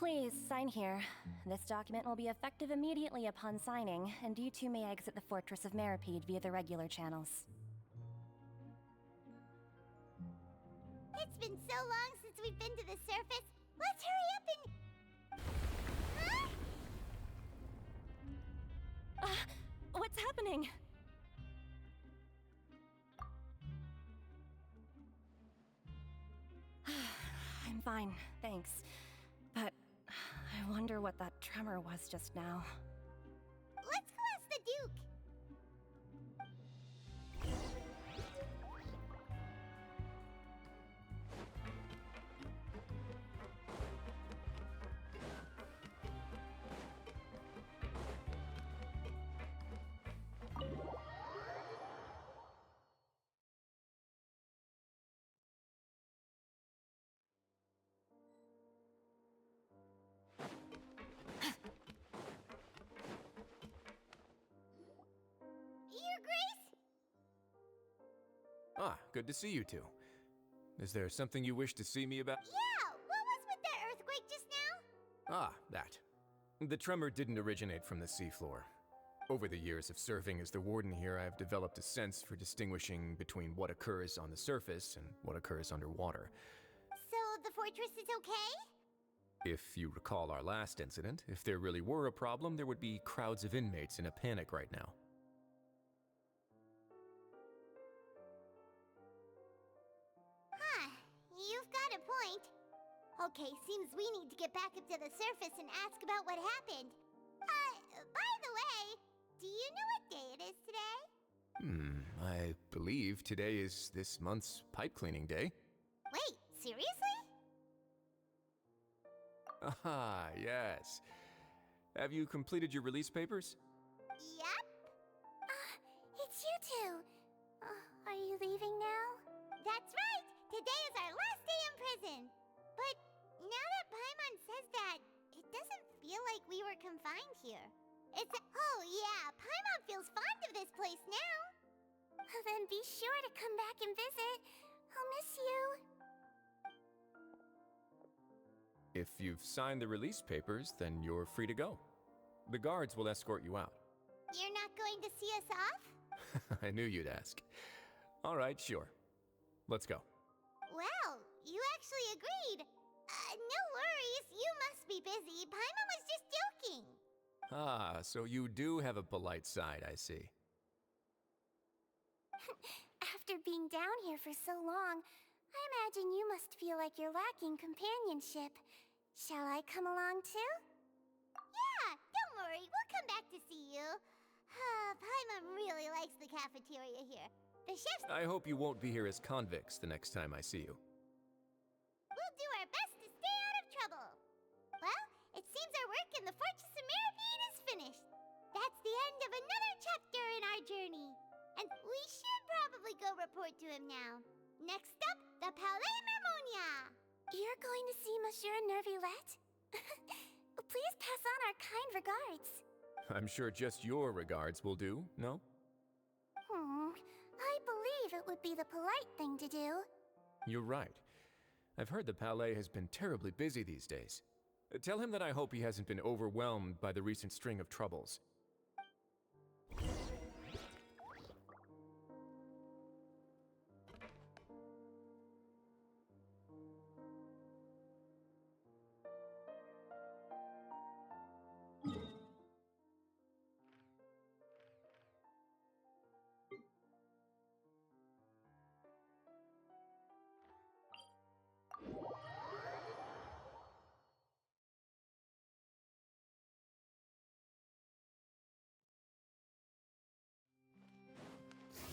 Please, sign here. This document will be effective immediately upon signing, and you two may exit the Fortress of Meripede via the regular channels. It's been so long since we've been to the surface. Let's hurry up and... Huh? What's happening? I'm fine, thanks. But I wonder what that tremor was just now. Let's go ask the Duke. Your Grace? Ah, good to see you two. Is there something you wish to see me about? Yeah, what was with that earthquake just now? Ah, that. The tremor didn't originate from the seafloor. Over the years of serving as the warden here, I've developed a sense for distinguishing between what occurs on the surface and what occurs underwater. So the fortress is okay? If you recall our last incident, if there really were a problem, there would be crowds of inmates in a panic right now. Huh, you've got a point. Okay, seems we need to get back up to the surface and ask about what happened. By the way, do you know what day it is today? I believe today is this month's pipe cleaning day. Wait, seriously? Ah, yes. Have you completed your release papers? Yep. It's you two. Are you leaving now? That's right! Today is our last day in prison! But now that Paimon says that, it doesn't feel like we were confined here. Oh yeah, Paimon feels fond of this place now! Then be sure to come back and visit. I'll miss you. If you've signed the release papers, then you're free to go. The guards will escort you out. You're not going to see us off? I knew you'd ask. All right, sure. Let's go. Well, you actually agreed. No worries, you must be busy. Paimon was just joking. Ah, so you do have a polite side, I see. After being down here for so long, I imagine you must feel like you're lacking companionship. Shall I come along too? Yeah, don't worry, we'll come back to see you. Paimon really likes the cafeteria here. The chef's... I hope you won't be here as convicts the next time I see you. We'll do our best to stay out of trouble. Well, it seems our work in the Fortress of Meripede is finished. That's the end of another chapter in our journey. And we should probably go report to him now. Next up, the Palais Mermonia. You're going to see Monsieur Nervillette? Please pass on our kind regards. I'm sure just your regards will do, no? I believe it would be the polite thing to do. You're right. I've heard the Palais has been terribly busy these days. Tell him that I hope he hasn't been overwhelmed by the recent string of troubles.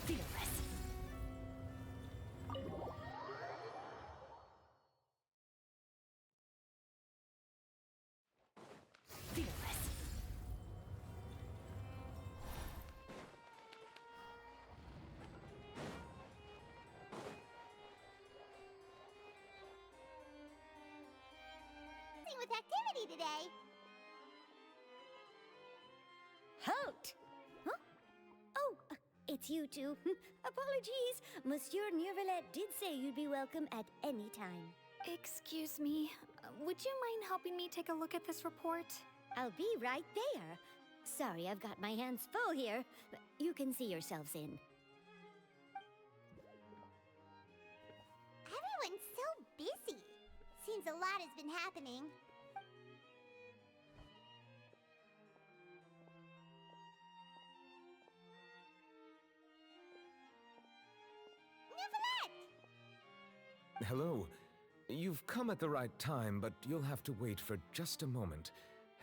Fearless. Fearless. With activity today. Halt! Huh? Oh, it's you two. Apologies. Monsieur Nervillette did say you'd be welcome at any time. Excuse me, would you mind helping me take a look at this report? I'll be right there. Sorry, I've got my hands full here. You can see yourselves in. Everyone's so busy. Seems a lot has been happening. Neuvillette! Hello. You've come at the right time, but you'll have to wait for just a moment,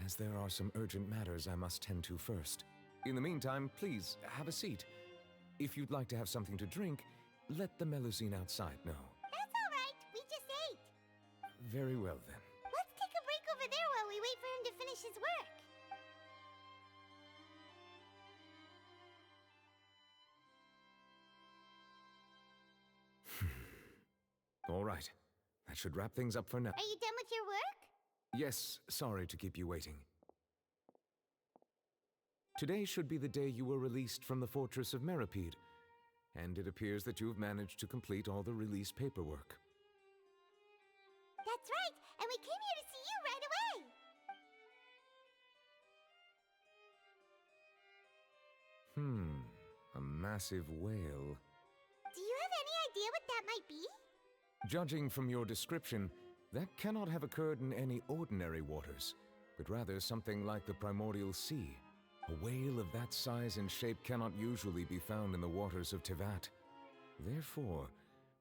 as there are some urgent matters I must tend to first. In the meantime, please, have a seat. If you'd like to have something to drink, let the Melusine outside know. That's all right. We just ate. Very well, then. Let's take a break over there while we wait for him to finish his work. All right. That should wrap things up for now. Are you done with your work? Yes, sorry to keep you waiting. Today should be the day you were released from the Fortress of Meripede, and it appears that you've managed to complete all the release paperwork. That's right, and we came here to see you right away. A massive whale. Do you have any idea what that might be? Judging from your description, that cannot have occurred in any ordinary waters, but rather something like the primordial sea. A whale of that size and shape cannot usually be found in the waters of Tevat. Therefore,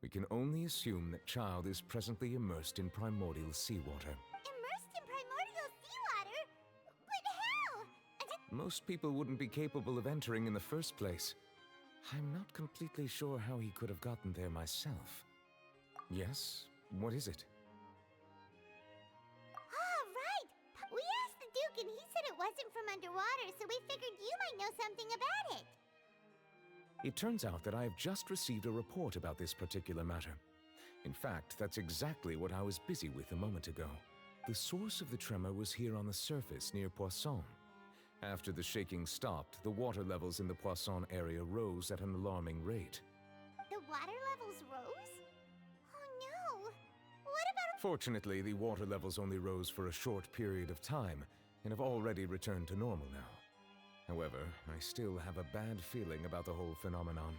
we can only assume that Child is presently immersed in primordial seawater. Immersed in primordial seawater? But how? Most people wouldn't be capable of entering in the first place. I'm not completely sure how he could have gotten there myself. Yes? What is it? Oh, right! We asked the Duke and he said it wasn't from underwater, so we figured you might know something about it. It turns out that I have just received a report about this particular matter. In fact, that's exactly what I was busy with a moment ago. The source of the tremor was here on the surface near Poisson. After the shaking stopped, the water levels in the Poisson area rose at an alarming rate. The water levels rose? Oh no! What about... Fortunately, the water levels only rose for a short period of time and have already returned to normal now. However, I still have a bad feeling about the whole phenomenon.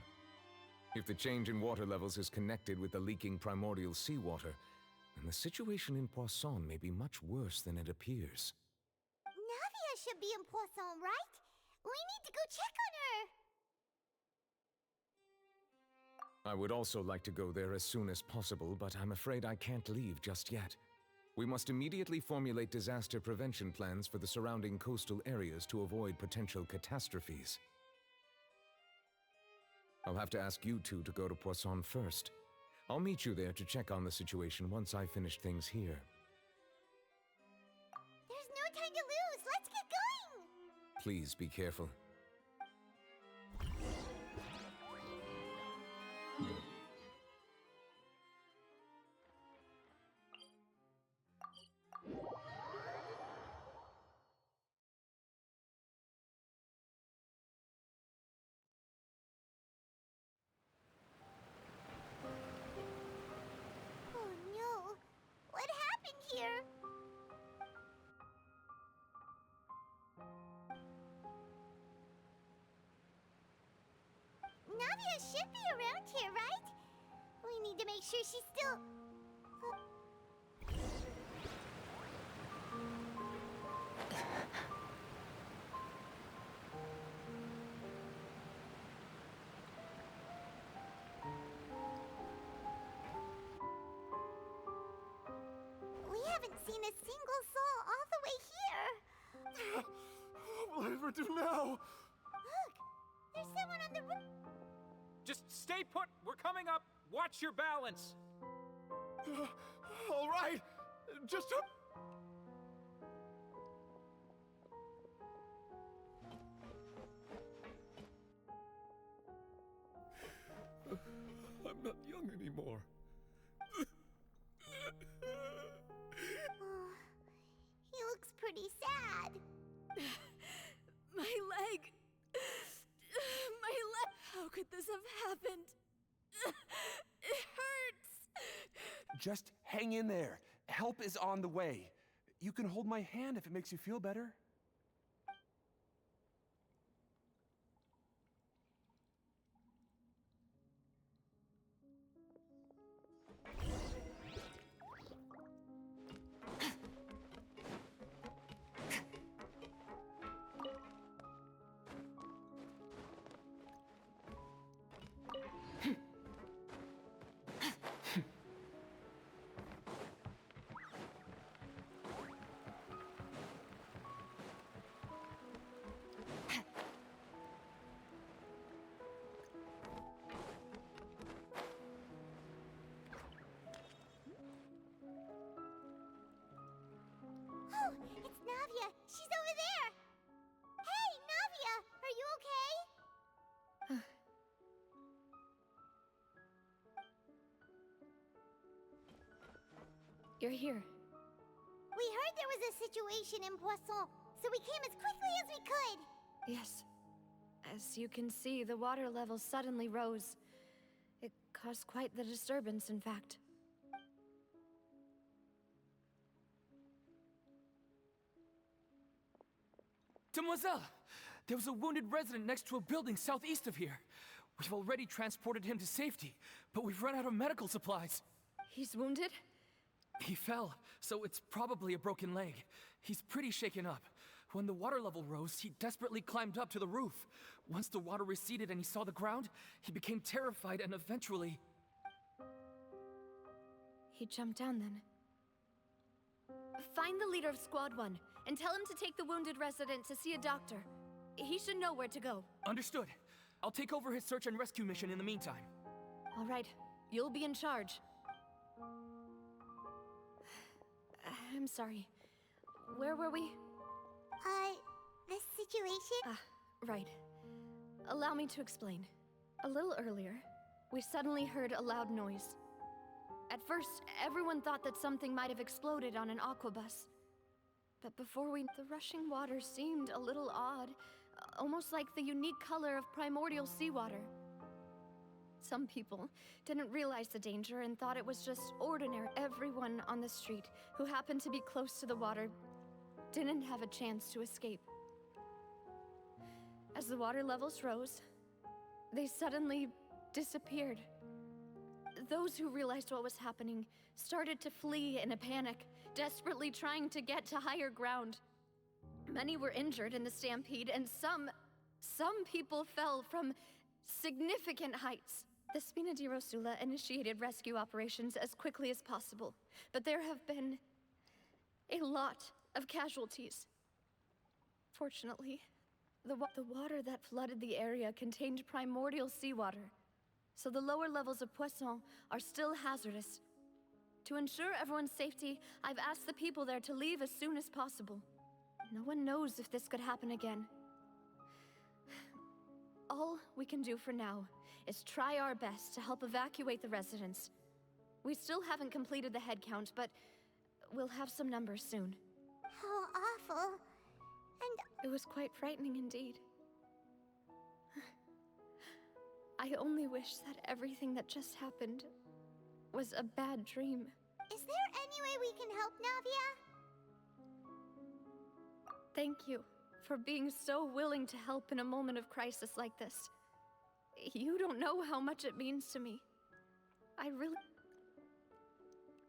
If the change in water levels is connected with the leaking primordial seawater, then the situation in Poisson may be much worse than it appears. Navia should be in Poisson, right? We need to go check on her! I would also like to go there as soon as possible, but I'm afraid I can't leave just yet. We must immediately formulate disaster prevention plans for the surrounding coastal areas to avoid potential catastrophes. I'll have to ask you two to go to Poisson first. I'll meet you there to check on the situation once I finish things here. There's no time to lose! Let's get going! Please be careful. Oh no! What happened here? Navia should be around here, right? We need to make sure she's still... We haven't seen a single soul all the way here. What will I ever do now? Look, there's someone on the roof. Just stay put. We're coming up. Watch your balance. All right, just a... I'm not young anymore. Oh, he looks pretty sad. My leg. My leg. How could this have happened? It hurts. Just hang in there. Help is on the way. You can hold my hand if it makes you feel better. Oh, it's Navia. She's over there. Hey, Navia, are you okay? You're here. We heard there was a situation in Poisson, so we came as quickly as we could. Yes. As you can see, the water level suddenly rose. It caused quite the disturbance, in fact. Demoiselle! There was a wounded resident next to a building southeast of here. We've already transported him to safety, but we've run out of medical supplies. He's wounded? He fell, so it's probably a broken leg. He's pretty shaken up. When the water level rose, he desperately climbed up to the roof. Once the water receded and he saw the ground, he became terrified and eventually... He jumped down then. Find the leader of Squad 1 and tell him to take the wounded resident to see a doctor. He should know where to go. Understood. I'll take over his search and rescue mission in the meantime. All right, you'll be in charge. I'm sorry. Where were we? The situation? Ah, right. Allow me to explain. A little earlier, we suddenly heard a loud noise. At first, everyone thought that something might have exploded on an aquabus. But the rushing water seemed a little odd, almost like the unique color of primordial seawater. Some people didn't realize the danger and thought it was just ordinary. Everyone on the street who happened to be close to the water didn't have a chance to escape. As the water levels rose, they suddenly disappeared. Those who realized what was happening started to flee in a panic, desperately trying to get to higher ground. Many were injured in the stampede, and some people fell from significant heights. The Spina di Rosula initiated rescue operations as quickly as possible, but there have been a lot of casualties. Fortunately, the water that flooded the area contained primordial seawater, so the lower levels of Poisson are still hazardous. To ensure everyone's safety, I've asked the people there to leave as soon as possible. No one knows if this could happen again. All we can do for now is try our best to help evacuate the residents. We still haven't completed the head count, but we'll have some numbers soon. How awful. And It was quite frightening indeed. I only wish that everything that just happened was a bad dream. is there any way we can help, Navia? Thank you for being so willing to help in a moment of crisis like this. You don't know how much it means to me. I really...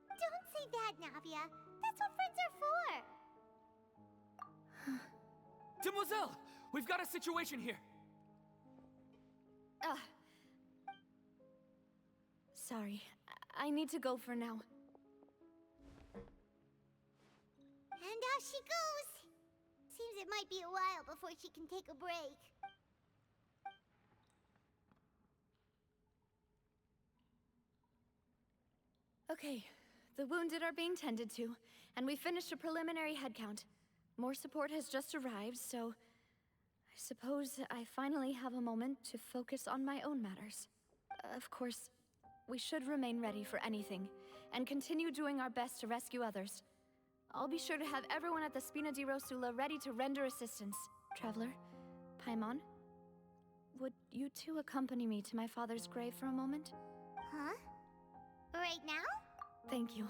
Don't say that, Navia. That's what friends are for. Demoiselle! We've got a situation here! Sorry. I need to go for now. And out she goes. Seems it might be a while before she can take a break. Okay, the wounded are being tended to, and we finished a preliminary head count. More support has just arrived, so I suppose I finally have a moment to focus on my own matters. Of course, we should remain ready for anything, and continue doing our best to rescue others. I'll be sure to have everyone at the Spina di Rosula ready to render assistance. Traveler, Paimon, would you two accompany me to my father's grave for a moment? Huh? Right now? Thank you.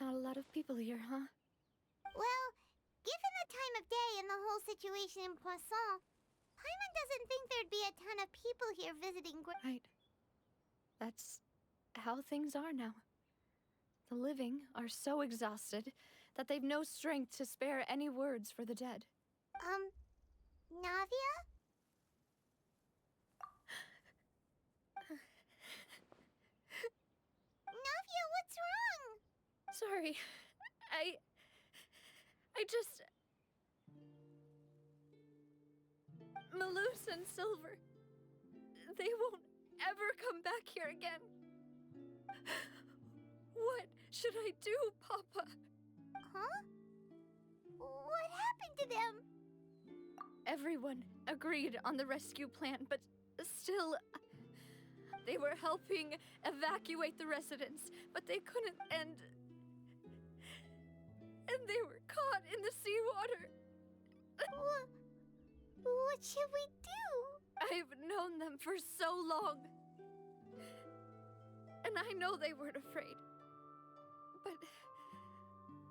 Not a lot of people here, huh? Well, given the time of day and the whole situation in Poisson, Paimon doesn't think there'd be a ton of people here visiting Right. That's how things are now. The living are so exhausted that they've no strength to spare any words for the dead. Navia? Navia, what's wrong? Sorry. I just... Malus and Silver. They won't ever come back here again. What should I do, Papa? Huh? What happened to them? Everyone agreed on the rescue plan, but still... They were helping evacuate the residents, but they couldn't, and they were caught in the seawater. What should we do? I've known them for so long. And I know they weren't afraid.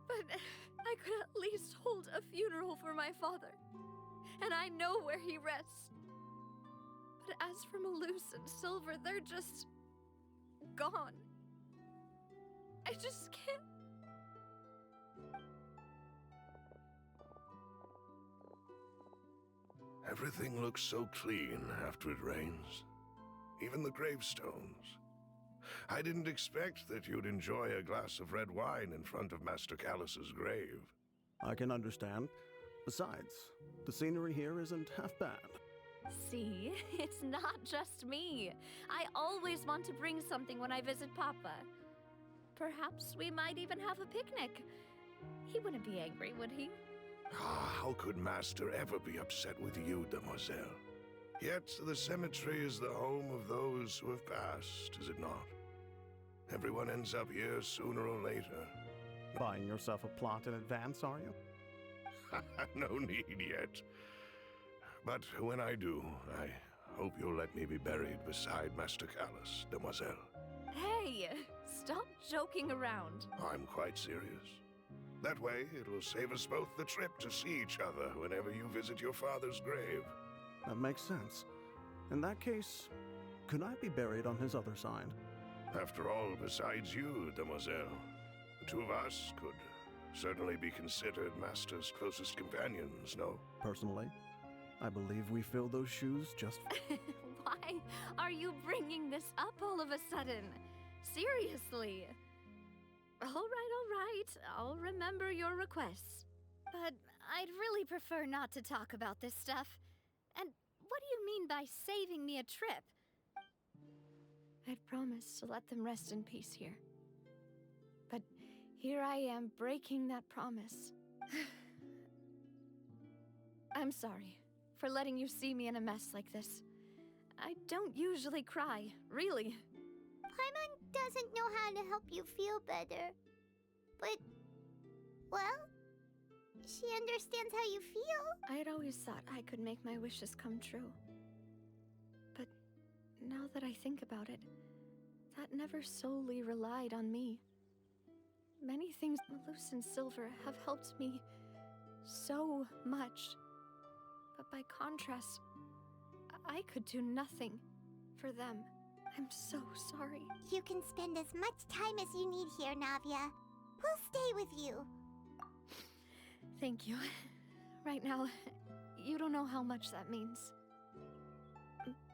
But I could at least hold a funeral for my father. And I know where he rests. But as for Malus and Silver, they're just gone. I just can't. Everything looks so clean after it rains. Even the gravestones. I didn't expect that you'd enjoy a glass of red wine in front of Master Callus's grave. I can understand. Besides, the scenery here isn't half bad. See, it's not just me. I always want to bring something when I visit Papa. Perhaps we might even have a picnic. He wouldn't be angry, would he? How could Master ever be upset with you, Demoiselle? Yet the cemetery is the home of those who have passed, is it not? Everyone ends up here sooner or later. Buying yourself a plot in advance, are you? No need yet. But when I do, I hope you'll let me be buried beside Master Callus, Demoiselle. Hey, stop joking around. I'm quite serious. That way, it will save us both the trip to see each other whenever you visit your father's grave. That makes sense. In that case, could I be buried on his other side? After all, besides you, Demoiselle, the two of us could certainly be considered Master's closest companions, no? Personally, I believe we fill those shoes just Why are you bringing this up all of a sudden? Seriously. All right. I'll remember your requests. But I'd really prefer not to talk about this stuff. And what do you mean by saving me a trip? I'd promised to let them rest in peace here. But here I am breaking that promise. I'm sorry for letting you see me in a mess like this. I don't usually cry, really. Paimon doesn't know how to help you feel better. But, well, she understands how you feel. I'd always thought I could make my wishes come true. But now that I think about it, that never solely relied on me. Many things Malus and Silver have helped me so much. But by contrast, I could do nothing for them. I'm so sorry. You can spend as much time as you need here, Navia. We'll stay with you. Thank you. Right now, you don't know how much that means.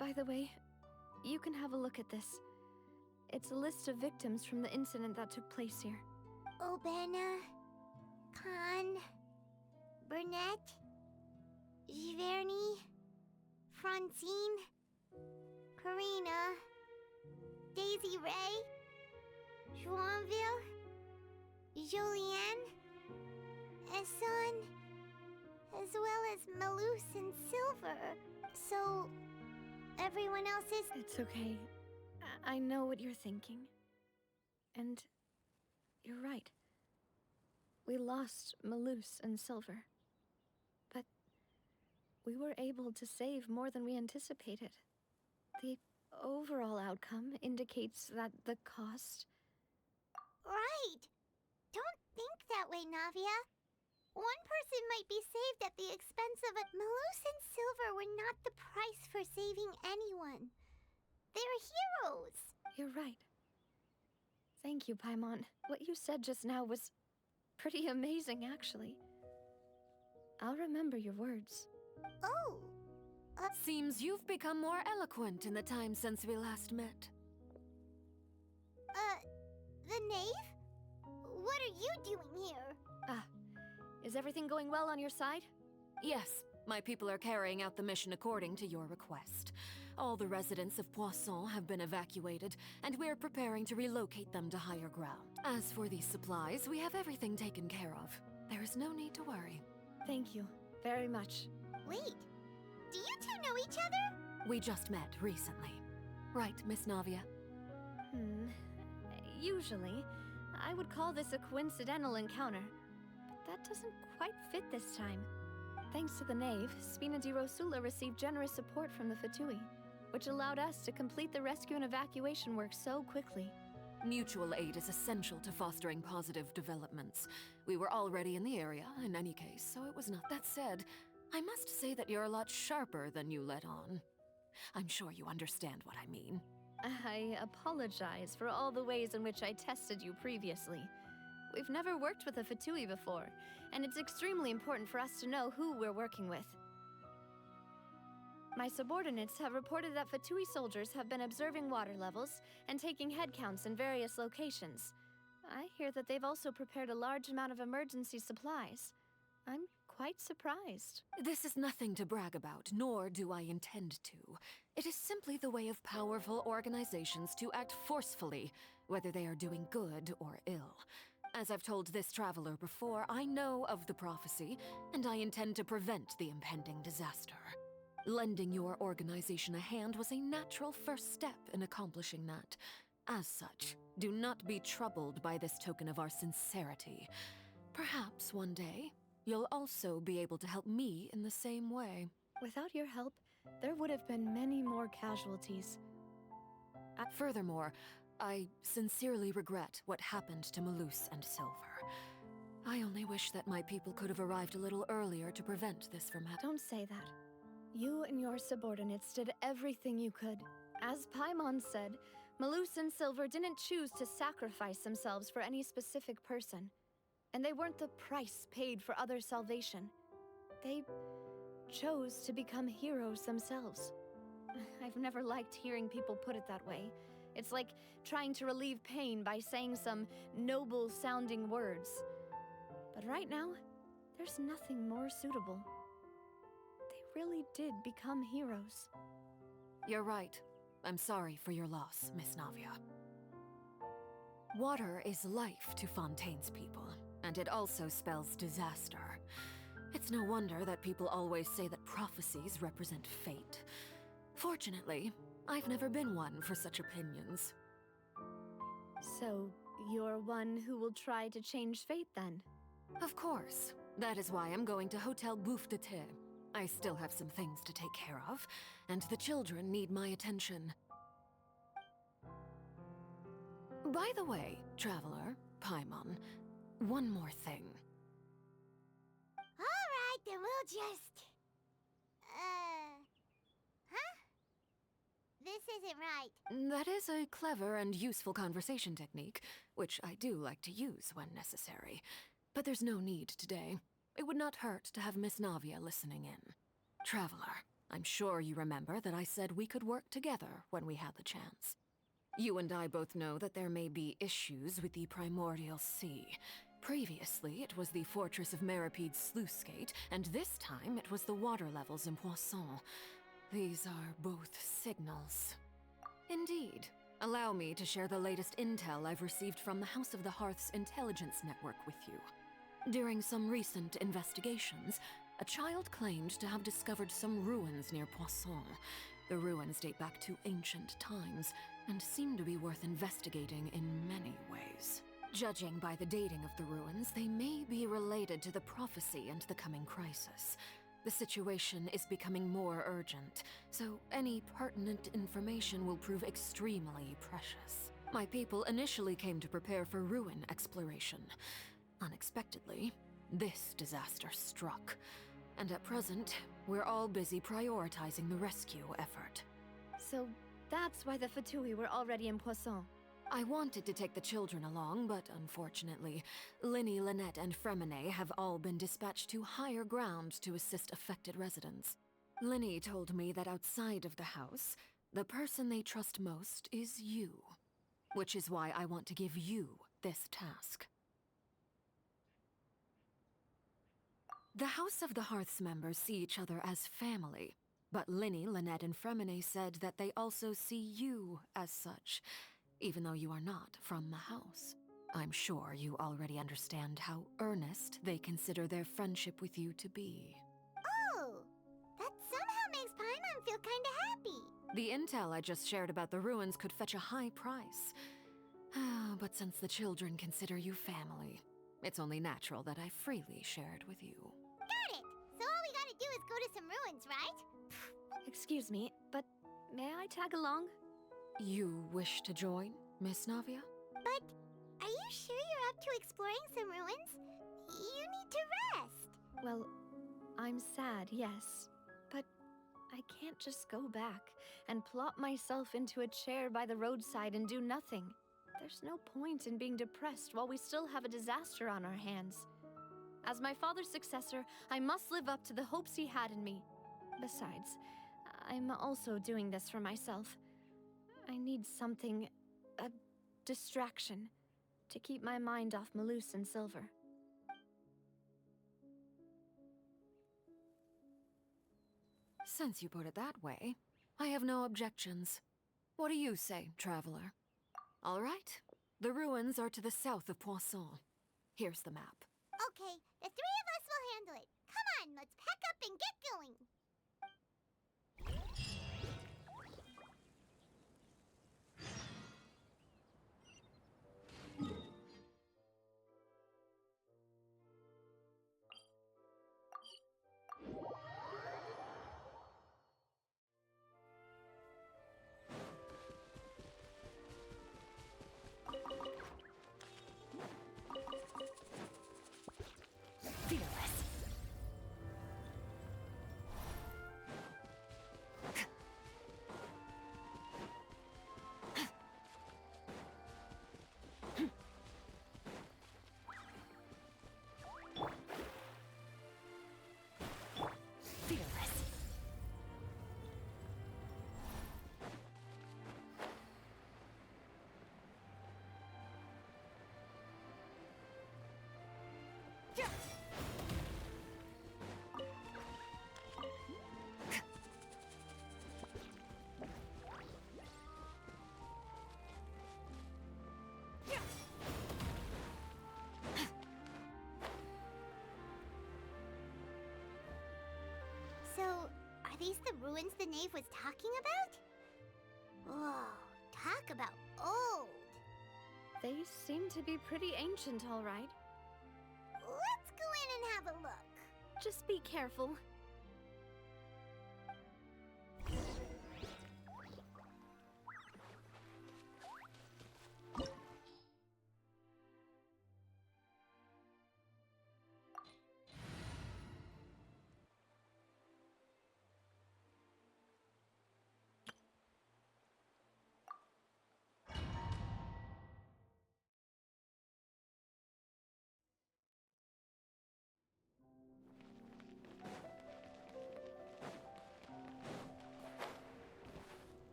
By the way, you can have a look at this. It's a list of victims from the incident that took place here. Obena, Khan, Burnett, Giverny, Francine, Karina, Daisy Ray, Joinville, Julianne, Esson, as well as Malus and Silver. So, everyone else is... It's okay. I know what you're thinking. And you're right. We lost Malus and Silver. But we were able to save more than we anticipated. The overall outcome indicates that the cost... Right! Don't think that way, Navia. One person might be saved at the expense of a... Malus and Silver were not the price for saving anyone. They're heroes! You're right. Thank you, Paimon. What you said just now was pretty amazing, actually. I'll remember your words. Oh! Seems you've become more eloquent in the time since we last met. The knave? What are you doing here? Is everything going well on your side? Yes, my people are carrying out the mission according to your request. All the residents of Poisson have been evacuated, and we're preparing to relocate them to higher ground. As for these supplies, we have everything taken care of. There is no need to worry. Thank you very much. Wait, do you two know each other? We just met recently. Right, Miss Navia? Usually, I would call this a coincidental encounter. But that doesn't quite fit this time. Thanks to the Knave, Spina di Rosula received generous support from the Fatui, which allowed us to complete the rescue and evacuation work so quickly. Mutual aid is essential to fostering positive developments. We were already in the area, in any case, so it was not. That said, I must say that you're a lot sharper than you let on. I'm sure you understand what I mean. I apologize for all the ways in which I tested you previously. We've never worked with a Fatui before, and it's extremely important for us to know who we're working with. My subordinates have reported that Fatui soldiers have been observing water levels and taking head counts in various locations. I hear that they've also prepared a large amount of emergency supplies. I'm quite surprised. This is nothing to brag about, nor do I intend to. It is simply the way of powerful organizations to act forcefully, whether they are doing good or ill. As I've told this traveler before, I know of the prophecy, and I intend to prevent the impending disaster. Lending your organization a hand was a natural first step in accomplishing that. As such, do not be troubled by this token of our sincerity. Perhaps one day, you'll also be able to help me in the same way. Without your help, there would have been many more casualties. Furthermore, I sincerely regret what happened to Malus and Silver. I only wish that my people could have arrived a little earlier to prevent this from happening. Don't say that. You and your subordinates did everything you could. As Paimon said, Malus and Silver didn't choose to sacrifice themselves for any specific person. And they weren't the price paid for others' salvation. They chose to become heroes themselves. I've never liked hearing people put it that way. It's like trying to relieve pain by saying some noble-sounding words. But right now, there's nothing more suitable. They really did become heroes. You're right. I'm sorry for your loss, Miss Navia. Water is life to Fontaine's people, and it also spells disaster. It's no wonder that people always say that prophecies represent fate. Fortunately, I've never been one for such opinions. So, you're one who will try to change fate, then? Of course. That is why I'm going to Hotel Bouffe de Thé. I still have some things to take care of, and the children need my attention. By the way, Traveler, Paimon, one more thing. Alright, then we'll just... Huh? This isn't right. That is a clever and useful conversation technique, which I do like to use when necessary. But there's no need today. It would not hurt to have Miss Navia listening in. Traveler, I'm sure you remember that I said we could work together when we had the chance. You and I both know that there may be issues with the Primordial Sea. Previously, it was the fortress of Meripede's sluice gate, and this time it was the water levels in Poisson. These are both signals. Indeed. Allow me to share the latest intel I've received from the House of the Hearth's intelligence network with you. During some recent investigations, a child claimed to have discovered some ruins near Poisson. The ruins date back to ancient times, and seem to be worth investigating in many ways. Judging by the dating of the ruins, they may be related to the prophecy and the coming crisis. The situation is becoming more urgent, so any pertinent information will prove extremely precious. My people initially came to prepare for ruin exploration. Unexpectedly, this disaster struck, and at present, we're all busy prioritizing the rescue effort. So that's why the Fatui were already in Poisson. I wanted to take the children along, but unfortunately, Linny, Lynette, and Fremine have all been dispatched to higher ground to assist affected residents. Linny told me that outside of the house, the person they trust most is you. Which is why I want to give you this task. The House of the Hearth's members see each other as family, but Linny, Lynette, and Fremine said that they also see you as such, even though you are not from the house. I'm sure you already understand how earnest they consider their friendship with you to be. Oh, that somehow makes Paimon feel kinda happy. The intel I just shared about the ruins could fetch a high price. But since the children consider you family, it's only natural that I freely share it with you. Got it! So all we gotta do is go to some ruins, right? Excuse me, but may I tag along? You wish to join, Miss Navia? But are you sure you're up to exploring some ruins? You need to rest. Well, I'm sad, yes. But I can't just go back and plop myself into a chair by the roadside and do nothing. There's no point in being depressed while we still have a disaster on our hands. As my father's successor, I must live up to the hopes he had in me. Besides, I'm also doing this for myself. I need something, a distraction, to keep my mind off Malus and Silver. Since you put it that way, I have no objections. What do you say, traveler? All right. The ruins are to the south of Poisson. Here's the map. Okay, the three of us will handle it. Come on, let's pack up and get going. So, are these the ruins the knave was talking about? Whoa, talk about old. They seem to be pretty ancient, all right. Let's go in and have a look. Just be careful.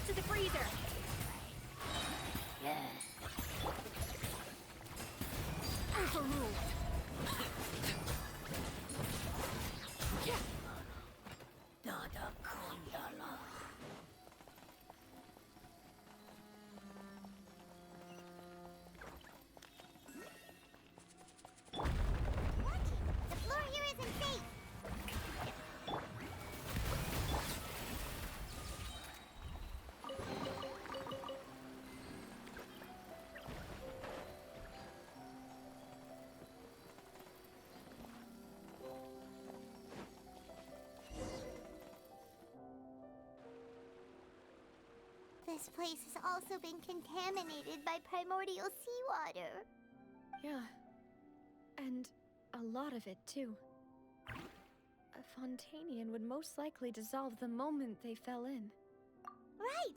to the freezer! Overruled. The floor here isn't safe. This place has also been contaminated by primordial seawater. Yeah. And a lot of it, too. A Fontainian would most likely dissolve the moment they fell in. Right!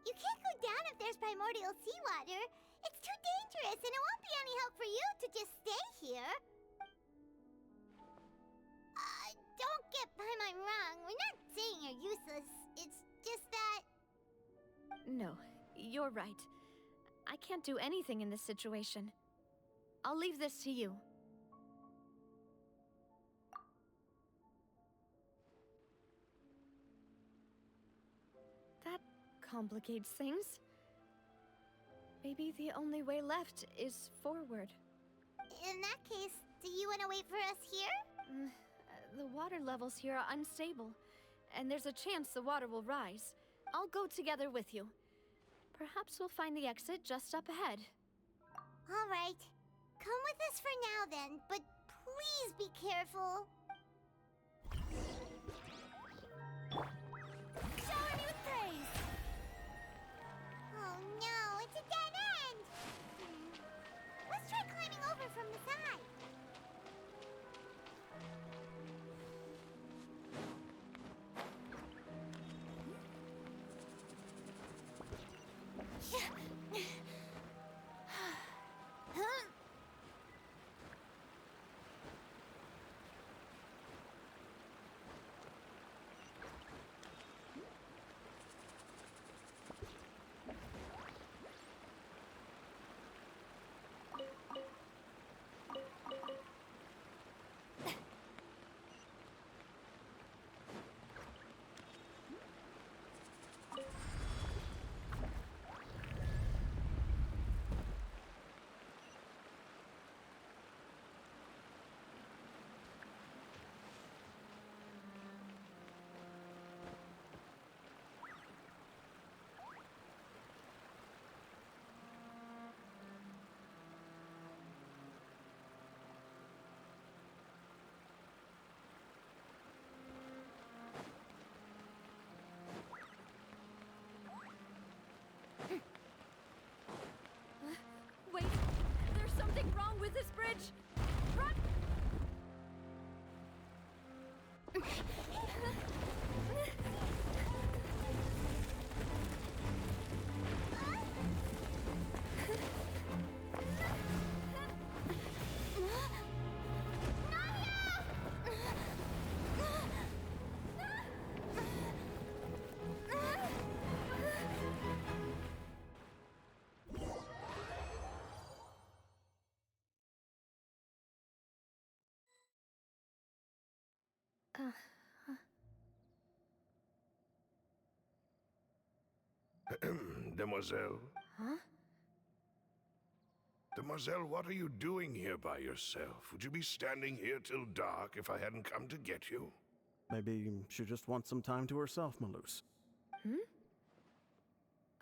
You can't go down if there's primordial seawater. It's too dangerous, and it won't be any help for you to just stay here. Don't get Paimon wrong. We're not saying you're useless. It's just that... No, you're right. I can't do anything in this situation. I'll leave this to you. That complicates things. Maybe the only way left is forward. In that case, do you want to wait for us here? The water levels here are unstable, and there's a chance the water will rise. I'll go together with you. Perhaps we'll find the exit just up ahead. All right. Come with us for now then, but please be careful. Shower me with praise! Oh no, it's a dead end! Let's try climbing over from the side. Huh? Wait, there's something wrong with this bridge! Run! Demoiselle? Huh? Demoiselle, what are you doing here by yourself? Would you be standing here till dark if I hadn't come to get you? Maybe she just wants some time to herself, Malus.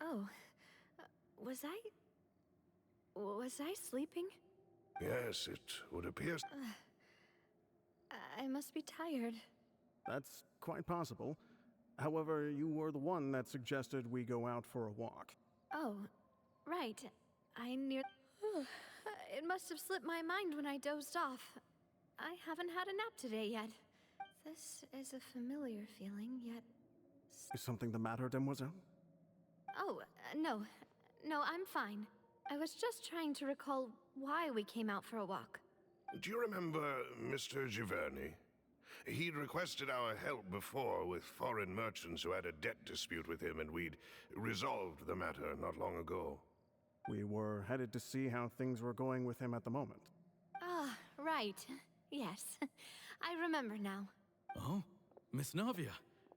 Oh. Was I sleeping? Yes, it would appear. I must be tired. That's quite possible. However, you were the one that suggested we go out for a walk. Oh, right. It must have slipped my mind when I dozed off. I haven't had a nap today yet. This is a familiar feeling, yet... Is something the matter, Demoiselle? Oh, no. No, I'm fine. I was just trying to recall why we came out for a walk. Do you remember Mr. Giverny? He'd requested our help before with foreign merchants who had a debt dispute with him, and we'd resolved the matter not long ago. We were headed to see how things were going with him at the moment. Ah, right. Yes. I remember now. Oh, Miss Navia.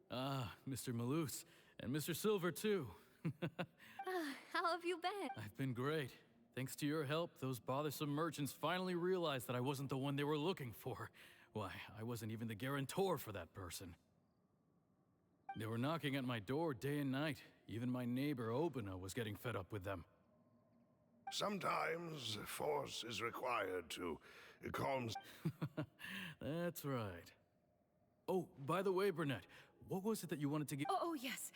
Ah, Mr. Malus. And Mr. Silver, too. How have you been? I've been great. Thanks to your help, those bothersome merchants finally realized that I wasn't the one they were looking for. Why, I wasn't even the guarantor for that person. They were knocking at my door day and night. Even my neighbor Obina was getting fed up with them. Sometimes force is required to calm... That's right. Oh, by the way, Burnett, what was it that you wanted to get? Oh, yes.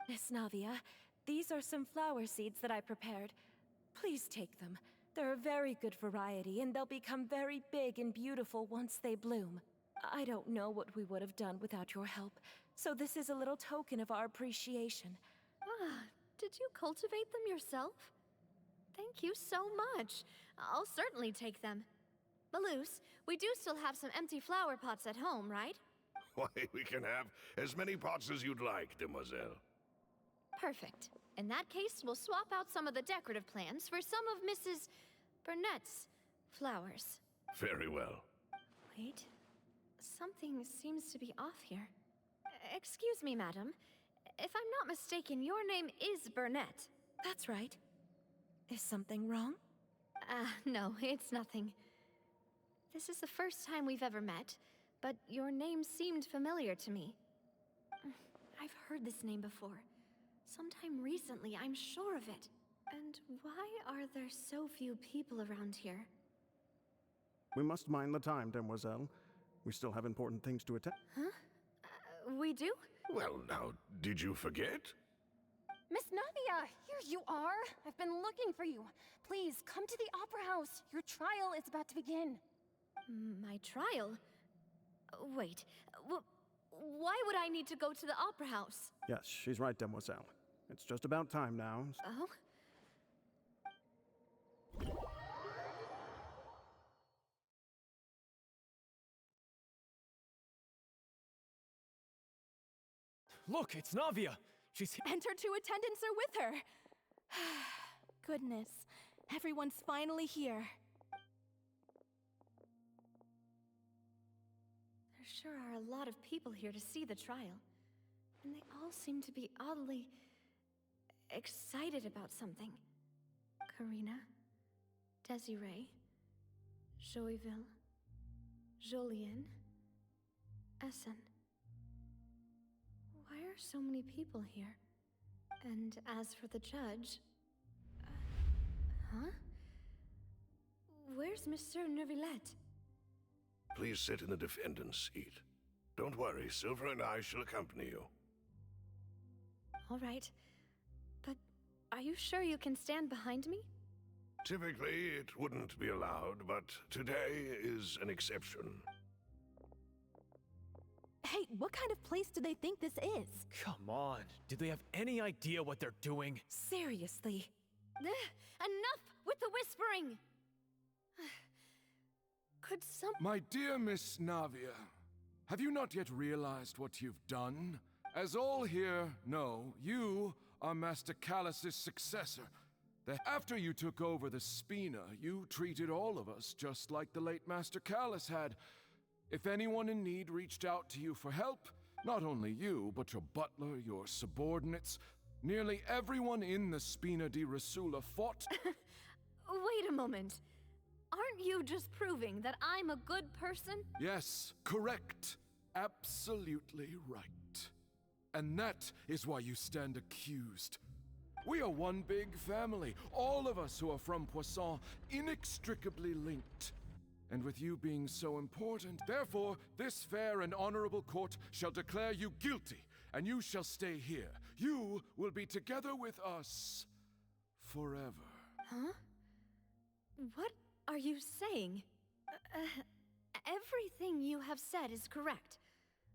Miss Navia, these are some flower seeds that I prepared. Please take them. They're a very good variety, and they'll become very big and beautiful once they bloom. I don't know what we would have done without your help, so this is a little token of our appreciation. Ah, did you cultivate them yourself? Thank you so much. I'll certainly take them. Malus, we do still have some empty flower pots at home, right? Why, we can have as many pots as you'd like, demoiselle. Perfect. In that case, we'll swap out some of the decorative plants for some of Mrs. Burnett's flowers. Very well. Wait. Something seems to be off here. Excuse me, madam. If I'm not mistaken, your name is Burnett. That's right. Is something wrong? No, it's nothing. This is the first time we've ever met, but your name seemed familiar to me. I've heard this name before. Sometime recently, I'm sure of it. And why are there so few people around here? We must mind the time, demoiselle. We still have important things to attend. Huh? We do? Well, now, did you forget? Miss Navia, here you are. I've been looking for you. Please, come to the Opera House. Your trial is about to begin. My trial? Wait, why would I need to go to the Opera House? Yes, she's right, demoiselle. It's just about time now. Oh? Look, it's Navia. She's here. And her two attendants are with her. Goodness, everyone's finally here. There sure are a lot of people here to see the trial. And they all seem to be oddly excited about something. Karina, Desiree, Joyville, Jolien, Essen. Why are so many people here? And as for the judge... huh? Where's Monsieur Neuvillette? Please sit in the defendant's seat. Don't worry, Silver and I shall accompany you. All right. But are you sure you can stand behind me? Typically, it wouldn't be allowed, but today is an exception. Hey, what kind of place do they think this is? Come on. Do they have any idea what they're doing? Seriously. Enough with the whispering! Could some... My dear Miss Navia, have you not yet realized what you've done? As all here know, you are Master Callus's successor. After you took over the Spina, you treated all of us just like the late Master Callus had. If anyone in need reached out to you for help, not only you, but your butler, your subordinates, nearly everyone in the Spina di Rasula fought... Wait a moment. Aren't you just proving that I'm a good person? Yes, correct. Absolutely right. And that is why you stand accused. We are one big family, all of us who are from Poisson, inextricably linked. And with you being so important, therefore, this fair and honorable court shall declare you guilty, and you shall stay here. You will be together with us forever. Huh? What are you saying? Everything you have said is correct.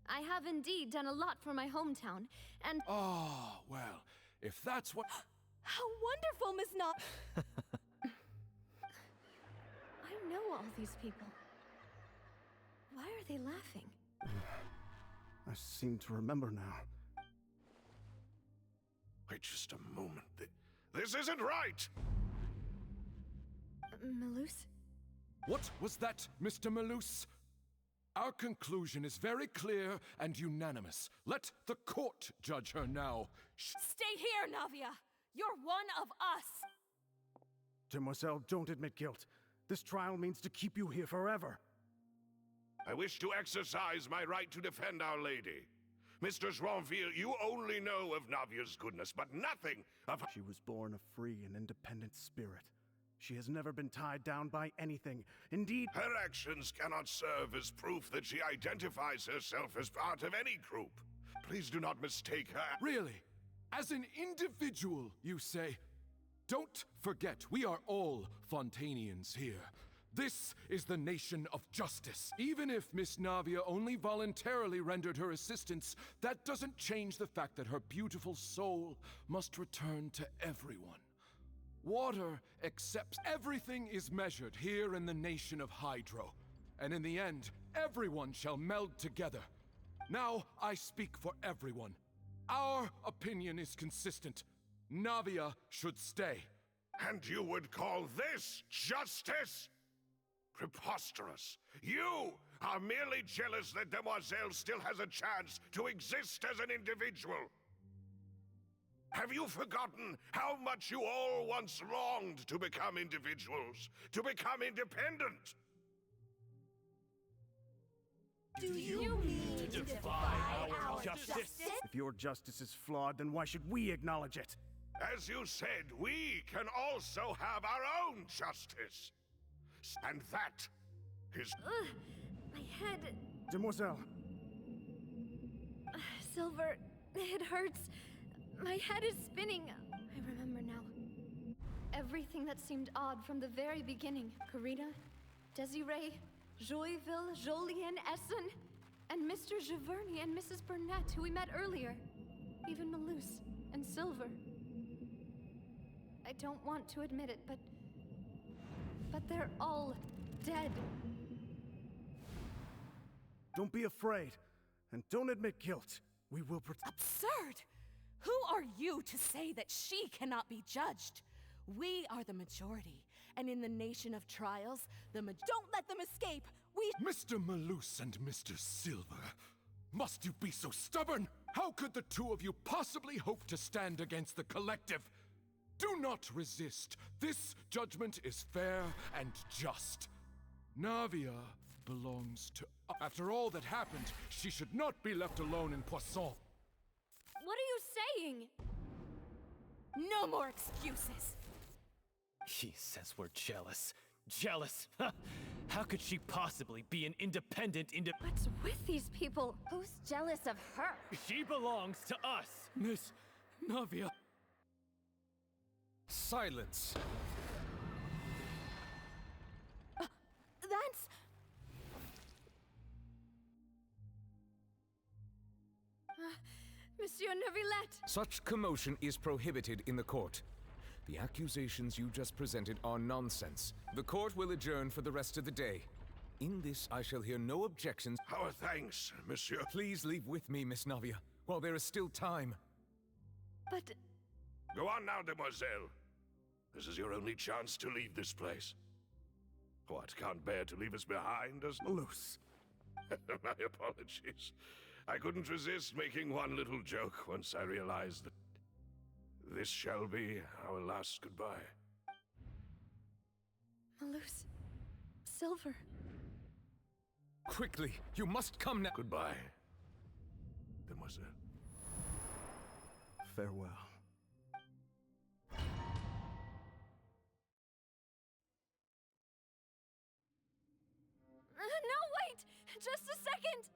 I have indeed done a lot for my hometown, and... Ah, well, if that's what... How wonderful, Miss I know all these people. Why are they laughing? I seem to remember now. Wait just a moment. This isn't right! Malus? What was that, Mr. Malus? Our conclusion is very clear and unanimous. Let the court judge her now. Stay here, Navia! You're one of us! Demoiselle, don't admit guilt. This trial means to keep you here forever. I wish to exercise my right to defend Our Lady. Mr. Joinville, you only know of Navia's goodness, but nothing of her. She was born a free and independent spirit. She has never been tied down by anything. Indeed, her actions cannot serve as proof that she identifies herself as part of any group. Please do not mistake her. Really? As an individual, you say? Don't forget, we are all Fontainians here. This is the nation of justice. Even if Miss Navia only voluntarily rendered her assistance, that doesn't change the fact that her beautiful soul must return to everyone. Water accepts everything is measured here in the nation of Hydro. And in the end, everyone shall meld together. Now I speak for everyone. Our opinion is consistent. Navia should stay. And you would call this justice? Preposterous. You are merely jealous that Demoiselle still has a chance to exist as an individual. Have you forgotten how much you all once longed to become individuals, to become independent? Do you mean to defy our justice? if your justice is flawed, then why should we acknowledge it? As you said, we can also have our own justice. And that is... My head... Demoiselle! Silver, it hurts. My head is spinning. I remember now. Everything that seemed odd from the very beginning. Karina, Desiree, Joyville, Jolien, Essen, and Mr. Giverny and Mrs. Burnett, who we met earlier. Even Malus and Silver. I don't want to admit it, but they're all dead. Don't be afraid, and don't admit guilt. We will protect. Absurd! Who are you to say that she cannot be judged? We are the majority, and in the nation of trials, don't let them escape! Mr. Malus and Mr. Silver, must you be so stubborn? How could the two of you possibly hope to stand against the collective? Do not resist. This judgment is fair and just. Navia belongs to... After all that happened, she should not be left alone in Poisson. What are you saying? No more excuses! He says we're jealous. Jealous? How could she possibly be an independent What's with these people? Who's jealous of her? She belongs to us! Miss Navia. Silence! That's... Monsieur Neuvillette! Such commotion is prohibited in the court. The accusations you just presented are nonsense. The court will adjourn for the rest of the day. In this, I shall hear no objections. Our thanks, monsieur. Please leave with me, Miss Navia, while there is still time. But... Go on now, demoiselle. This is your only chance to leave this place. What, can't bear to leave us behind, does... Malus. My apologies. I couldn't resist making one little joke once I realized that this shall be our last goodbye. Malus... Silver... Quickly, you must come now. Goodbye, demoiselle. Farewell. No, wait! Just a second!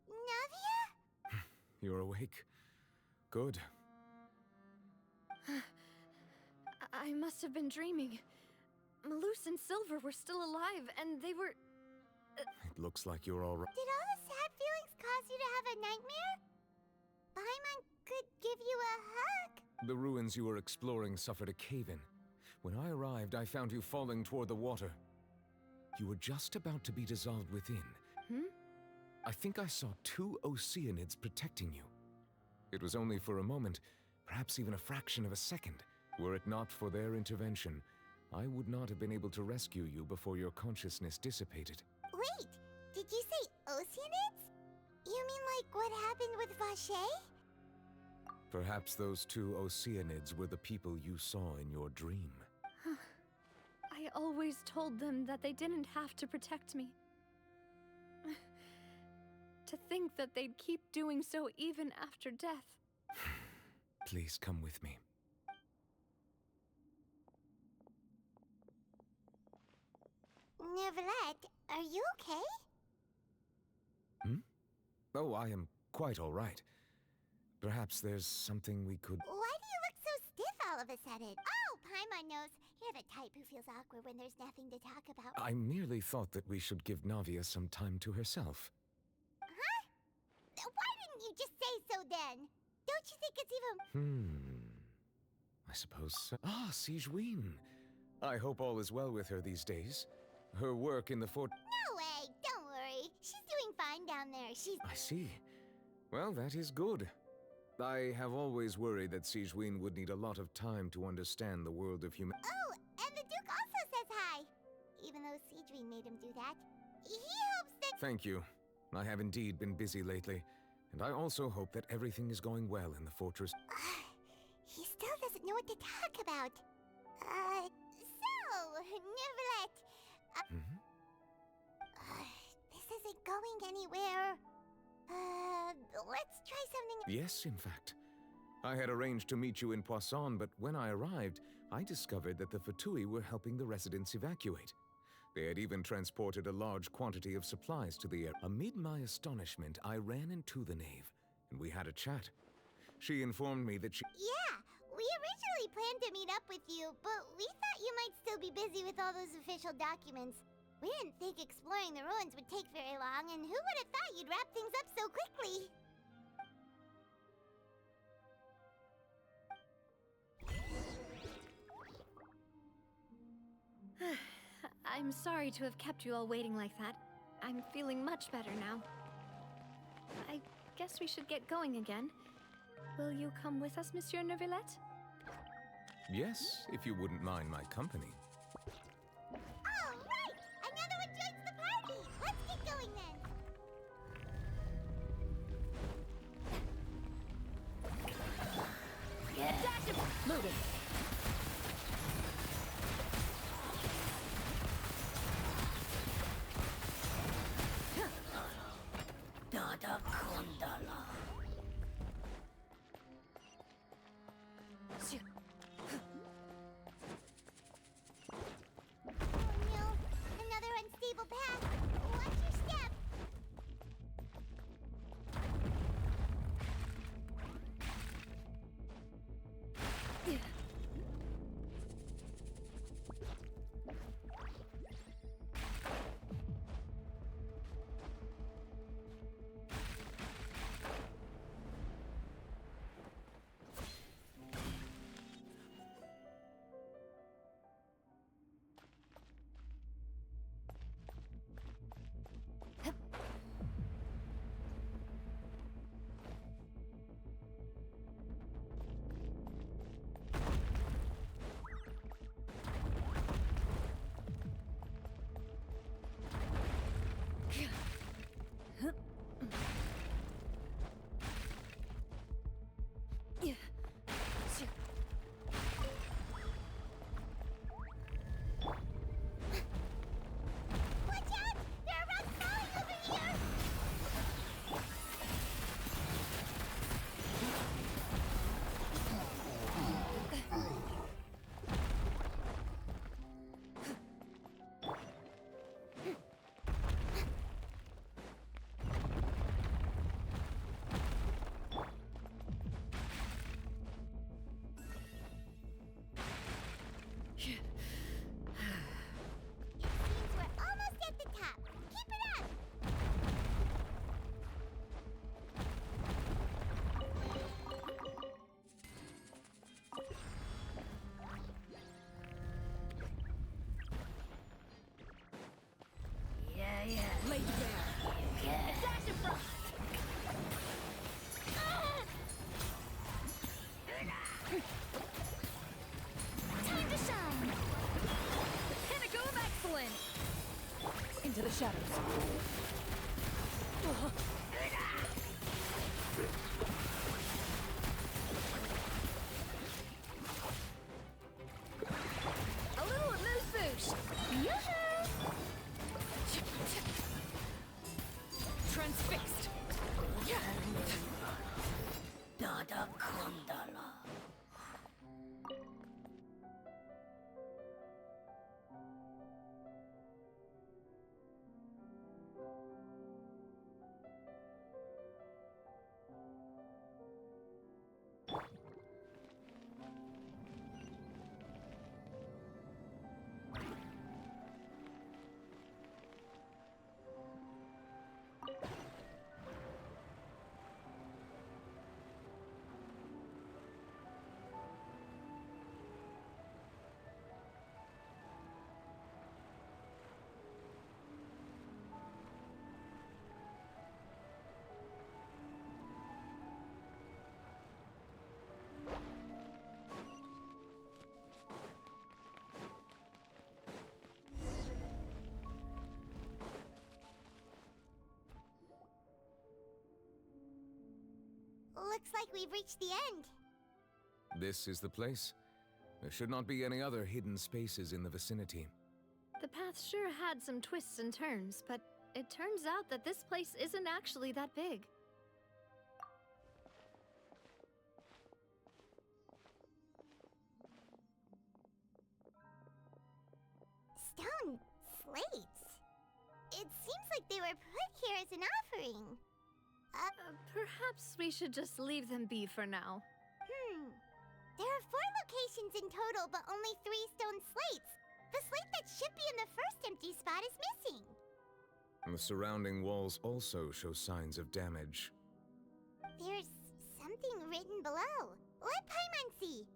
Navia? You're awake. Good. I must have been dreaming. Malus and Silver were still alive, and they were... It looks like you're all right. Did all the sad feelings cause you to have a nightmare? Paimon could give you a hug. The ruins you were exploring suffered a cave-in. When I arrived, I found you falling toward the water. you were just about to be dissolved within. I think I saw 2 Oceanids protecting you. It was only for a moment, perhaps even a fraction of a second. Were it not for their intervention, I would not have been able to rescue you before your consciousness dissipated. Wait, did you say Oceanids? You mean like what happened with Vache? Perhaps those 2 Oceanids were the people you saw in your dream. I always told them that they didn't have to protect me. To think that they'd keep doing so even after death. Please come with me. Neverlet, are you okay? Oh, I am quite all right. Perhaps there's something we could... Why do you look so stiff all of a sudden? Oh, Paimon knows. You're the type who feels awkward when there's nothing to talk about. I merely thought that we should give Navia some time to herself. Huh? Why didn't you just say so then? Don't you think it's even... I suppose so. Ah, Sigewinne. I hope all is well with her these days. Her work in the fort... No way! Don't worry. She's doing fine down there. She's... I see. Well, that is good. I have always worried that Sigewinne would need a lot of time to understand the world of human... Oh, and the Duke also says hi. Even though Sigewinne made him do that. He hopes that... Thank you. I have indeed been busy lately, and I also hope that everything is going well in the fortress. He still doesn't know what to talk about. So, Neverlet. This isn't going anywhere. Let's try something... Yes, in fact. I had arranged to meet you in Poisson, but when I arrived, I discovered that the Fatui were helping the residents evacuate. They had even transported a large quantity of supplies to the air. Amid my astonishment, I ran into the knave, and we had a chat. She informed me that she... Yeah, we originally planned to meet up with you, but we thought you might still be busy with all those official documents. We didn't think exploring the ruins would take very long, and who would have thought you'd wrap things up so quickly? I'm sorry to have kept you all waiting like that. I'm feeling much better now. I guess we should get going again. Will you come with us, Monsieur Neuvillette? Yes, if you wouldn't mind my company. All right! Another one joins the party! Let's get going then! Yeah. Loaded. Dada Kondala. into the shadows. A little moose boost. Yoo-hoo! Transfixed. Dada Kundala. Looks like we've reached the end. This is the place. There should not be any other hidden spaces in the vicinity. The path sure had some twists and turns, but it turns out that this place isn't actually that big. Stone slates. It seems like they were put here as an offering. Perhaps we should just leave them be for now. There are 4 locations in total, but only 3 stone slates. The slate that should be in the first empty spot is missing. The surrounding walls also show signs of damage. There's something written below. Let Paimon see.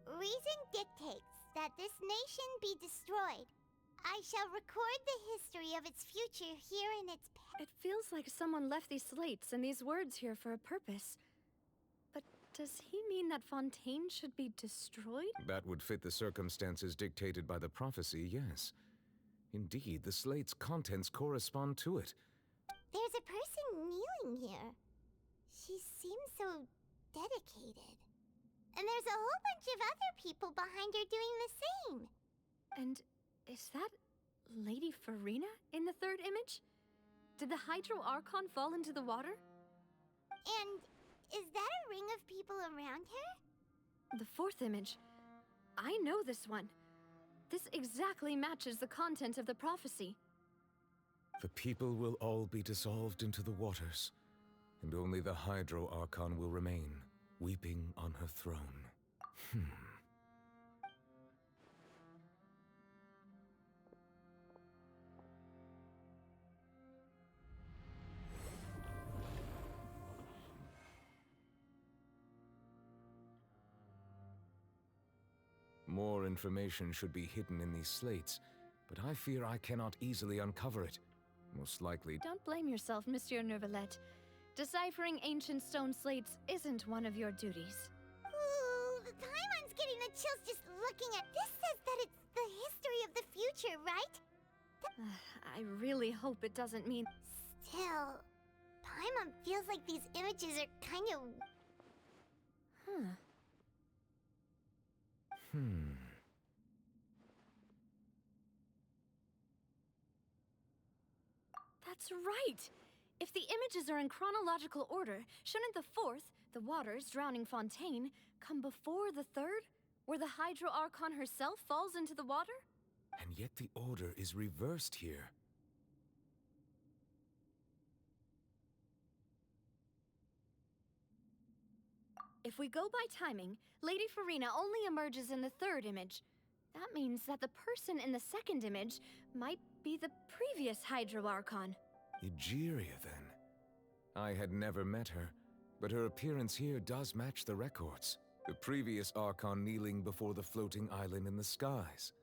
Reason dictates that this nation be destroyed. I shall record the history of its future here in its past. It feels like someone left these slates and these words here for a purpose. But does he mean that Fontaine should be destroyed? That would fit the circumstances dictated by the prophecy, yes. Indeed, the slate's contents correspond to it. There's a person kneeling here. She seems so dedicated. And there's a whole bunch of other people behind her doing the same. And is that Lady Farina in the 3rd image? Did the Hydro Archon fall into the water? And is that a ring of people around her? The 4th image. I know this one. This exactly matches the content of the prophecy. The people will all be dissolved into the waters, and only the Hydro Archon will remain, weeping on her throne. More information should be hidden in these slates, but I fear I cannot easily uncover it. Most likely... Don't blame yourself, Monsieur Neuvillette. Deciphering ancient stone slates isn't one of your duties. Ooh, the Paimon's getting the chills just looking at this. Says that it's the history of the future, right? I really hope it doesn't mean... Still, Paimon feels like these images are kind of... That's right! If the images are in chronological order, shouldn't the 4th, the waters drowning Fontaine, come before the 3rd, where the Hydro Archon herself falls into the water? And yet the order is reversed here. If we go by timing, Lady Farina only emerges in the 3rd image. That means that the person in the 2nd image might be the previous Hydro Archon. Egeria, then. I had never met her, but her appearance here does match the records. The previous Archon kneeling before the floating island in the skies.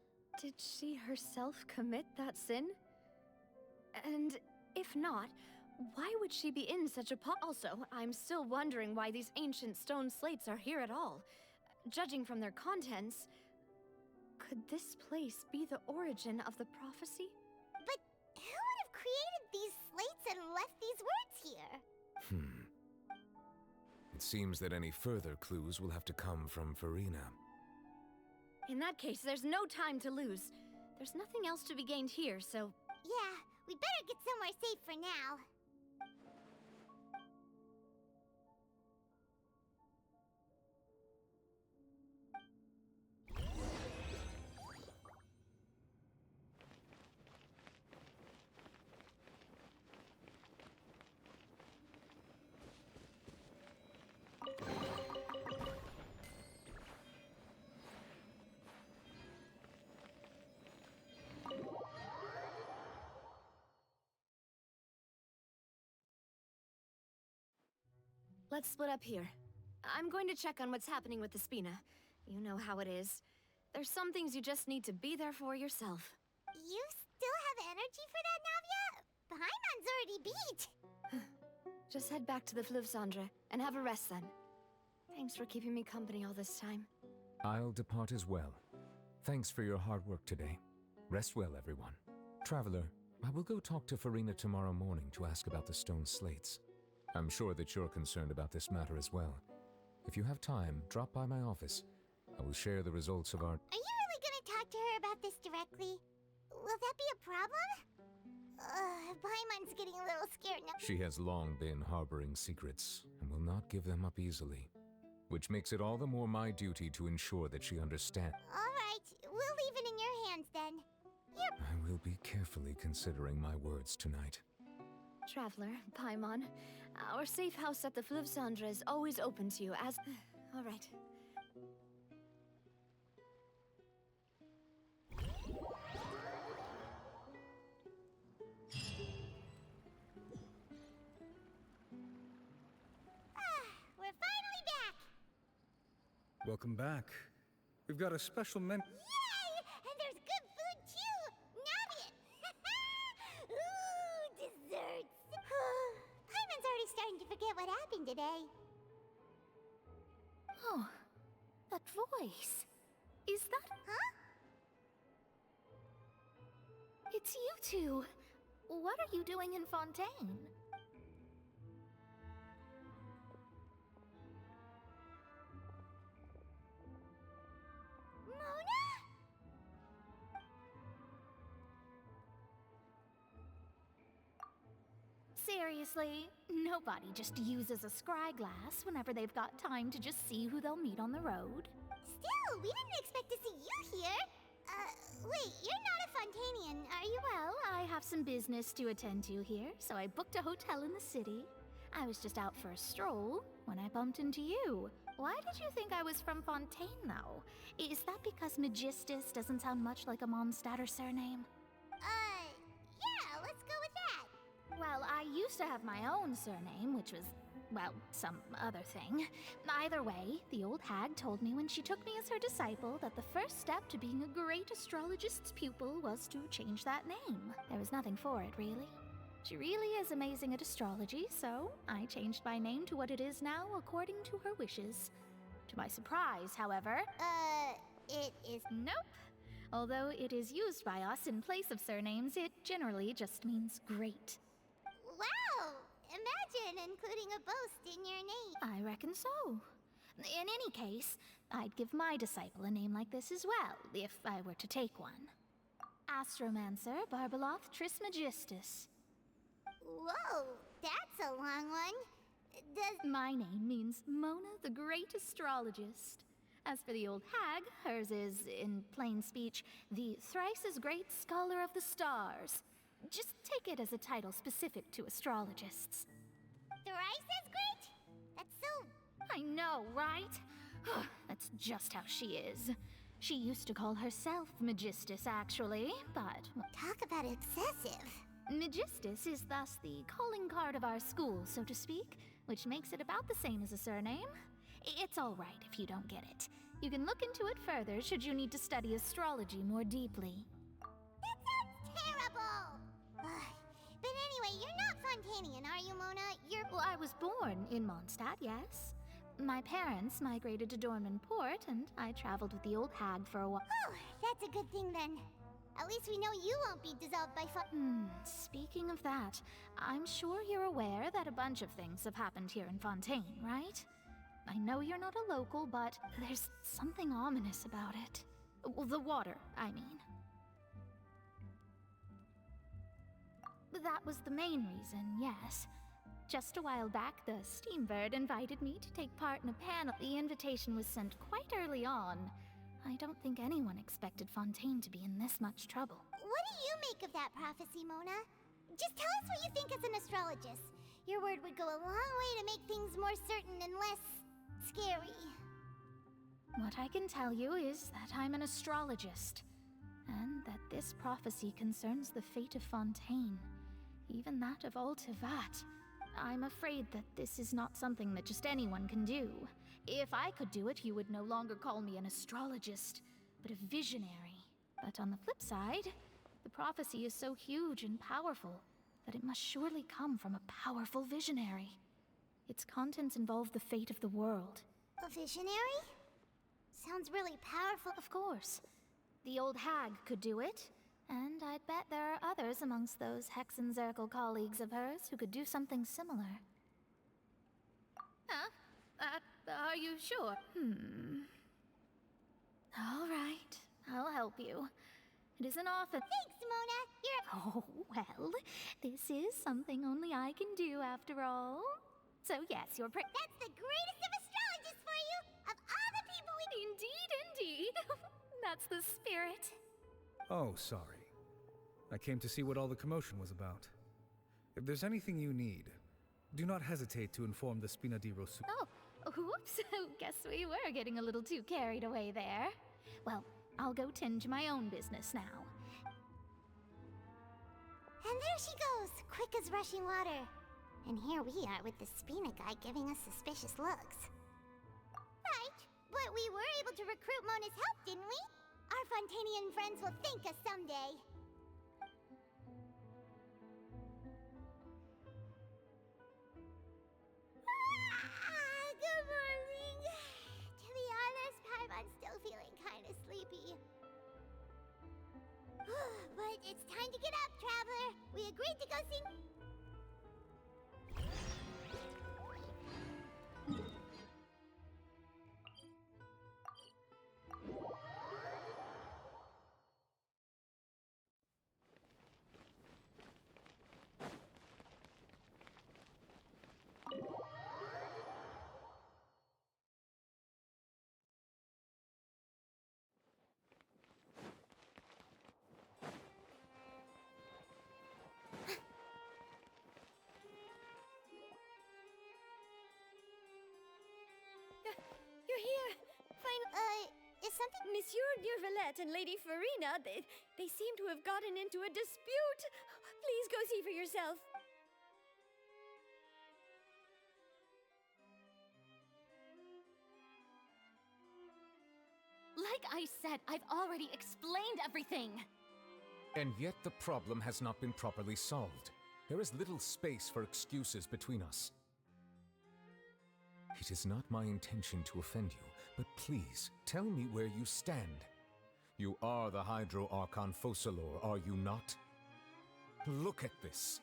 Did she herself commit that sin? And if not, why would she be in such a Also, I'm still wondering why these ancient stone slates are here at all. Judging from their contents, could this place be the origin of the prophecy? left these words here. It seems that any further clues will have to come from Farina. In that case, there's no time to lose. There's nothing else to be gained here, so... Yeah, we better get somewhere safe for now. Let's split up here. I'm going to check on what's happening with the Spina. You know how it is. There's some things you just need to be there for yourself. You still have energy for that, Navia? Paimon's already beat. Just head back to the Fleuve Cendre and have a rest then. Thanks for keeping me company all this time. I'll depart as well. Thanks for your hard work today. Rest well, everyone. Traveler, I will go talk to Farina tomorrow morning to ask about the stone slates. I'm sure that you're concerned about this matter as well. If you have time, drop by my office. I will share the results of our... Are you really gonna talk to her about this directly? Will that be a problem? Paimon's getting a little scared now. She has long been harboring secrets, and will not give them up easily. Which makes it all the more my duty to ensure that she understands. Alright, we'll leave it in your hands then. Yep. I will be carefully considering my words tonight. Traveler, Paimon, our safe house at the Fleuve Cendre is always open to you as... All right. We're finally back! Welcome back. We've got a special menu. Yay! And there's good food too! Navia! Ooh, desserts! Paimon's already starting to forget what happened today. Oh, that voice. Is that... Huh? It's you two. What are you doing in Fontaine? Mona? Seriously, nobody just uses a scry glass whenever they've got time to just see who they'll meet on the road. Still, we didn't expect to see you here. Wait, you're not a Fontainian, are you? Well, I have some business to attend to here, so I booked a hotel in the city. I was just out for a stroll when I bumped into you. Why did you think I was from Fontaine, though? Is that because Magistus doesn't sound much like a Mondstadter surname? Yeah, let's go with that. Well, I used to have my own surname, which was, well, some other thing. Either way, the old hag told me when she took me as her disciple that the first step to being a great astrologist's pupil was to change that name. There was nothing for it, really. She really is amazing at astrology, so I changed my name to what it is now according to her wishes. To my surprise, however... it is... Nope. Although it is used by us in place of surnames, it generally just means great. Wow! Imagine including a boast in your name. I reckon so. In any case, I'd give my disciple a name like this as well, if I were to take one. Astromancer Barbeloth Trismegistus. Whoa, that's a long one. My name means Mona the Great Astrologist. As for the old hag, hers is, in plain speech, the thrice-as-great Scholar of the Stars. Just take it as a title specific to astrologists. Thrice as great? That's so... I know, right? That's just how she is. She used to call herself Magistus, actually, but... Talk about excessive. Magistus is thus the calling card of our school, so to speak, which makes it about the same as a surname. It's all right if you don't get it. You can look into it further should you need to study astrology more deeply. That sounds terrible! But anyway, you're not Fontainian, are you, Mona? Well, I was born in Mondstadt, yes. My parents migrated to Dorman Port, and I traveled with the old hag for a while. Oh, that's a good thing then. At least we know you won't be dissolved by Speaking of that, I'm sure you're aware that a bunch of things have happened here in Fontaine, right? I know you're not a local, but there's something ominous about it. Well, the water, I mean. That was the main reason, yes. Just a while back, the Steambird invited me to take part in a panel. The invitation was sent quite early on. I don't think anyone expected Fontaine to be in this much trouble. What do you make of that prophecy, Mona? Just tell us what you think as an astrologist. Your word would go a long way to make things more certain and less scary. What I can tell you is that I'm an astrologist, and that this prophecy concerns the fate of Fontaine, even that of all Tevat. I'm afraid that this is not something that just anyone can do. If I could do it, you would no longer call me an astrologist, but a visionary. But on the flip side, the prophecy is so huge and powerful that it must surely come from a powerful visionary. Its contents involve the fate of the world. A visionary? Sounds really powerful. Of course. The old hag could do it, and I'd bet there are others amongst those Hexenzirkel colleagues of hers who could do something similar. Are you sure? All right, I'll help you. It isn't often— Thanks, Mona! Oh, well, this is something only I can do after all. So yes, you're That's the greatest of astrologists for you! Of all the people we— Indeed. That's the spirit. Oh, sorry. I came to see what all the commotion was about. If there's anything you need, do not hesitate to inform the Spina di Rosu. Oh, whoops. Guess we were getting a little too carried away there. Well, I'll go tend to my own business now. And there she goes, quick as rushing water. And here we are with the Spina guy giving us suspicious looks. Right, but we were able to recruit Mona's help, didn't we? Our Fontanian friends will thank us someday. Good morning. To be honest, Paimon's still feeling kinda sleepy. But it's time to get up, Traveler. We agreed to go sing. You're here! Is something— Monsieur Durvalette and Lady Farina, they seem to have gotten into a dispute. Please go see for yourself. Like I said, I've already explained everything. And yet the problem has not been properly solved. There is little space for excuses between us. It is not my intention to offend you, but please, tell me where you stand. You are the Hydro Archon Focalor, are you not? Look at this.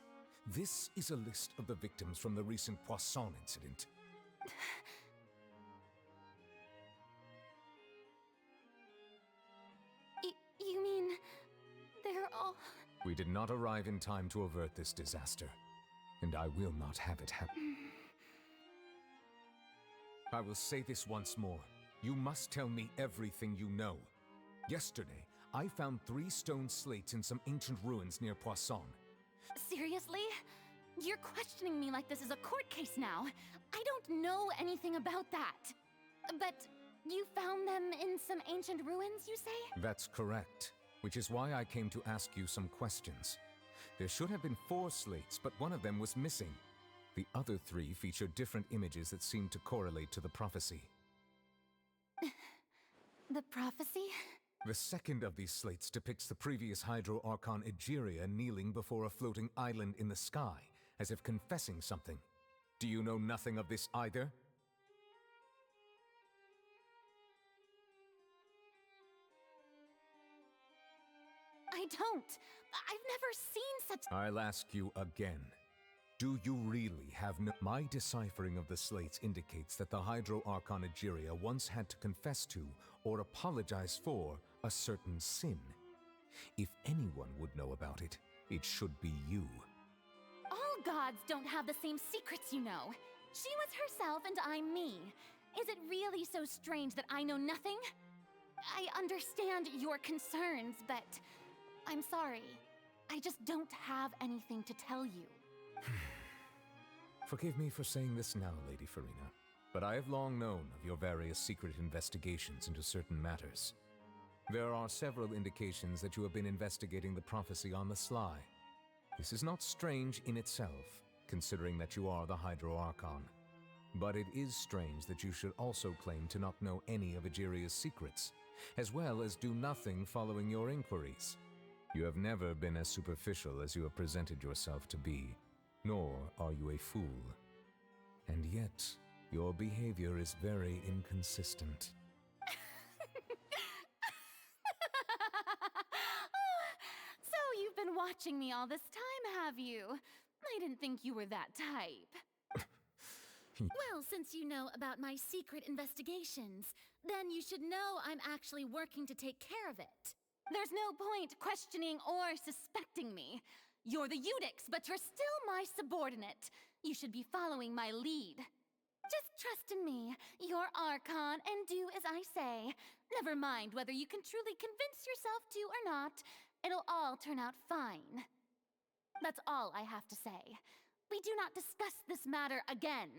This is a list of the victims from the recent Poisson incident. You mean, they're all— We did not arrive in time to avert this disaster, and I will not have it happen. I will say this once more. You must tell me everything you know. Yesterday, I found 3 stone slates in some ancient ruins near Poisson. Seriously? You're questioning me like this is a court case now. I don't know anything about that. But you found them in some ancient ruins, you say? That's correct, which is why I came to ask you some questions. There should have been 4 slates, but one of them was missing. The other 3 feature different images that seem to correlate to the prophecy. The prophecy? The second of these slates depicts the previous Hydro Archon Egeria kneeling before a floating island in the sky, as if confessing something. Do you know nothing of this either? I I don't. I've never seen such. I'll ask you again. Do you really have no— My deciphering of the slates indicates that the Hydro Archon Egeria once had to confess to, or apologize for, a certain sin. If anyone would know about it, it should be you. All gods don't have the same secrets, you know. She was herself and I'm me. Is it really so strange that I know nothing? I understand your concerns, but I'm sorry. I just don't have anything to tell you. Forgive me for saying this now, Lady Farina, but I have long known of your various secret investigations into certain matters. There are several indications that you have been investigating the prophecy on the sly. This is not strange in itself, considering that you are the Hydro Archon. But it is strange that you should also claim to not know any of Egeria's secrets, as well as do nothing following your inquiries. You have never been as superficial as you have presented yourself to be, nor are you a fool. And yet, your behavior is very inconsistent. So you've been watching me all this time, have you? I didn't think you were that type. Well, since you know about my secret investigations, then you should know I'm actually working to take care of it. There's no point questioning or suspecting me. You're the Eudix, but you're still my subordinate. You should be following my lead. Just trust in me. You're Archon, and do as I say. Never mind whether you can truly convince yourself to or not. It'll all turn out fine. That's all I have to say. We do not discuss this matter again.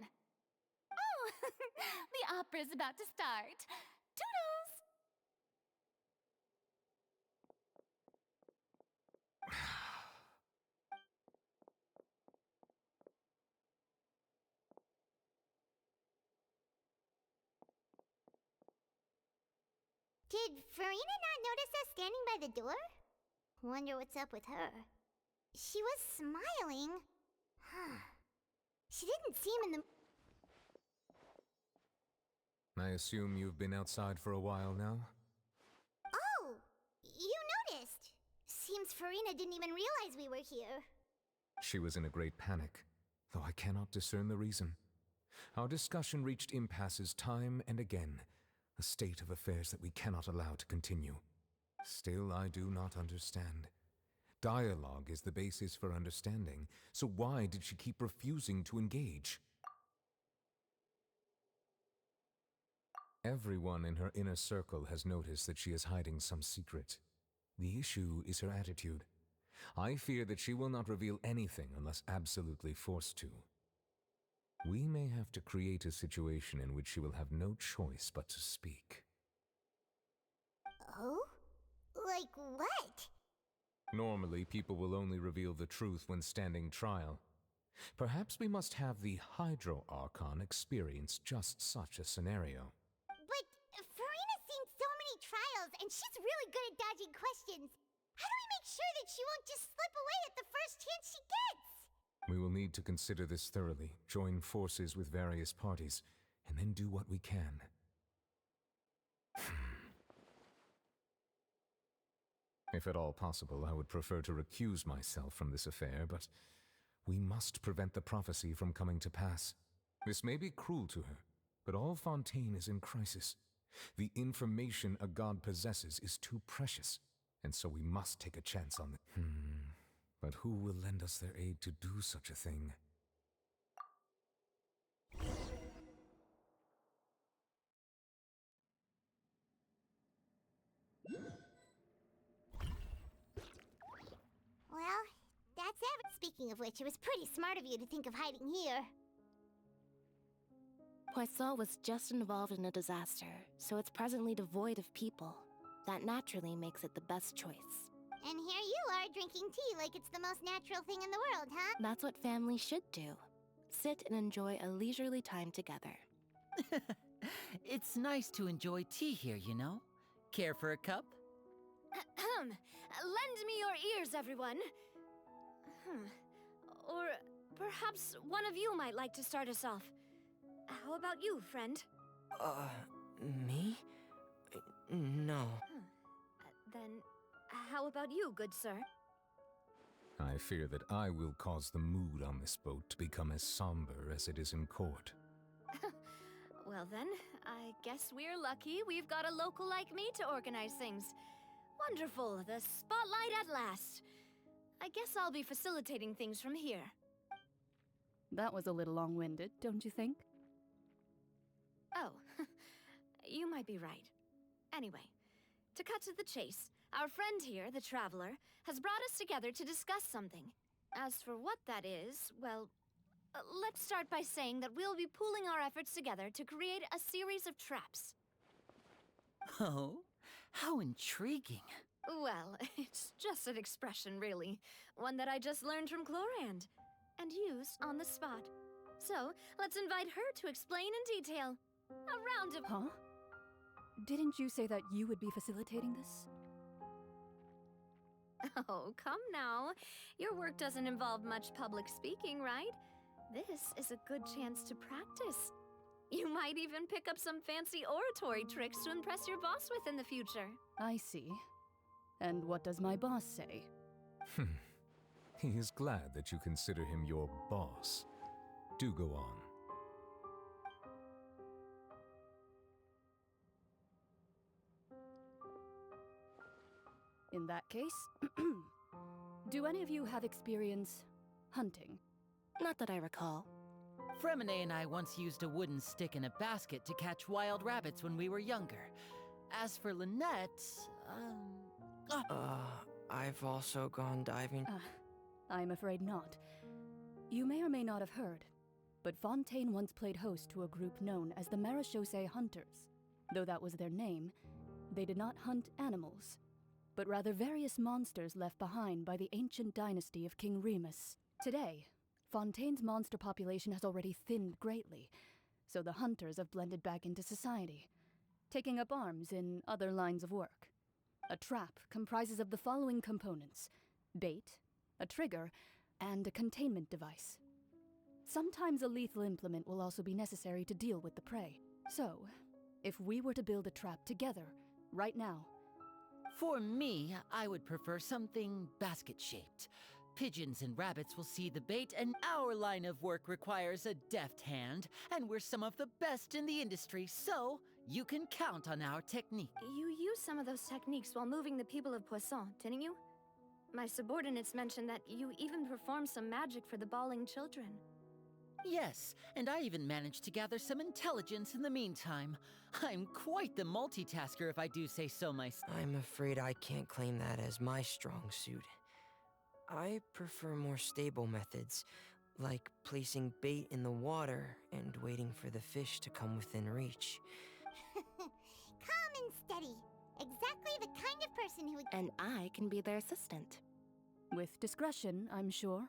Oh, the opera's about to start. Toodles! Did Farina not notice us standing by the door? Wonder what's up with her. She was smiling. She didn't seem in the... I assume you've been outside for a while now? Oh! You noticed! Seems Farina didn't even realize we were here. She was in a great panic, though I cannot discern the reason. Our discussion reached impasses time and again, a state of affairs that we cannot allow to continue. Still, I do not understand. Dialogue is the basis for understanding, so why did she keep refusing to engage? Everyone in her inner circle has noticed that she is hiding some secret. The issue is her attitude. I fear that she will not reveal anything unless absolutely forced to. We may have to create a situation in which she will have no choice but to speak. Oh? Like what? Normally, people will only reveal the truth when standing trial. Perhaps we must have the Hydro Archon experience just such a scenario. But Farina's seen so many trials, and she's really good at dodging questions. How do we make sure that she won't just slip away at the first chance she gets? We will need to consider this thoroughly, join forces with various parties, and then do what we can. If at all possible, I would prefer to recuse myself from this affair, but we must prevent the prophecy from coming to pass. This may be cruel to her, but all Fontaine is in crisis. The information a god possesses is too precious, and so we must take a chance on it. But who will lend us their aid to do such a thing? Well, that's it. Speaking of which, it was pretty smart of you to think of hiding here. Poisson was just involved in a disaster, so it's presently devoid of people. That naturally makes it the best choice. And here you are drinking tea like it's the most natural thing in the world, huh? That's what families should do. Sit and enjoy a leisurely time together. It's nice to enjoy tea here, you know? Care for a cup? Lend me your ears, everyone. Or perhaps one of you might like to start us off. How about you, friend? Me? No. Then, How about you, good sir? I fear that I will cause the mood on this boat to become as somber as it is in court. Well then, I guess we're lucky we've got a local like me to organize things. Wonderful, the spotlight at last. I guess I'll be facilitating things from here. That was a little long-winded, don't you think? Oh, you might be right. Anyway, to cut to the chase, our friend here, the Traveler, has brought us together to discuss something. As for what that is, well, let's start by saying that we'll be pooling our efforts together to create a series of traps. Oh, how intriguing. Well, it's just an expression, really. One that I just learned from Chlorand, and used on the spot. So, let's invite her to explain in detail. A round of... Huh? Didn't you say that you would be facilitating this? Oh, come now. Your work doesn't involve much public speaking, right? This is a good chance to practice. You might even pick up some fancy oratory tricks to impress your boss with in the future. I see. And what does my boss say? He is glad that you consider him your boss. Do go on. In that case, do any of you have experience hunting? Not that I recall. Fremine and I once used a wooden stick in a basket to catch wild rabbits when we were younger. As for Lynette, I've also gone diving. I'm afraid not. You may or may not have heard, but Fontaine once played host to a group known as the Marechaussee Hunters. Though that was their name, they did not hunt animals, but rather various monsters left behind by the ancient dynasty of King Remus. Today, Fontaine's monster population has already thinned greatly, so the hunters have blended back into society, taking up arms in other lines of work. A trap comprises of the following components: bait, a trigger, and a containment device. Sometimes a lethal implement will also be necessary to deal with the prey. So, if we were to build a trap together, right now... For me, I would prefer something basket-shaped. Pigeons and rabbits will see the bait, and our line of work requires a deft hand, and we're some of the best in the industry, so you can count on our technique. You used some of those techniques while moving the people of Poisson, didn't you? My subordinates mentioned that you even performed some magic for the bawling children. Yes, and I even managed to gather some intelligence in the meantime. I'm quite the multitasker, if I do say so myself. I'm afraid I can't claim that as my strong suit. I prefer more stable methods, like placing bait in the water and waiting for the fish to come within reach. Calm and steady. Exactly the kind of person who would... And I can be their assistant. With discretion, I'm sure.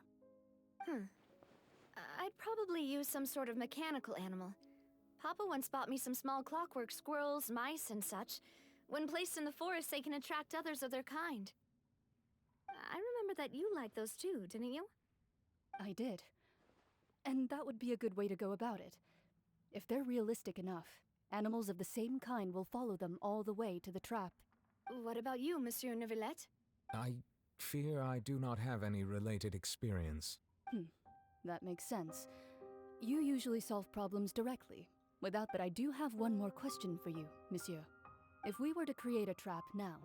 I'd probably use some sort of mechanical animal. Papa once bought me some small clockwork squirrels, mice, and such. When placed in the forest, they can attract others of their kind. I remember that you liked those too, didn't you? I did. And that would be a good way to go about it. If they're realistic enough, animals of the same kind will follow them all the way to the trap. What about you, Monsieur Neuvillette? I fear I do not have any related experience. That makes sense. You usually solve problems directly. Without that, I do have one more question for you, Monsieur. If we were to create a trap now,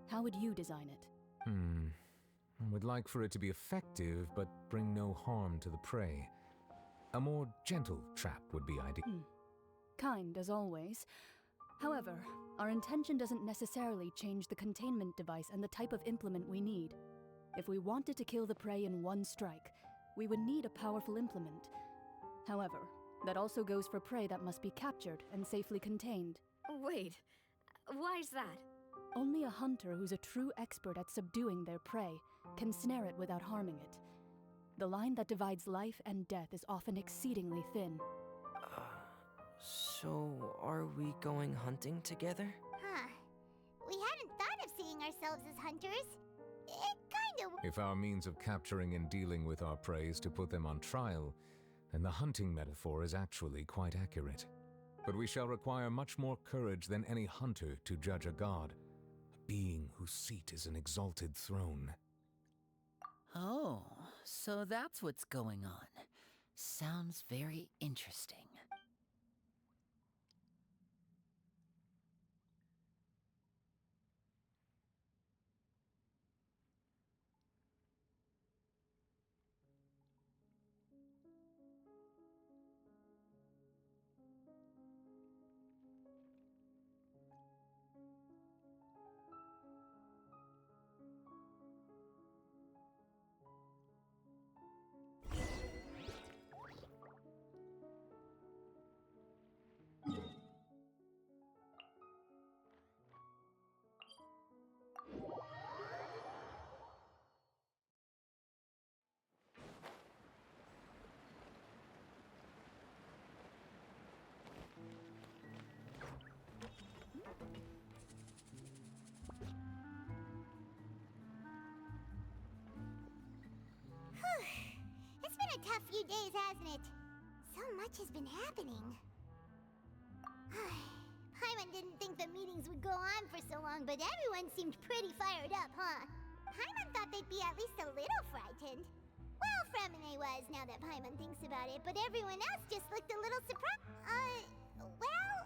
how would you design it? I would like for it to be effective, but bring no harm to the prey. A more gentle trap would be ideal. Kind, as always. However, our intention doesn't necessarily change the containment device and the type of implement we need. If we wanted to kill the prey in one strike, we would need a powerful implement. However, that also goes for prey that must be captured and safely contained. Wait, why's that? Only a hunter who's a true expert at subduing their prey can snare it without harming it. The line that divides life and death is often exceedingly thin. So are we going hunting together? We hadn't thought of seeing ourselves as hunters. It kind of... If our means of capturing and dealing with our prey is to put them on trial, then the hunting metaphor is actually quite accurate. But we shall require much more courage than any hunter to judge a god. being whose seat is an exalted throne. Oh, so that's what's going on. Sounds very interesting. It's been a tough few days, hasn't it? So much has been happening. Paimon didn't think the meetings would go on for so long, but everyone seemed pretty fired up, huh? Paimon thought they'd be at least a little frightened. Well, Fremine was, now that Paimon thinks about it, but everyone else just looked a little surprised. Well,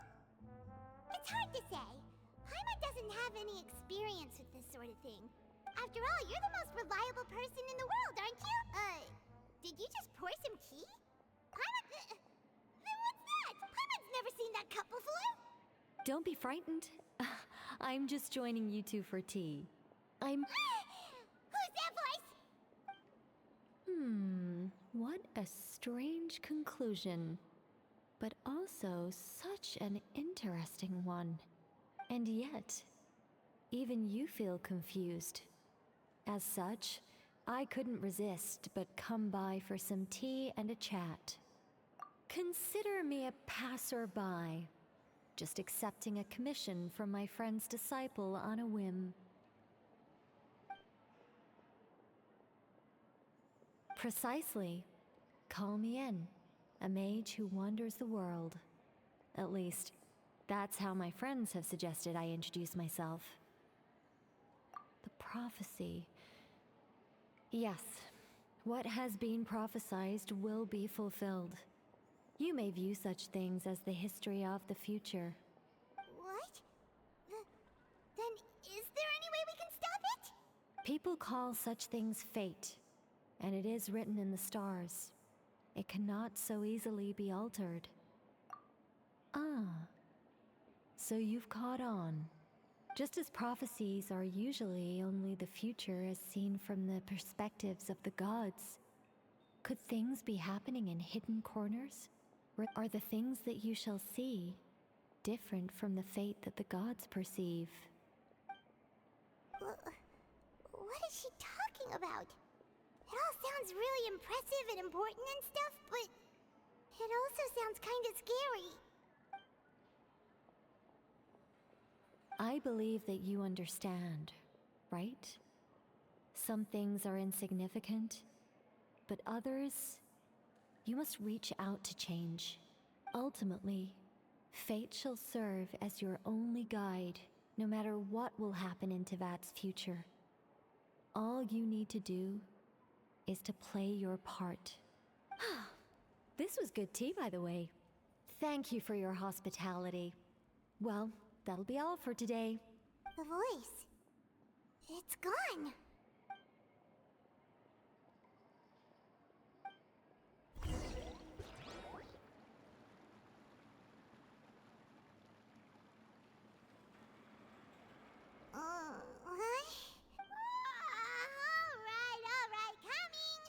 it's hard to say. Paimon doesn't have any experience with this sort of thing. After all, you're the most reliable person in the world, aren't you? Did you just pour some tea? Paimon, what's that? Paimon's never seen that cup before. Don't be frightened. I'm just joining you two for tea. Who's that voice? What a strange conclusion. But also such an interesting one. And yet, even you feel confused. As such, I couldn't resist but come by for some tea and a chat. Consider me a passerby, just accepting a commission from my friend's disciple on a whim. Precisely. Call me in, a mage who wanders the world. At least, that's how my friends have suggested I introduce myself. The prophecy. Yes, what has been prophesized will be fulfilled. You may view such things as the history of the future. What? Then is there any way we can stop it? People call such things fate, and it is written in the stars. It cannot so easily be altered. Ah, so you've caught on. Just as prophecies are usually only the future as seen from the perspectives of the gods, could things be happening in hidden corners? Or are the things that you shall see different from the fate that the gods perceive? What is she talking about? It all sounds really impressive and important and stuff, but it also sounds kind of scary. I believe that you understand, right? Some things are insignificant, but others, you must reach out to change. Ultimately, fate shall serve as your only guide, no matter what will happen in Tevat's future. All you need to do is to play your part. This was good tea, by the way. Thank you for your hospitality. Well, that'll be all for today. The voice. It's gone. Alright, coming!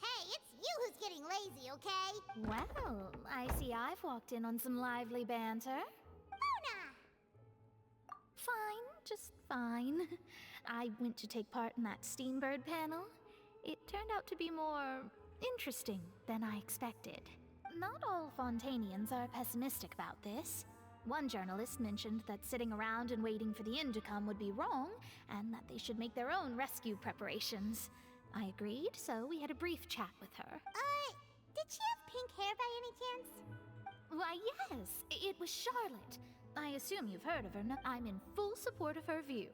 Hey, it's you who's getting lazy, okay? Well, I see I've walked in on some lively banter. Mona! Fine, just fine. I went to take part in that Steambird panel. It turned out to be more interesting than I expected. Not all Fontainians are pessimistic about this. One journalist mentioned that sitting around and waiting for the end to come would be wrong, and that they should make their own rescue preparations. I agreed, so we had a brief chat with her. Did she have pink hair by any chance? Why, yes, it was Charlotte. I assume you've heard of her. I'm in full support of her view.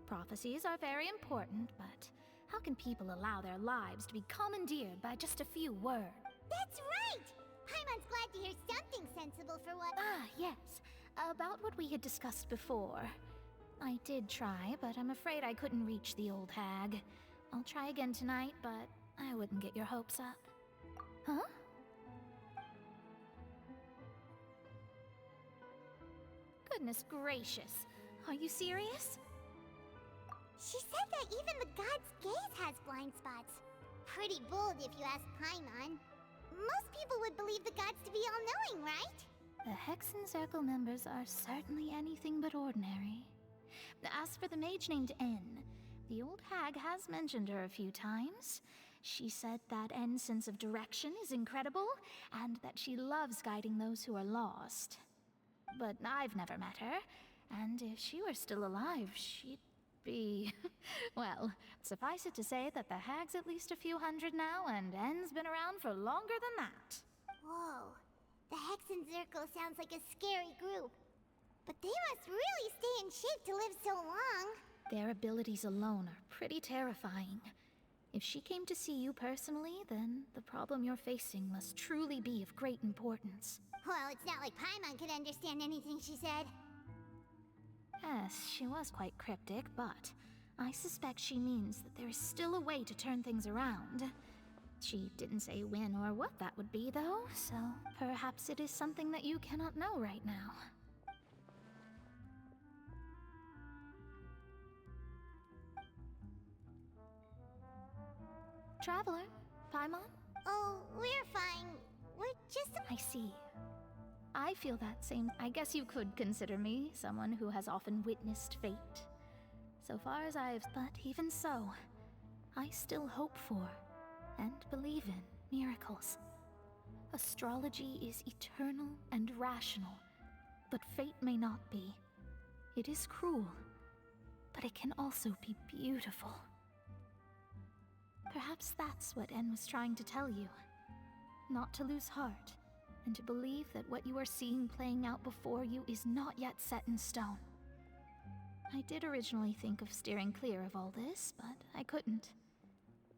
Prophecies are very important, but how can people allow their lives to be commandeered by just a few words? That's right! Paimon's glad to hear something sensible for what— Ah, yes. About what we had discussed before. I did try, but I'm afraid I couldn't reach the old hag. I'll try again tonight, but I wouldn't get your hopes up. Huh? Goodness gracious. Are you serious? She said that even the god's gaze has blind spots. Pretty bold if you ask Paimon. Most people would believe the gods to be all-knowing, right? The Hexen Circle members are certainly anything but ordinary. As for the mage named N, the old hag has mentioned her a few times. She said that N's sense of direction is incredible, and that she loves guiding those who are lost. But I've never met her, and if she were still alive, she'd be... well, suffice it to say that the hag's at least a few hundred now, and N's been around for longer than that. Whoa. The Hexen Circle sounds like a scary group. But they must really stay in shape to live so long. Their abilities alone are pretty terrifying. If she came to see you personally, then the problem you're facing must truly be of great importance. Well, it's not like Paimon could understand anything she said. Yes, she was quite cryptic, but I suspect she means that there is still a way to turn things around. She didn't say when or what that would be, though, so perhaps it is something that you cannot know right now. Traveler, Paimon? Oh, we're fine. We're just... I see. I feel that same... I guess you could consider me someone who has often witnessed fate. So far as I've... But even so, I still hope for and believe in miracles. Astrology is eternal and rational, but fate may not be. It is cruel, but it can also be beautiful. Perhaps that's what N was trying to tell you. Not to lose heart, and to believe that what you are seeing playing out before you is not yet set in stone. I did originally think of steering clear of all this, but I couldn't.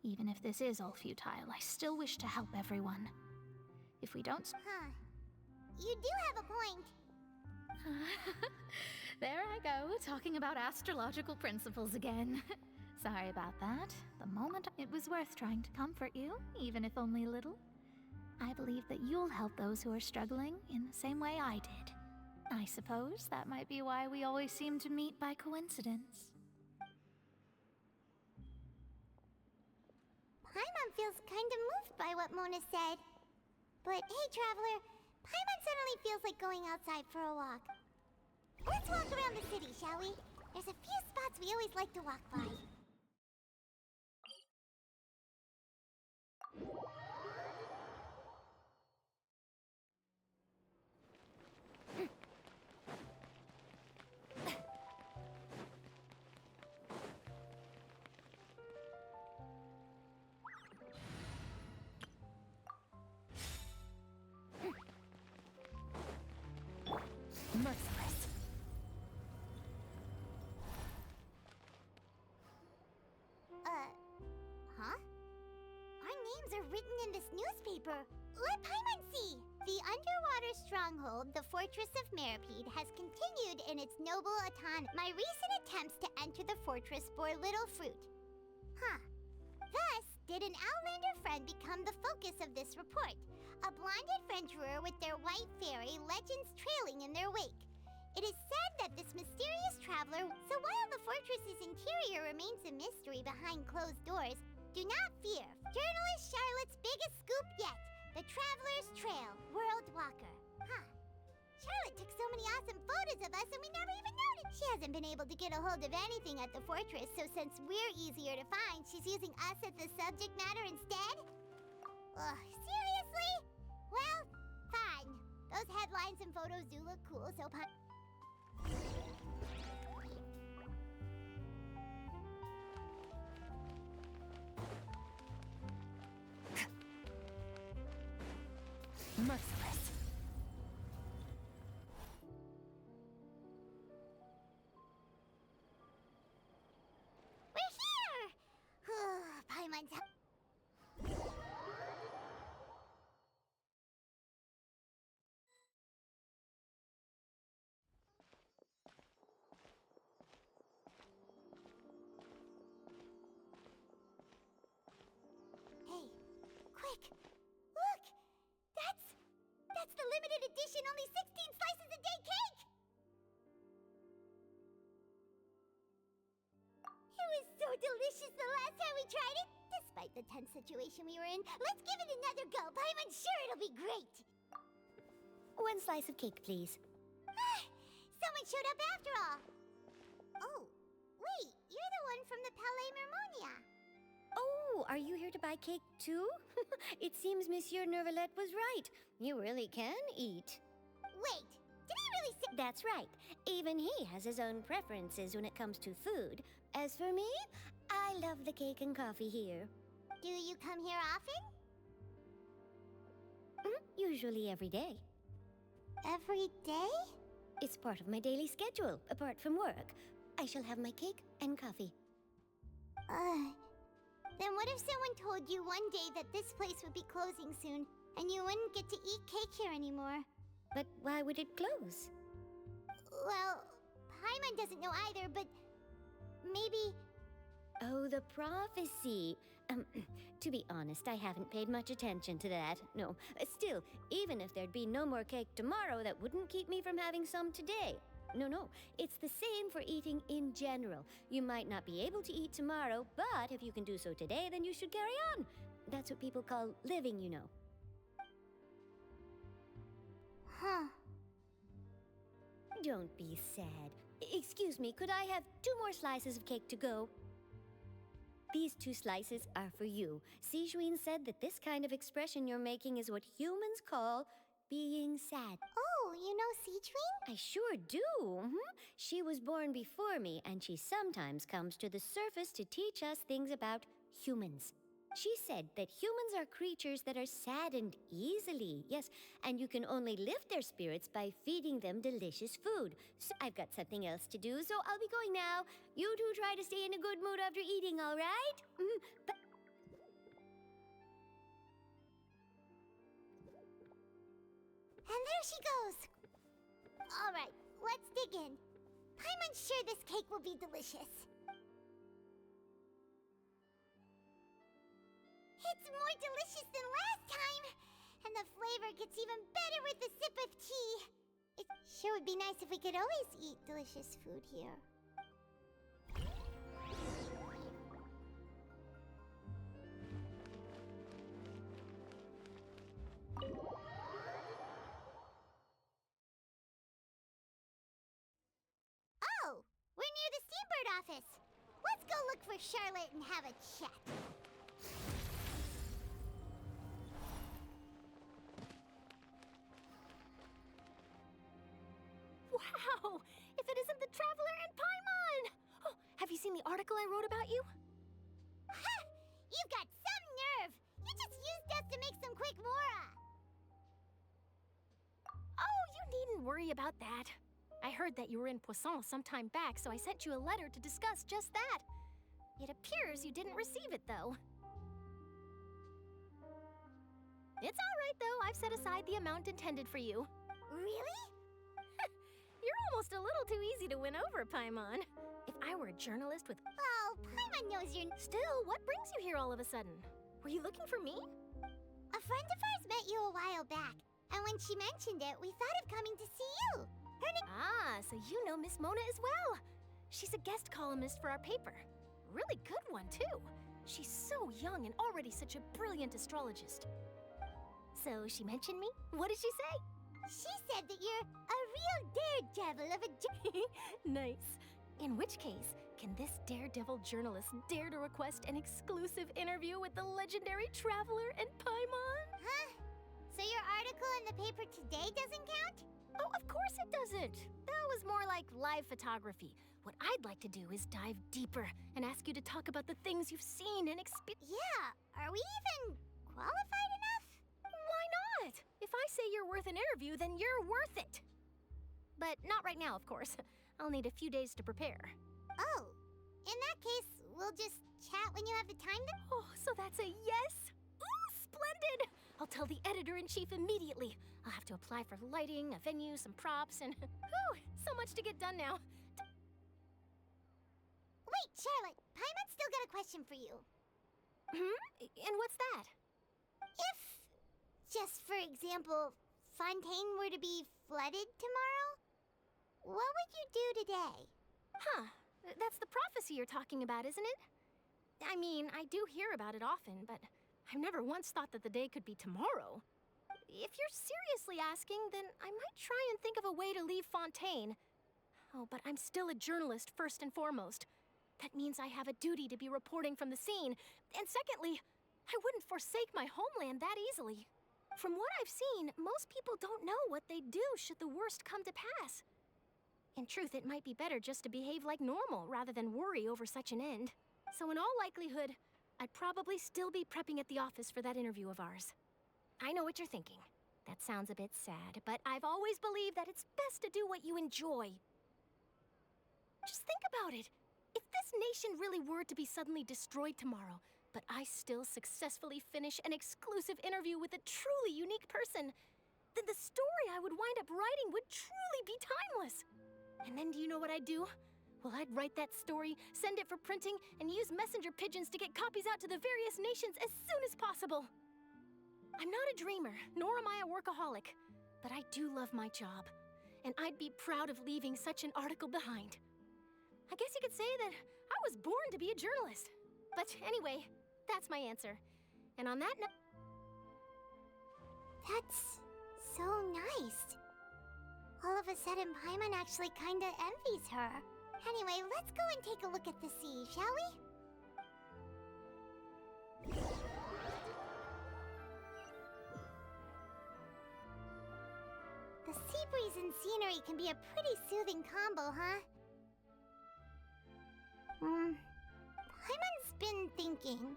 Even if this is all futile, I still wish to help everyone. If we don't... Huh. You do have a point. There I go, talking about astrological principles again. Sorry about that. The moment it was worth trying to comfort you, even if only a little. I believe that you'll help those who are struggling in the same way I did. I suppose that might be why we always seem to meet by coincidence. Paimon feels kinda moved by what Mona said. But hey, Traveler, Paimon suddenly feels like going outside for a walk. Let's walk around the city, shall we? There's a few spots we always like to walk by. Merciless. Huh? Our names are written in this newspaper. Let Paimon see! The underwater stronghold, the Fortress of Meripede, has continued in its noble autonomy. My recent attempts to enter the fortress bore little fruit. Huh. Thus, did an Outlander friend become the focus of this report? A blonde adventurer with their white fairy legends trailing in their wake. It is said that this mysterious traveler... So while the fortress's interior remains a mystery behind closed doors, do not fear. Journalist Charlotte's biggest scoop yet. The Traveler's Trail, World Walker. Huh. Charlotte took so many awesome photos of us and we never even noticed. She hasn't been able to get a hold of anything at the fortress, so since we're easier to find, she's using us as the subject matter instead? Ugh, seriously? Well, fine. Those headlines and photos do look cool, so Merciless. delicious the last time we tried it. Despite the tense situation we were in, let's give it another go. I'm sure it'll be great. One slice of cake, please. Someone showed up after all. Oh, wait, you're the one from the Palais Mermonia. Oh, are you here to buy cake too? It seems Monsieur Nervalette was right. You really can eat. Wait, did he really say— That's right. Even he has his own preferences when it comes to food. As for me, I love the cake and coffee here. Do you come here often? Usually every day. Every day? It's part of my daily schedule, apart from work. I shall have my cake and coffee. Then what if someone told you one day that this place would be closing soon, and you wouldn't get to eat cake here anymore? But why would it close? Well, Paimon doesn't know either, but maybe— Oh, the prophecy. To be honest, I haven't paid much attention to that. No, still, even if there'd be no more cake tomorrow, that wouldn't keep me from having some today. No, it's the same for eating in general. You might not be able to eat tomorrow, but if you can do so today, then you should carry on. That's what people call living, you know. Huh. Don't be sad. Excuse me, could I have 2 more slices of cake to go? These 2 slices are for you. Sijuin said that this kind of expression you're making is what humans call being sad. Oh, you know Sijuin? I sure do. She was born before me, and she sometimes comes to the surface to teach us things about humans. She said that humans are creatures that are saddened easily, yes, and you can only lift their spirits by feeding them delicious food. So I've got something else to do, so I'll be going now. You two try to stay in a good mood after eating, all right? And there she goes. All right, let's dig in. I'm sure this cake will be delicious. It's more delicious than last time! And the flavor gets even better with a sip of tea. It sure would be nice if we could always eat delicious food here. Oh, we're near the Steambird office. Let's go look for Charlotte and have a chat. Wow! If it isn't the Traveler and Paimon! Oh, have you seen the article I wrote about you? Ha! You've got some nerve! You just used us to make some quick mora! Oh, you needn't worry about that. I heard that you were in Poisson some time back, so I sent you a letter to discuss just that. It appears you didn't receive it, though. It's all right, though. I've set aside the amount intended for you. Really? You're almost a little too easy to win over, Paimon. If I were a journalist with— Oh, Paimon knows you're— Still, what brings you here all of a sudden? Were you looking for me? A friend of ours met you a while back, and when she mentioned it, we thought of coming to see you. Her name— Ah, so you know Miss Mona as well. She's a guest columnist for our paper. Really good one, too. She's so young and already such a brilliant astrologist. So she mentioned me? What did she say? She said that you're a real daredevil of a— Nice. In which case, can this daredevil journalist dare to request an exclusive interview with the legendary Traveler and Paimon? Huh? So your article in the paper today doesn't count? Oh, of course it doesn't. That was more like live photography. What I'd like to do is dive deeper and ask you to talk about the things you've seen and experienced. Yeah, are we even qualified enough? Why not? If I say you're worth an interview, then you're worth it. But not right now, of course. I'll need a few days to prepare. Oh, in that case, we'll just chat when you have the time then? Oh, so that's a yes? Ooh, splendid! I'll tell the editor-in-chief immediately. I'll have to apply for lighting, a venue, some props, and whew, so much to get done now. Wait, Charlotte, Paimon's still got a question for you. And what's that? If, just for example, Fontaine were to be flooded tomorrow, what would you do today? Huh, that's the prophecy you're talking about, isn't it? I mean, I do hear about it often, but I've never once thought that the day could be tomorrow. If you're seriously asking, then I might try and think of a way to leave Fontaine. Oh, but I'm still a journalist first and foremost. That means I have a duty to be reporting from the scene. And secondly, I wouldn't forsake my homeland that easily. From what I've seen, most people don't know what they'd do should the worst come to pass. In truth, it might be better just to behave like normal rather than worry over such an end. So in all likelihood, I'd probably still be prepping at the office for that interview of ours. I know what you're thinking. That sounds a bit sad, but I've always believed that it's best to do what you enjoy. Just think about it. If this nation really were to be suddenly destroyed tomorrow, but I still successfully finish an exclusive interview with a truly unique person, then the story I would wind up writing would truly be timeless. And then do you know what I'd do? Well, I'd write that story, send it for printing, and use messenger pigeons to get copies out to the various nations as soon as possible. I'm not a dreamer, nor am I a workaholic, but I do love my job, and I'd be proud of leaving such an article behind. I guess you could say that I was born to be a journalist. But anyway, that's my answer. And on that note... That's so nice. All of a sudden, Paimon actually kinda envies her. Anyway, let's go and take a look at the sea, shall we? The sea breeze and scenery can be a pretty soothing combo, huh? Paimon's been thinking.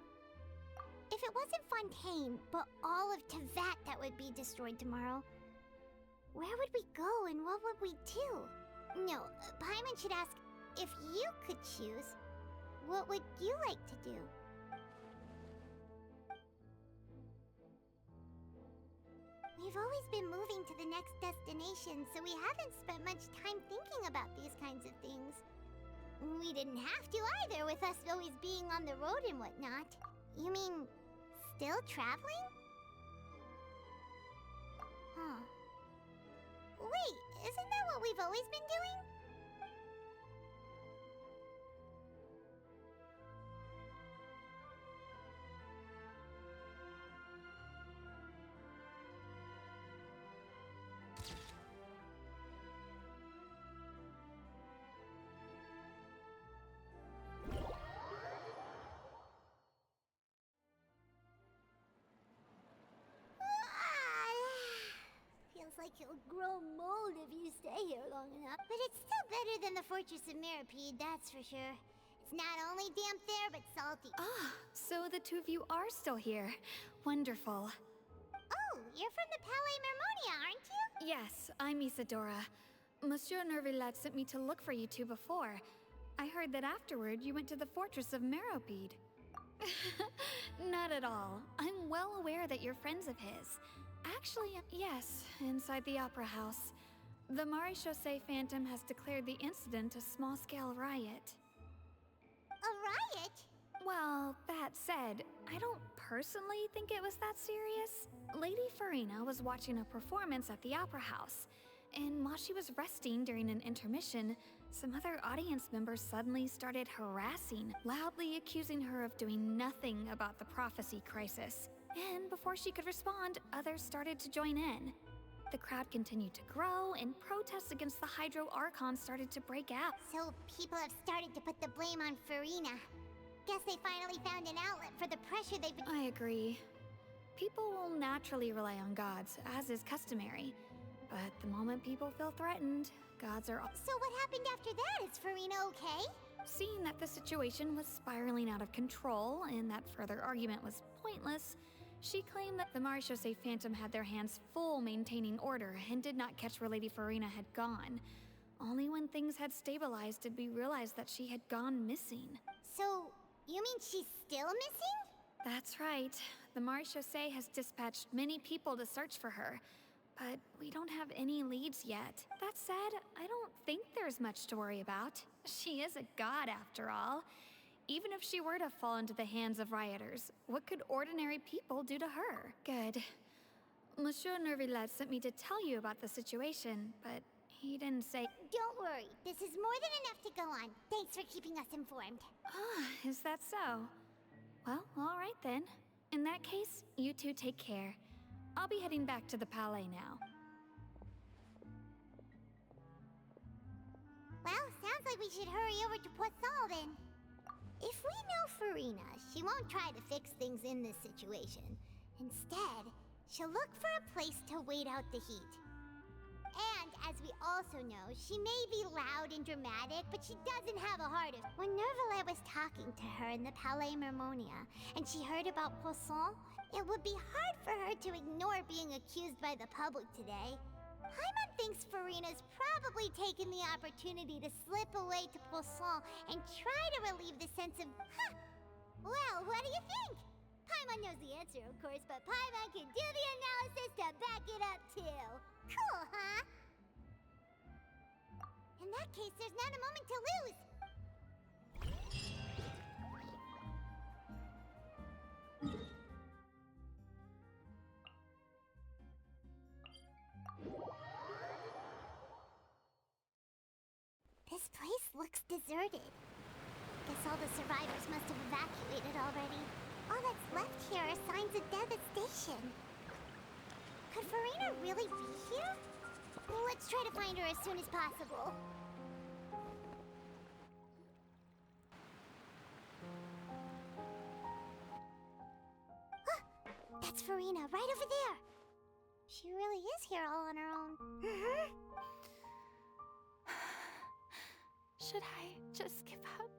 If it wasn't Fontaine, but all of Tevat that would be destroyed tomorrow, where would we go and what would we do? No, Paimon should ask, if you could choose, what would you like to do? We've always been moving to the next destination, so we haven't spent much time thinking about these kinds of things. We didn't have to either, with us always being on the road and whatnot. You mean, still traveling? Huh. Wait, isn't that what we've always been doing? Feels like you'll grow mold if you stay here long enough. But it's still better than the Fortress of Meripede, that's for sure. It's not only damp there, but salty. Ah, so the two of you are still here. Wonderful. Oh, you're from the Palais Mermonia, aren't you? Yes, I'm Isadora. Monsieur Nervillat sent me to look for you two before. I heard that afterward you went to the Fortress of Meripede. Not at all. I'm well aware that you're friends of his. Actually, yes, inside the Opera House. The Maréchaussée Phantom has declared the incident a small-scale riot. A riot? Well, that said, I don't personally think it was that serious. Lady Farina was watching a performance at the Opera House, and while she was resting during an intermission, some other audience members suddenly started harassing, loudly accusing her of doing nothing about the prophecy crisis. And before she could respond, others started to join in. The crowd continued to grow, and protests against the Hydro Archon started to break out. So people have started to put the blame on Farina. Guess they finally found an outlet for the pressure they've been... I agree. People will naturally rely on gods, as is customary. But the moment people feel threatened, gods are... So what happened after that? Is Farina okay? Seeing that the situation was spiraling out of control, and that further argument was pointless, she claimed that the Maréchaussée Phantom had their hands full maintaining order and did not catch where Lady Farina had gone. Only when things had stabilized did we realize that she had gone missing. So, you mean she's still missing? That's right. The Maréchaussée has dispatched many people to search for her, but we don't have any leads yet. That said, I don't think there's much to worry about. She is a god after all. Even if she were to fall into the hands of rioters, what could ordinary people do to her? Good. Monsieur Nervillat sent me to tell you about the situation, but he didn't say... Don't worry, this is more than enough to go on. Thanks for keeping us informed. Ah, is that so? Well, all right then. In that case, you two take care. I'll be heading back to the Palais now. Well, sounds like we should hurry over to Poisson then. If we know Farina, she won't try to fix things in this situation. Instead, she'll look for a place to wait out the heat. And, as we also know, she may be loud and dramatic, but she doesn't have a heart of... When Nervalet was talking to her in the Palais Mermonia, and she heard about Poisson, it would be hard for her to ignore being accused by the public today. Paimon thinks Farina's probably taken the opportunity to slip away to Poisson and try to relieve the sense of... Well, what do you think? Paimon knows the answer, of course, but Paimon can do the analysis to back it up, too. Cool, huh? In that case, there's not a moment to lose. This place looks deserted. Guess all the survivors must have evacuated already. All that's left here are signs of death at station. Could Farina really be here? Let's try to find her as soon as possible. That's Farina, right over there. She really is here all on her own. Should I just give up?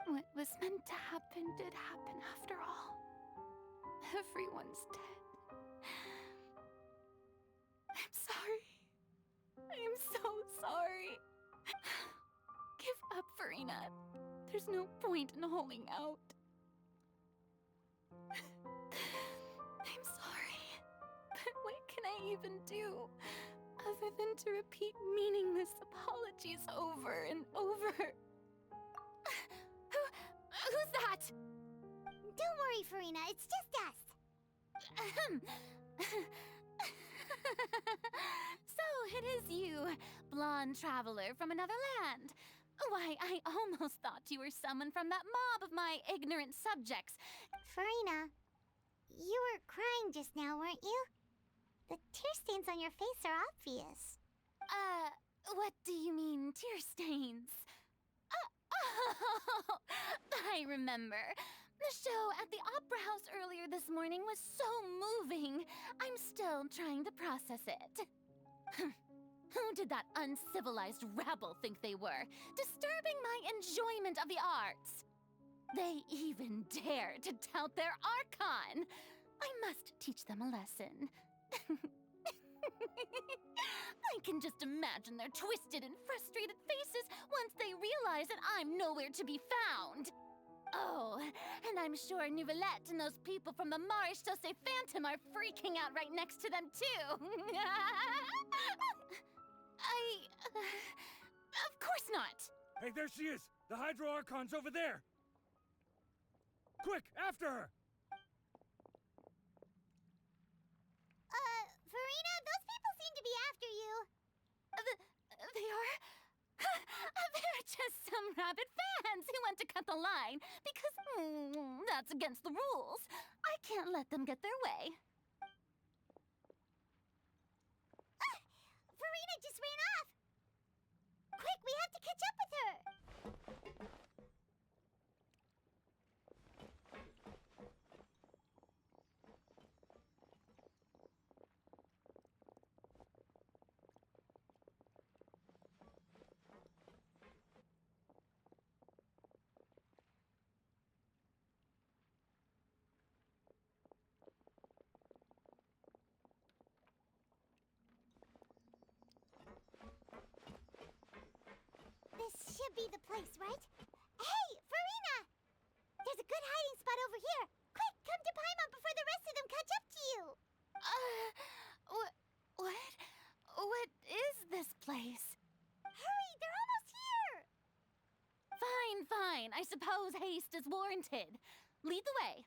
What was meant to happen did happen after all. Everyone's dead. I'm sorry. I'm so sorry. Give up, Farina. There's no point in holding out. I'm sorry. But what can I even do other than to repeat meaningless apologies over and over? Who's that? Don't worry, Farina. It's just us. So it is you, blonde traveler from another land. Why, I almost thought you were someone from that mob of my ignorant subjects. Farina, you were crying just now, weren't you? The tear stains on your face are obvious. What do you mean, tear stains? Oh, I remember. The show at the Opera House earlier this morning was so moving. I'm still trying to process it. Who did that uncivilized rabble think they were, disturbing my enjoyment of the arts? They even dare to tout their Archon. I must teach them a lesson. I can just imagine their twisted and frustrated faces once they realize that I'm nowhere to be found. Oh, and I'm sure Nouvellette and those people from the Marche Chaussee Phantom are freaking out right next to them, too. Of course not. Hey, there she is! The Hydro Archon's over there! Quick, after her! Farina, those people seem to be after you. They are? They're just some rabid fans who want to cut the line because that's against the rules. I can't let them get their way. Farina just ran off. Quick, we have to catch up with her. This should be the place, right? Hey, Farina! There's a good hiding spot over here. Quick, come to Paimon before the rest of them catch up to you. What? What is this place? Hurry, they're almost here. Fine. I suppose haste is warranted. Lead the way.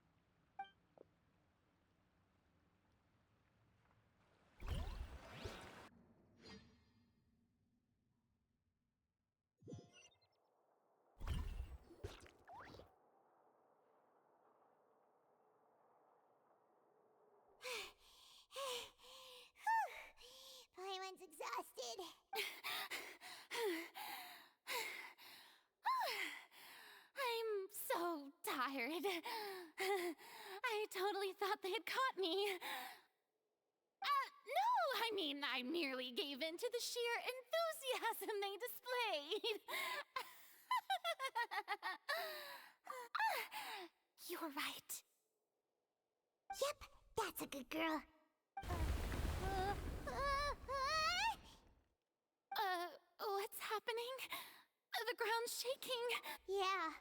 tired. I totally thought they had caught me. No, I mean, I merely gave in to the sheer enthusiasm they displayed. You're right. Yep, that's a good girl. What's happening? The ground's shaking. Yeah,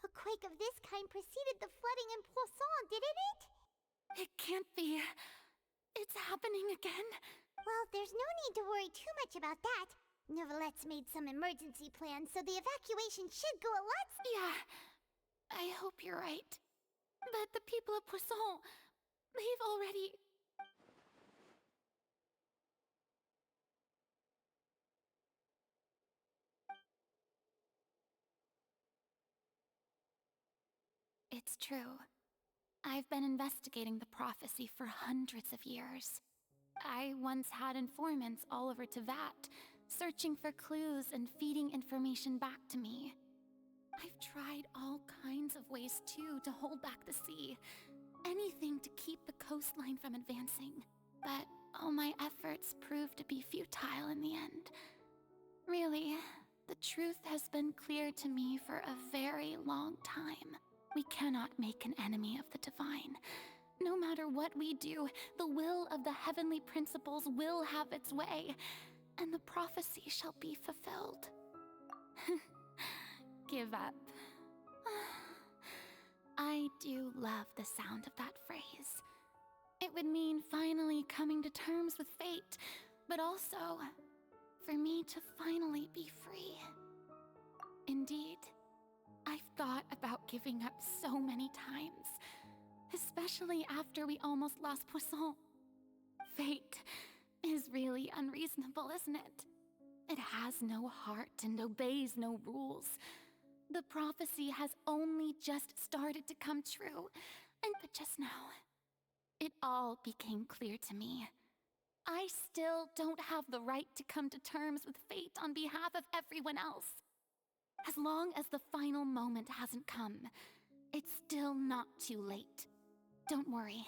a quake of this kind preceded the flooding in Poisson, didn't it? It can't be. It's happening again. Well, there's no need to worry too much about that. Neverlette's made some emergency plans, so the evacuation should go a lot. Yeah, I hope you're right. But the people of Poisson, they've already... It's true. I've been investigating the prophecy for hundreds of years. I once had informants all over Tevat, searching for clues and feeding information back to me. I've tried all kinds of ways, too, to hold back the sea. Anything to keep the coastline from advancing. But all my efforts proved to be futile in the end. Really, the truth has been clear to me for a very long time. We cannot make an enemy of the divine. No matter what we do, the will of the heavenly principles will have its way, and the prophecy shall be fulfilled. Give up. I do love the sound of that phrase. It would mean finally coming to terms with fate, but also for me to finally be free. Indeed, I've thought about giving up so many times, especially after we almost lost Poisson. Fate is really unreasonable, isn't it? It has no heart and obeys no rules. The prophecy has only just started to come true, but just now, it all became clear to me. I still don't have the right to come to terms with fate on behalf of everyone else. As long as the final moment hasn't come, it's still not too late. Don't worry.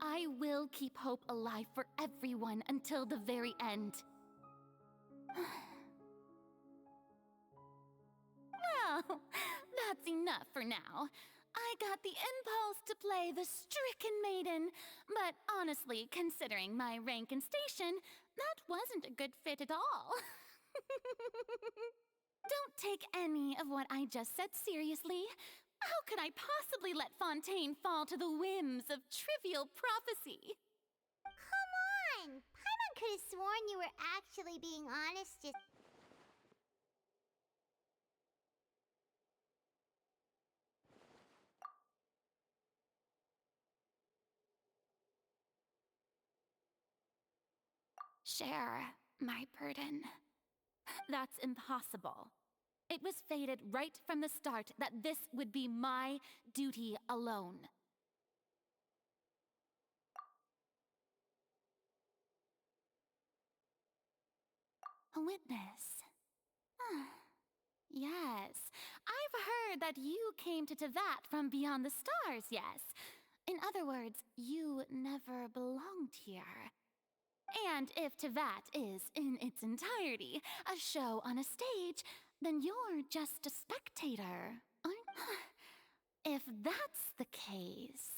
I will keep hope alive for everyone until the very end. Well, that's enough for now. I got the impulse to play the stricken maiden, but honestly, considering my rank and station, that wasn't a good fit at all. Don't take any of what I just said seriously. How could I possibly let Fontaine fall to the whims of trivial prophecy? Come on! Paimon could have sworn you were actually being honest just... Share my burden. That's impossible. It was fated right from the start that this would be my duty alone. A witness. Yes, I've heard that you came to Tevat from beyond the stars, yes. In other words, you never belonged here. And if Tevat is, in its entirety, a show on a stage, then you're just a spectator, aren't you? If that's the case...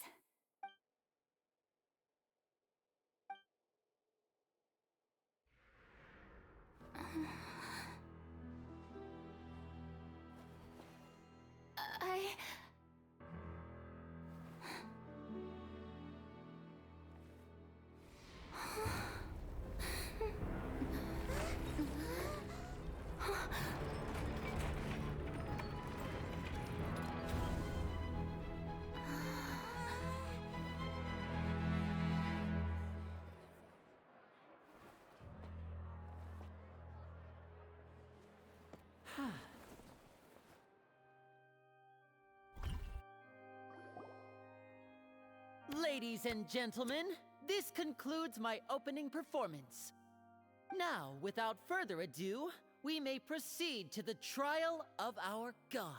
Ladies and gentlemen, this concludes my opening performance. Now, without further ado, we may proceed to the trial of our god.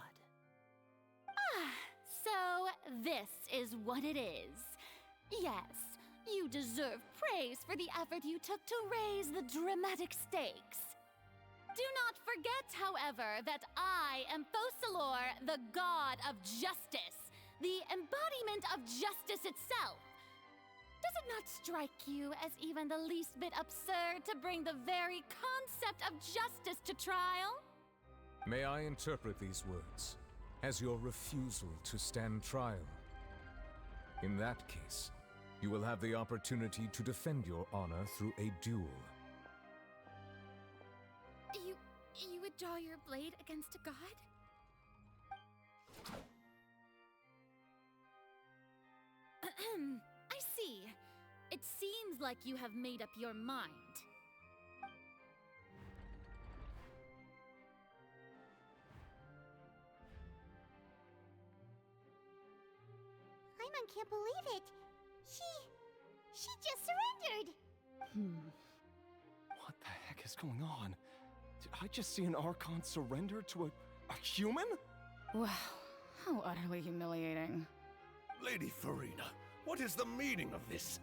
this is what it is. Yes, you deserve praise for the effort you took to raise the dramatic stakes. Do not forget, however, that I am Focalor, the god of justice, the embodiment of justice itself. Does it not strike you as even the least bit absurd to bring the very concept of justice to trial? May I interpret these words as your refusal to stand trial? In that case, you will have the opportunity to defend your honor through a duel. You would draw your blade against a god? I see. It seems like you have made up your mind. Paimon can't believe it. She just surrendered. What the heck is going on? Did I just see an Archon surrender to a human? Wow, how utterly humiliating. Lady Farina, what is the meaning of this?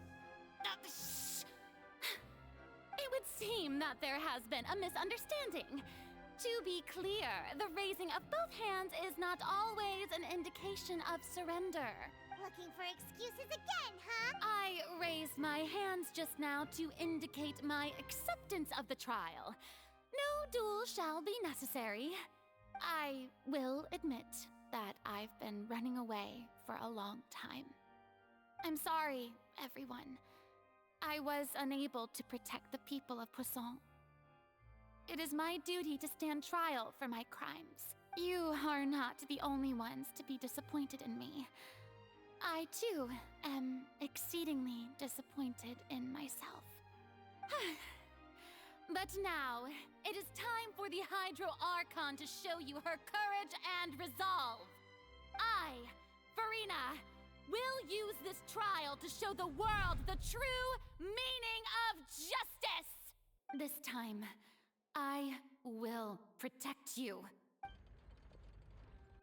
It would seem that there has been a misunderstanding. To be clear, the raising of both hands is not always an indication of surrender. Looking for excuses again, huh? I raised my hands just now to indicate my acceptance of the trial. No duel shall be necessary. I will admit that I've been running away for a long time. I'm sorry, everyone. I was unable to protect the people of Poisson. It is my duty to stand trial for my crimes. You are not the only ones to be disappointed in me. I, too, am exceedingly disappointed in myself. But now, it is time for the Hydro Archon to show you her courage and resolve. I, Farina, will use this trial to show the world the true meaning of justice! This time, I will protect you.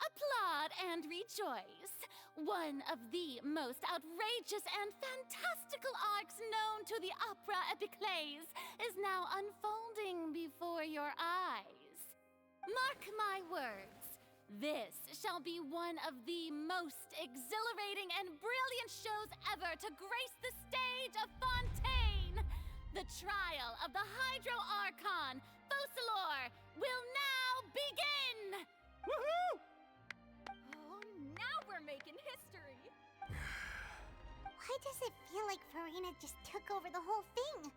Applaud and rejoice! One of the most outrageous and fantastical arcs known to the opera epiclese is now unfolding before your eyes. Mark my words, this shall be one of the most exhilarating and brilliant shows ever to grace the stage of Fontaine! The trial of the Hydro Archon, Focalor, will now begin! Woohoo! Oh, now we're making history! Why does it feel like Farina just took over the whole thing?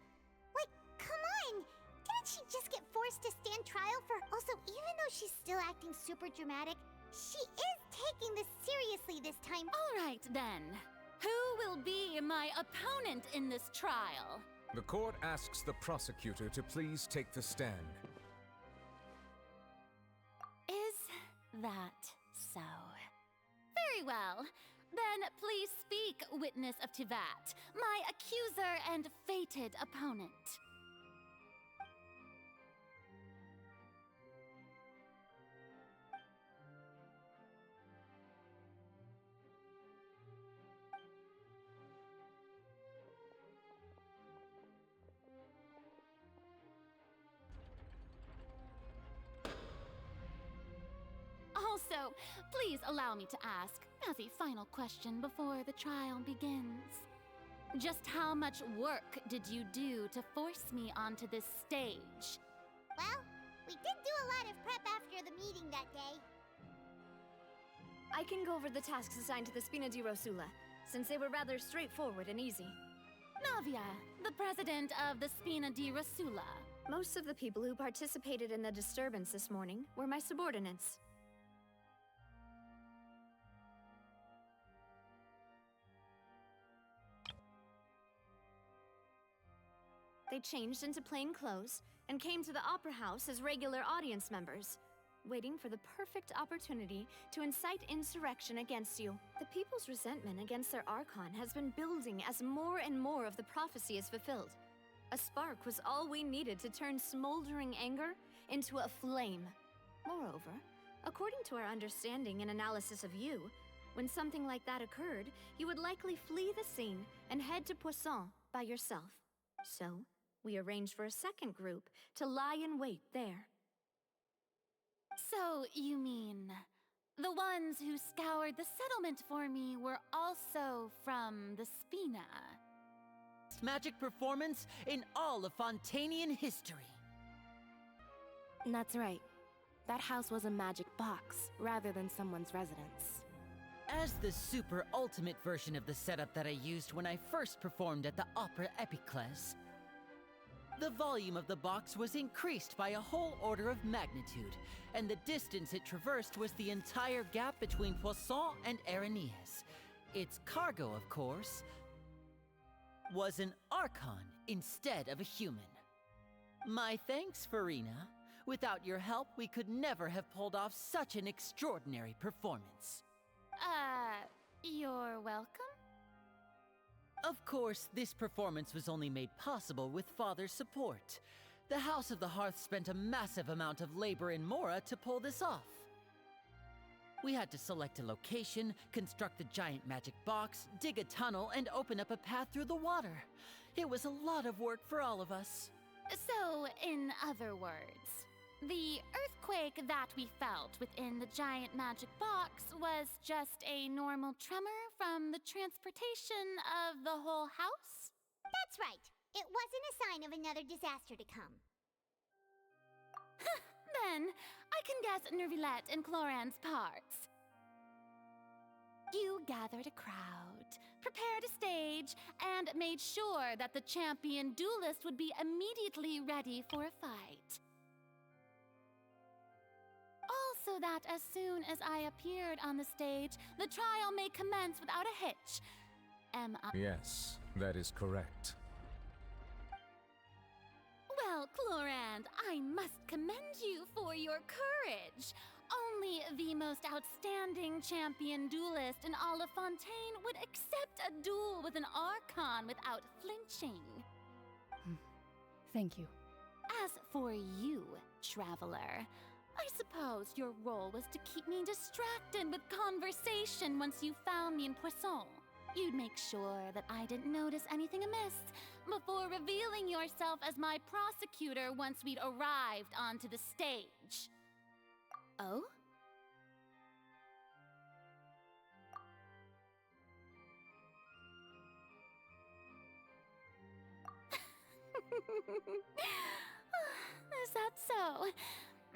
Like, come on! Didn't she just get forced to stand trial for... Also, even though she's still acting super dramatic, she is taking this seriously this time. All right, then. Who will be my opponent in this trial? The court asks the prosecutor to please take the stand. Is that so? Very well. Then please speak, witness of Tivat, my accuser and fated opponent. Also, please allow me to ask, as a final question before the trial begins. Just how much work did you do to force me onto this stage? Well, we did do a lot of prep after the meeting that day. I can go over the tasks assigned to the Spina di Rosula, since they were rather straightforward and easy. Navia, the president of the Spina di Rosula. Most of the people who participated in the disturbance this morning were my subordinates. They changed into plain clothes and came to the Opera House as regular audience members, waiting for the perfect opportunity to incite insurrection against you. The people's resentment against their Archon has been building as more and more of the prophecy is fulfilled. A spark was all we needed to turn smoldering anger into a flame. Moreover, according to our understanding and analysis of you, When something like that occurred, you would likely flee the scene and head to Poisson by yourself. So, we arranged for a second group to lie in wait there. So, you mean the ones who scoured the settlement for me were also from the Spina? Magic performance in all of Fontainian history. That's right. That house was a magic box, rather than someone's residence. As the super ultimate version of the setup that I used when I first performed at the Opera Epiclese, the volume of the box was increased by a whole order of magnitude, and the distance it traversed was the entire gap between Poisson and Aranias. Its cargo, of course, was an Archon instead of a human. My thanks, Farina. Without your help, we could never have pulled off such an extraordinary performance. You're welcome? Of course, this performance was only made possible with Father's support. The House of the Hearth spent a massive amount of labor in Mora to pull this off. We had to select a location, construct the giant magic box, dig a tunnel, and open up a path through the water. It was a lot of work for all of us. So, in other words, the earthquake that we felt within the giant magic box was just a normal tremor from the transportation of the whole house? That's right. It wasn't a sign of another disaster to come. Then, I can guess Nervilette and Cloran's parts. You gathered a crowd, prepared a stage, and made sure that the champion duelist would be immediately ready for a fight. Also that as soon as I appeared on the stage, the trial may commence without a hitch. Am I— Yes, that is correct. Well, Clorand, I must commend you for your courage. Only the most outstanding champion duelist in all of Fontaine would accept a duel with an Archon without flinching. Thank you. As for you, Traveler, I suppose your role was to keep me distracted with conversation once you found me in Poisson. You'd make sure that I didn't notice anything amiss before revealing yourself as my prosecutor once we'd arrived onto the stage. Oh? Is that so?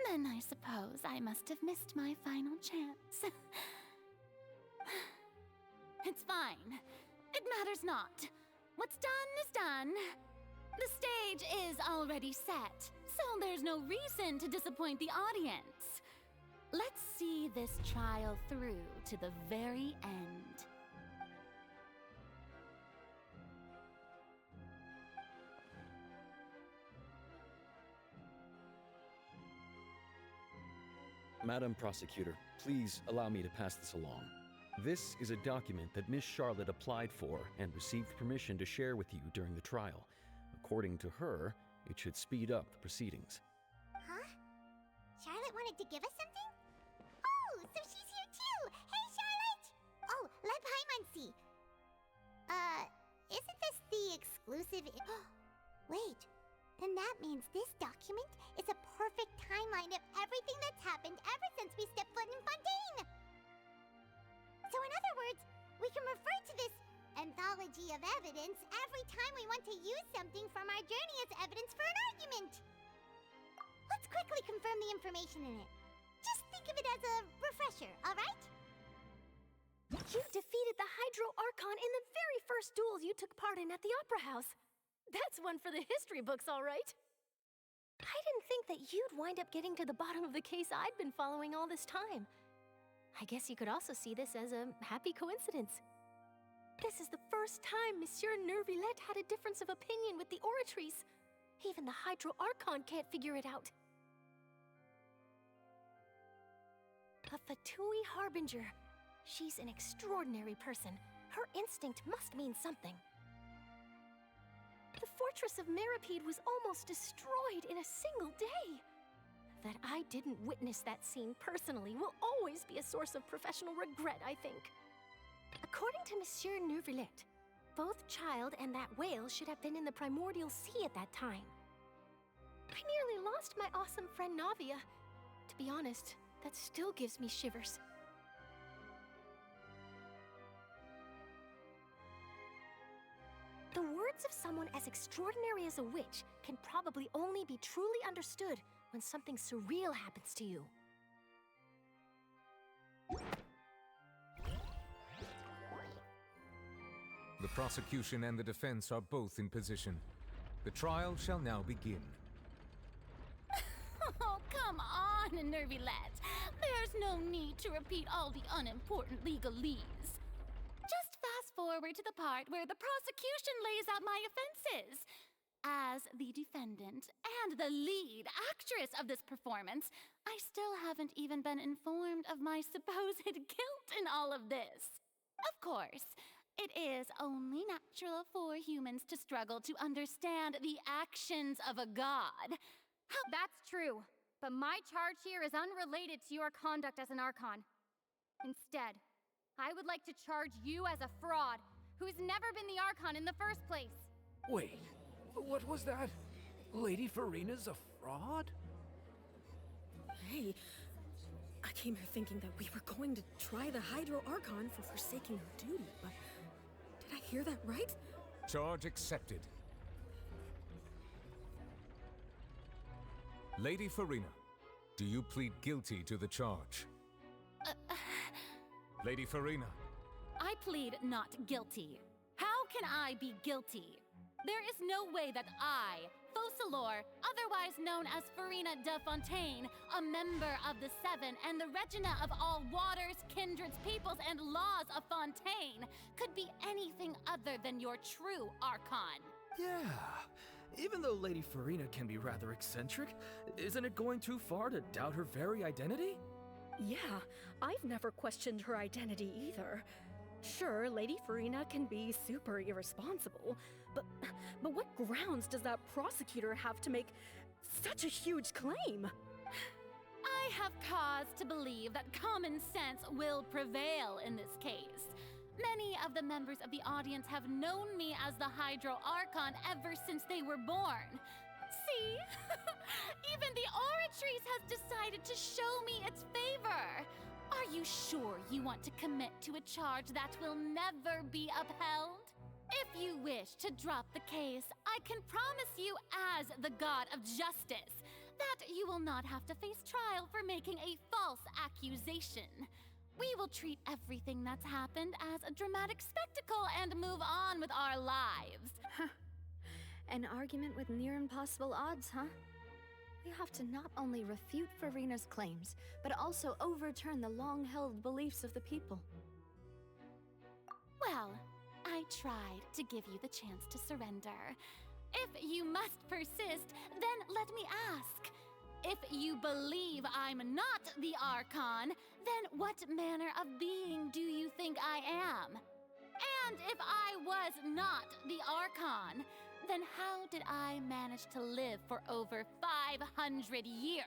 Then I suppose I must have missed my final chance. It's fine. It matters not. What's done is done. The stage is already set, so there's no reason to disappoint the audience. Let's see this trial through to the very end. Madam Prosecutor, please allow me to pass this along. This is a document that Miss Charlotte applied for and received permission to share with you during the trial. According to her, it should speed up the proceedings. Huh? Charlotte wanted to give us something? Oh, so she's here too! Hey, Charlotte! Oh, let Paimon see. Isn't this the exclusive Wait, then that means this document is a perfect timeline of everything that's happened ever since we stepped foot in Fontaine! So in other words, we can refer to this anthology of evidence every time we want to use something from our journey as evidence for an argument! Let's quickly confirm the information in it. Just think of it as a refresher, alright? You defeated the Hydro Archon in the very first duel you took part in at the Opera House. That's one for the history books, all right. I didn't think that you'd wind up getting to the bottom of the case I'd been following all this time. I guess you could also see this as a happy coincidence. This is the first time Monsieur Nervilette had a difference of opinion with the Oratrice. Even the Hydro Archon can't figure it out. A Fatui Harbinger. She's an extraordinary person. Her instinct must mean something. The fortress of Meripede was almost destroyed in a single day. That I didn't witness that scene personally will always be a source of professional regret, I think. According to Monsieur Neuvillette, both Child and that whale should have been in the primordial sea at that time. I nearly lost my awesome friend Navia. To be honest, that still gives me shivers. The words of someone as extraordinary as a witch can probably only be truly understood when something surreal happens to you. The prosecution and the defense are both in position. The trial shall now begin. Oh, come on, Neuvillette. There's no need to repeat all the unimportant legalese. Just fast forward to the part where the prosecution lays out my offenses. As the defendant and the lead actress of this performance, I still haven't even been informed of my supposed guilt in all of this. Of course, it is only natural for humans to struggle to understand the actions of a god. That's true, but my charge here is unrelated to your conduct as an Archon. Instead, I would like to charge you as a fraud who's never been the Archon in the first place. Wait, what was that? Lady Farina's a fraud? Hey, I came here thinking that we were going to try the Hydro Archon for forsaking her duty, but did I hear that right? Charge accepted. Lady Farina, do you plead guilty to the charge? Lady Farina. I plead not guilty. How can I be guilty? There is no way that I, Focalor, otherwise known as Farina de Fontaine, a member of the Seven and the Regina of all waters, kindreds, peoples, and laws of Fontaine, could be anything other than your true Archon. Yeah. Even though Lady Farina can be rather eccentric, isn't it going too far to doubt her very identity? Yeah, I've never questioned her identity either. Sure, Lady Farina can be super irresponsible, but what grounds does that prosecutor have to make such a huge claim? I have cause to believe that common sense will prevail in this case. Many of the members of the audience have known me as the Hydro Archon ever since they were born. See? Even the Oratrice has decided to show me its favor. Are you sure you want to commit to a charge that will never be upheld? If you wish to drop the case, I can promise you as the God of Justice that you will not have to face trial for making a false accusation. We will treat everything that's happened as a dramatic spectacle and move on with our lives. An argument with near impossible odds, huh? We have to not only refute Farina's claims, but also overturn the long-held beliefs of the people. Well, I tried to give you the chance to surrender. If you must persist, then let me ask. If you believe I'm not the Archon, then what manner of being do you think I am? And if I was not the Archon, then how did I manage to live for over 500 years?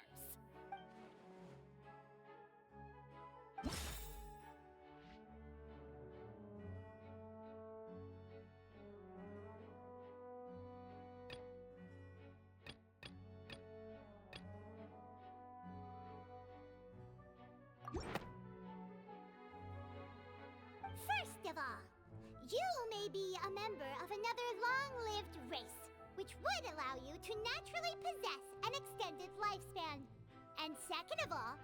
First of all, you may be a member of another long-lived race, which would allow you to naturally possess an extended lifespan. And second of all,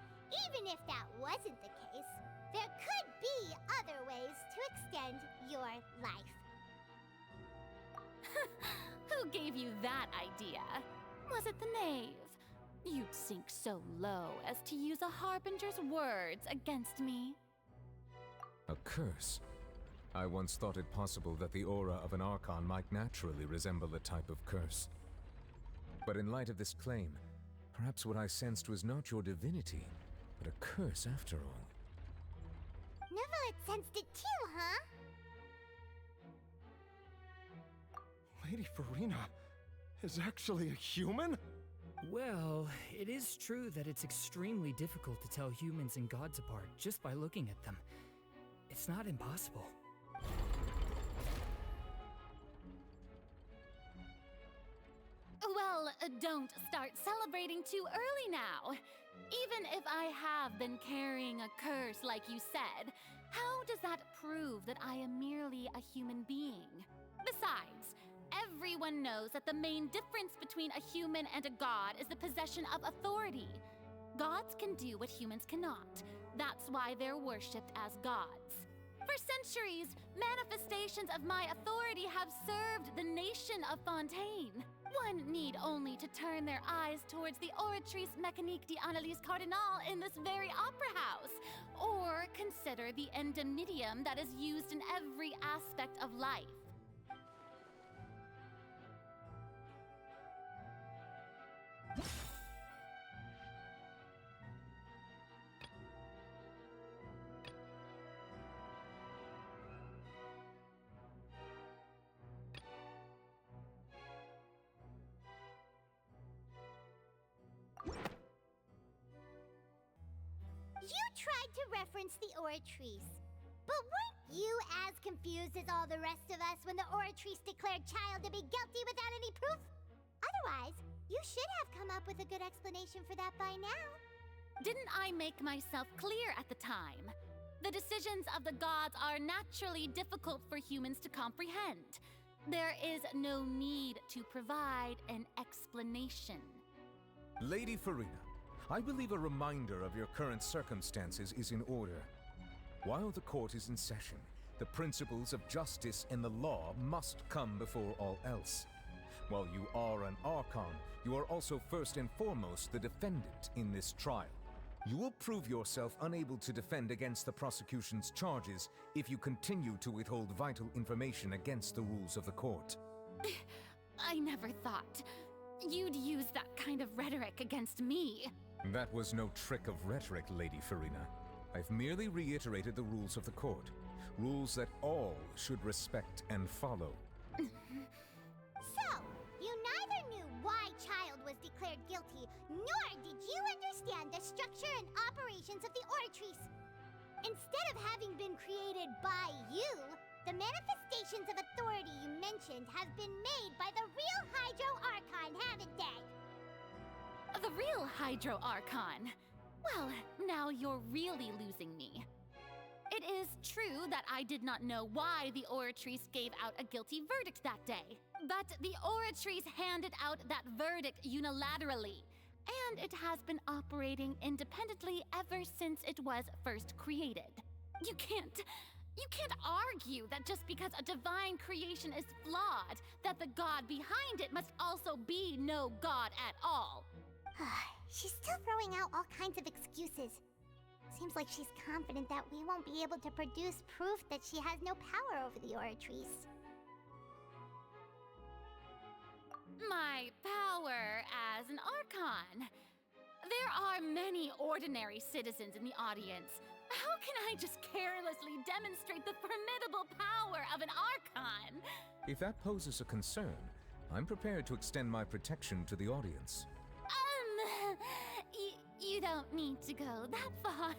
even if that wasn't the case, there could be other ways to extend your life. Who gave you that idea? Was it the knave? You'd sink so low as to use a harbinger's words against me. A curse? I once thought it possible that the aura of an Archon might naturally resemble a type of curse. But in light of this claim, perhaps what I sensed was not your divinity, but a curse after all. Neuvillette sensed it too, huh? Lady Farina is actually a human? Well, it is true that it's extremely difficult to tell humans and gods apart just by looking at them. It's not impossible. Well, don't start celebrating too early now. Even if I have been carrying a curse like you said, how does that prove that I am merely a human being? Besides, everyone knows that the main difference between a human and a god is the possession of authority. Gods can do what humans cannot. That's why they're worshipped as gods. For centuries, manifestations of my authority have served the nation of Fontaine. One need only to turn their eyes towards the Oratrice Mécanique d'Analyse Cardinal in this very opera house, or consider the endemnitium that is used in every aspect of life. You tried to reference the Oratrice. But weren't you as confused as all the rest of us when the Oratrice declared Child to be guilty without any proof? Otherwise, you should have come up with a good explanation for that by now. Didn't I make myself clear at the time? The decisions of the gods are naturally difficult for humans to comprehend. There is no need to provide an explanation. Lady Farina, I believe a reminder of your current circumstances is in order. While the court is in session, the principles of justice and the law must come before all else. While you are an Archon, you are also first and foremost the defendant in this trial. You will prove yourself unable to defend against the prosecution's charges if you continue to withhold vital information against the rules of the court. I never thought you'd use that kind of rhetoric against me. That was no trick of rhetoric, Lady Farina. I've merely reiterated the rules of the court. Rules that all should respect and follow. So, you neither knew why Child was declared guilty, nor did you understand the structure and operations of the Oratrice. Instead of having been created by you, the manifestations of authority you mentioned have been made by the real Hydro Archon, haven't they? The real Hydro Archon? Well, now you're really losing me. It is true that I did not know why the Oratrice gave out a guilty verdict that day. But the Oratrice handed out that verdict unilaterally, and it has been operating independently ever since it was first created. You can't argue that just because a divine creation is flawed, that the god behind it must also be no god at all. She's still throwing out all kinds of excuses. Seems like she's confident that we won't be able to produce proof that she has no power over the Oratrice. My power as an Archon. There are many ordinary citizens in the audience. How can I just carelessly demonstrate the formidable power of an Archon? If that poses a concern, I'm prepared to extend my protection to the audience. You don't need to go that far.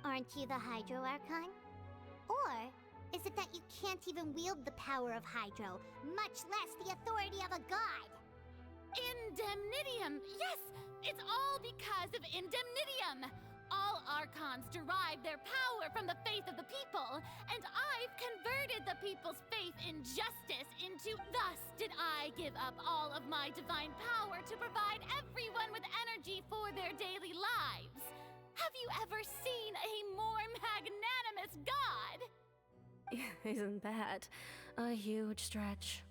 Aren't you the Hydro Archon? Or is it that you can't even wield the power of Hydro, much less the authority of a god? Indemnitium! Yes! It's all because of Indemnitium! All Archons derive their power from the faith of the people, and I've converted the people's faith in justice into... Thus did I give up all of my divine power to provide everyone with energy for their daily lives. Have you ever seen a more magnanimous god? Isn't that a huge stretch?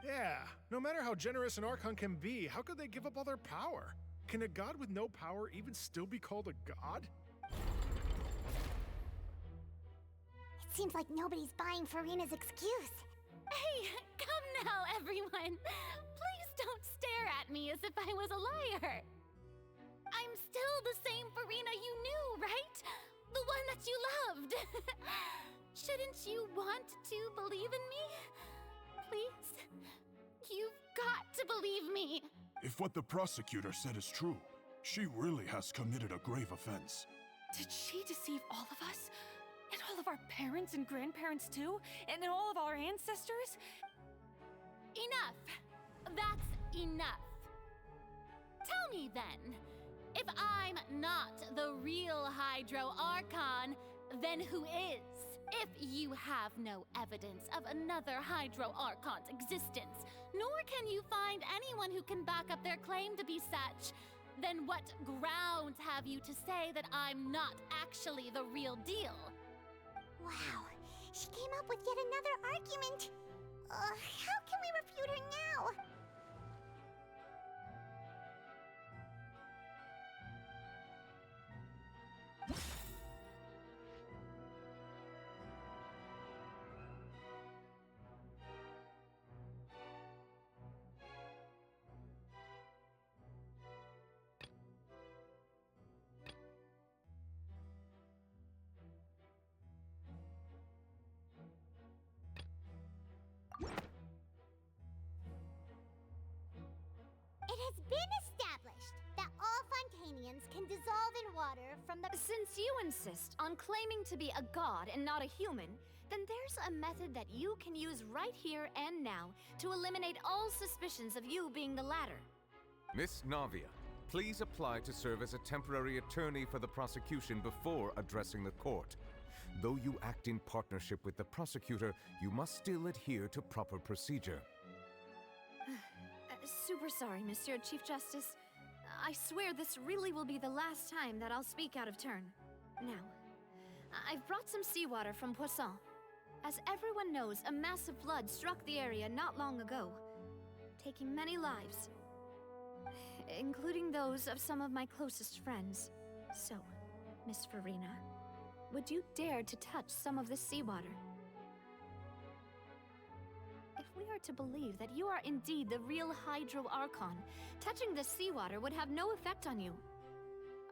Yeah, no matter how generous an Archon can be, how could they give up all their power? Can a god with no power even still be called a god? It seems like nobody's buying Farina's excuse. Hey, come now, everyone. Please don't stare at me as if I was a liar. I'm still the same Farina you knew, right? The one that you loved. Shouldn't you want to believe in me? Please? You've got to believe me. If what the prosecutor said is true, she really has committed a grave offense. Did she deceive all of us? And all of our parents and grandparents too? And all of our ancestors? Enough! That's enough. Tell me then, if I'm not the real Hydro Archon, then who is? If you have no evidence of another Hydro Archon's existence, nor can you find anyone who can back up their claim to be such, then what grounds have you to say that I'm not actually the real deal? Wow, she came up with yet another argument. How can we refute her now? It has been established that all Fontainians can dissolve in water from the... Since you insist on claiming to be a god and not a human, then there's a method that you can use right here and now to eliminate all suspicions of you being the latter. Miss Navia, please apply to serve as a temporary attorney for the prosecution before addressing the court. Though you act in partnership with the prosecutor, you must still adhere to proper procedure. Super sorry, Monsieur Chief Justice. I swear this really will be the last time that I'll speak out of turn. Now, I've brought some seawater from Poisson. As everyone knows, a massive flood struck the area not long ago, taking many lives, including those of some of my closest friends. So, Miss Farina, would you dare to touch some of this seawater? If we are to believe that you are indeed the real Hydro Archon, touching this seawater would have no effect on you.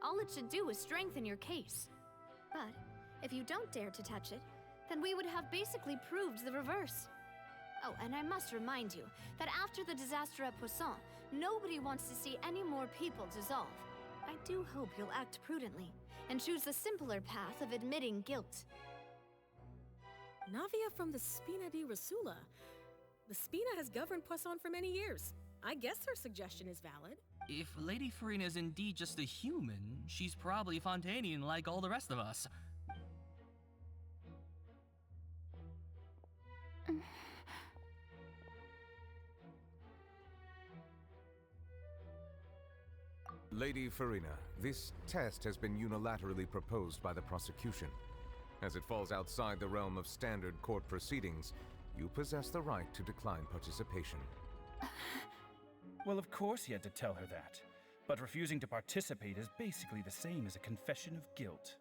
All it should do is strengthen your case. But if you don't dare to touch it, then we would have basically proved the reverse. Oh, and I must remind you that after the disaster at Poisson, nobody wants to see any more people dissolve. I do hope you'll act prudently and choose the simpler path of admitting guilt. Navia from the Spina di Rasula. The Spina has governed Poisson for many years. I guess her suggestion is valid. If Lady Farina is indeed just a human, she's probably Fontainian like all the rest of us. Lady Farina, this test has been unilaterally proposed by the prosecution. As it falls outside the realm of standard court proceedings, you possess the right to decline participation. Well, of course he had to tell her that. But refusing to participate is basically the same as a confession of guilt.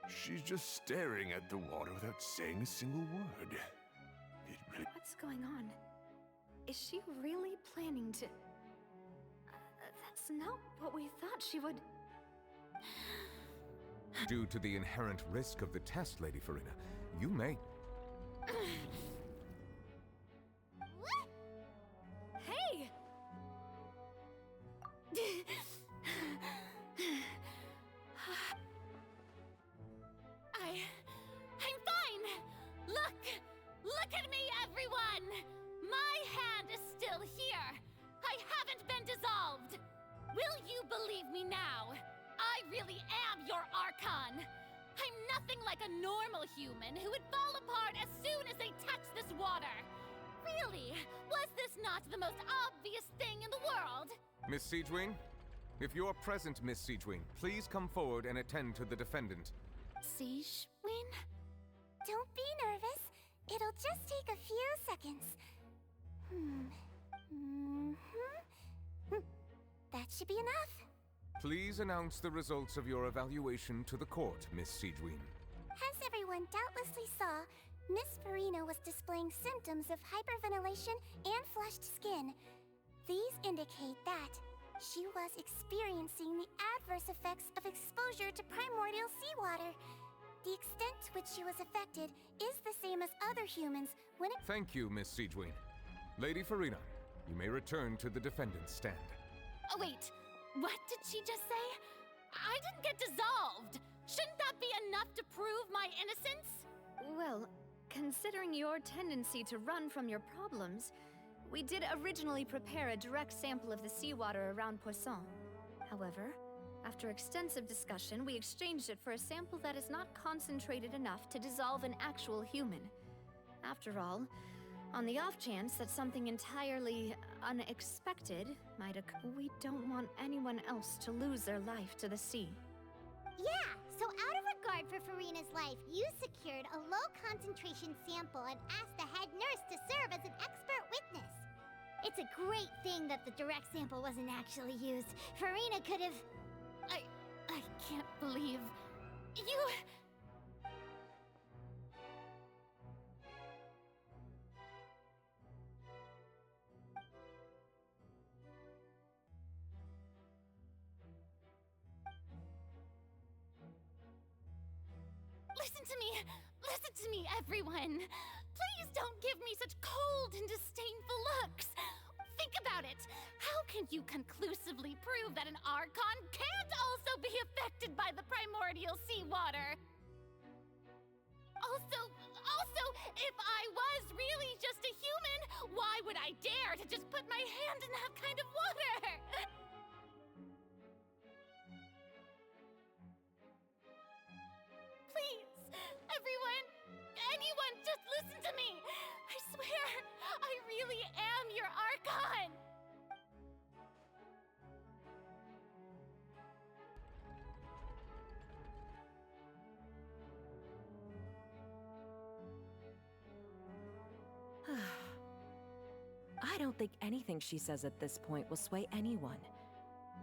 She's just staring at the water without saying a single word. It really... What's going on? Is she really planning to... That's not what we thought she would... Due to the inherent risk of the test, Lady Farina, you may... Hey! I'm fine! Look at me, everyone! My hand is still here! I haven't been dissolved! Will you believe me now? I really am your Archon! I'm nothing like a normal human who would fall apart as soon as they touch this water! Really? Was this not the most obvious thing in the world? Miss Siegewing? If you're present, Miss Siegewing, please come forward and attend to the defendant. Siegewing? Don't be nervous. It'll just take a few seconds. That should be enough. Please announce the results of your evaluation to the court, Miss Siegewing. As everyone doubtlessly saw, Miss Farina was displaying symptoms of hyperventilation and flushed skin. These indicate that she was experiencing the adverse effects of exposure to primordial seawater. The extent to which she was affected is the same as other humans when it... Thank you, Miss Siegewing. Lady Farina, you may return to the defendant's stand. Oh, wait. What did she just say? I didn't get dissolved. Shouldn't that be enough to prove my innocence? Well, considering your tendency to run from your problems, we did originally prepare a direct sample of the seawater around Poisson. However, after extensive discussion, we exchanged it for a sample that is not concentrated enough to dissolve an actual human. After all, on the off chance that something entirely unexpected might occur, we don't want anyone else to lose their life to the sea. Yeah, so out of regard for Farina's life, you secured a low-concentration sample and asked the head nurse to serve as an expert witness. It's a great thing that the direct sample wasn't actually used. Farina could have... I can't believe... you... Listen to me, everyone. Please don't give me such cold and disdainful looks. Think about it. How can you conclusively prove that an Archon can't also be affected by the primordial seawater? Also, if I was really just a human, why would I dare to just put my hand in that kind of water? Please, everyone, anyone, just listen to me. I swear, I really am your Archon. I don't think anything she says at this point will sway anyone.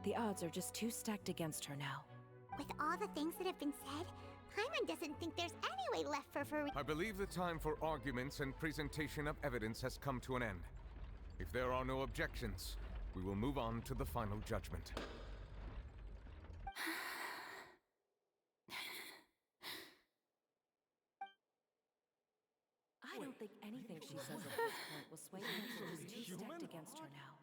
The odds are just too stacked against her now. With all the things that have been said, Paimon doesn't think there's any way left for Farina. I believe the time for arguments and presentation of evidence has come to an end. If there are no objections, we will move on to the final judgment. I don't think anything she says at this point will sway anyone. She's too stacked against her now.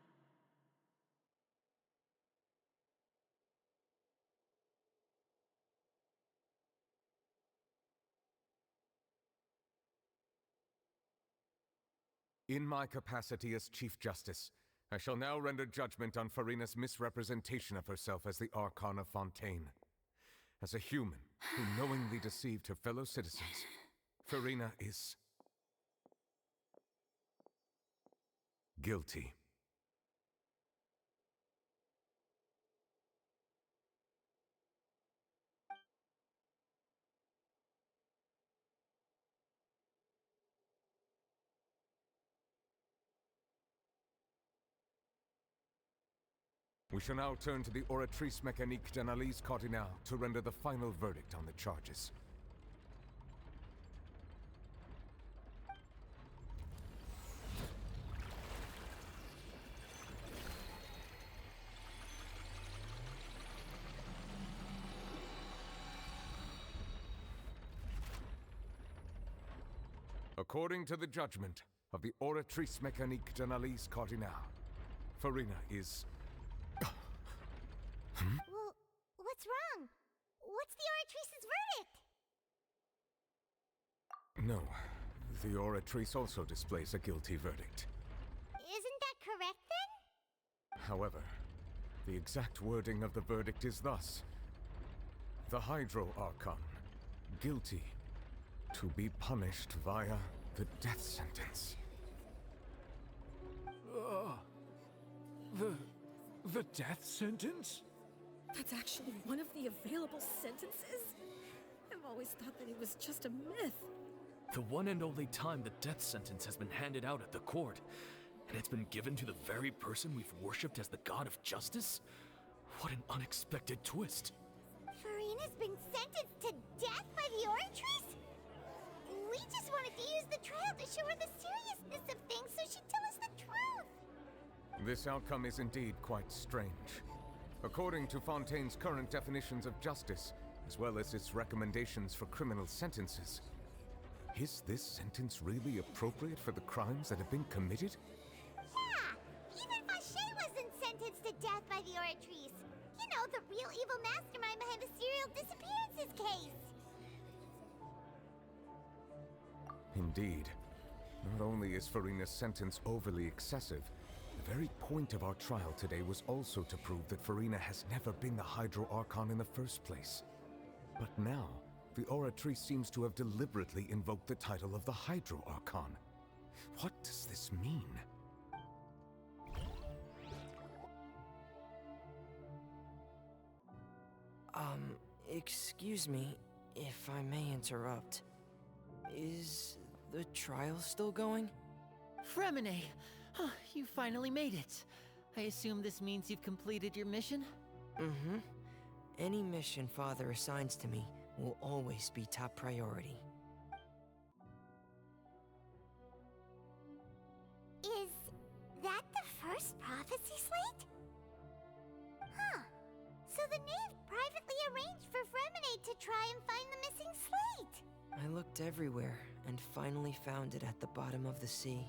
In my capacity as Chief Justice, I shall now render judgment on Farina's misrepresentation of herself as the Archon of Fontaine. As a human who knowingly deceived her fellow citizens, Farina is... guilty. We shall now turn to the Oratrice Mécanique d'Analyse Cardinale to render the final verdict on the charges. According to the judgment of the Oratrice Mécanique d'Analyse Cardinale, Farina is... Well, what's wrong? What's the Oratrice's verdict? No, the Oratrice also displays a guilty verdict. Isn't that correct then? However, the exact wording of the verdict is thus: the Hydro Archon, guilty, to be punished via the death sentence. The death sentence? That's actually one of the available sentences? I've always thought that it was just a myth. The one and only time the death sentence has been handed out at the court, and it's been given to the very person we've worshipped as the god of justice? What an unexpected twist. Farina's been sentenced to death by the Oratrice? We just wanted to use the trial to show her the seriousness of things so she'd tell us the truth. This outcome is indeed quite strange. According to Fontaine's current definitions of justice, as well as its recommendations for criminal sentences, is this sentence really appropriate for the crimes that have been committed? Yeah! Even Vacher wasn't sentenced to death by the Oratrice. You know the real evil mastermind behind the serial disappearances case. Indeed. Not only is Farina's sentence overly excessive, the very point of our trial today was also to prove that Farina has never been the Hydro Archon in the first place. But now, the Oratrice seems to have deliberately invoked the title of the Hydro Archon. What does this mean? Excuse me, if I may interrupt. Is the trial still going? Fremine! You finally made it. I assume this means you've completed your mission? Mm-hmm. Any mission Father assigns to me will always be top priority. Is that the first prophecy slate? Huh. So the knave privately arranged for Fremine to try and find the missing slate. I looked everywhere and finally found it at the bottom of the sea.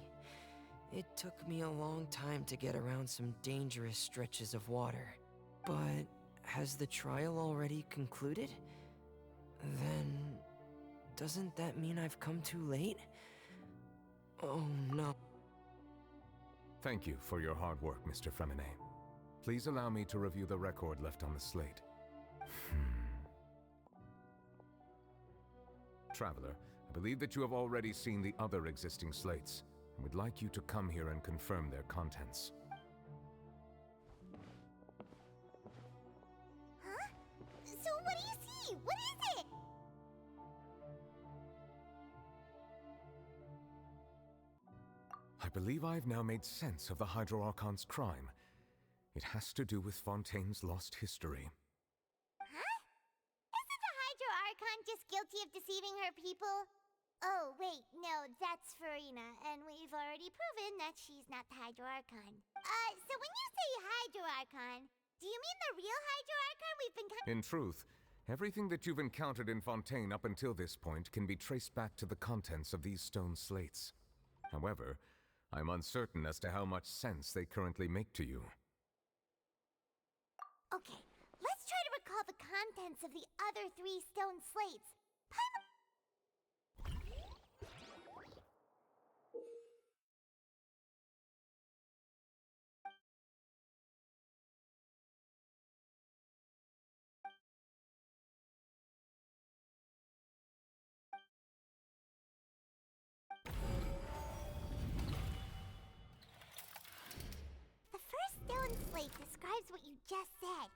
It took me a long time to get around some dangerous stretches of water. But has the trial already concluded? Then doesn't that mean I've come too late? Oh no. Thank you for your hard work, Mr. Fremine. Please allow me to review the record left on the slate. Traveler, I believe that you have already seen the other existing slates, and would like you to come here and confirm their contents. Huh? So what do you see? What is it? I believe I've now made sense of the Hydro Archon's crime. It has to do with Fontaine's lost history. Huh? Isn't the Hydro Archon just guilty of deceiving her people? Oh, wait, no, that's Farina, and we've already proven that she's not the Hydro Archon. So when you say Hydro Archon, do you mean the real Hydro Archon we've been In truth, everything that you've encountered in Fontaine up until this point can be traced back to the contents of these stone slates. However, I'm uncertain as to how much sense they currently make to you. Okay, let's try to recall the contents of the other 3 stone slates. The first stone slate describes what you just said.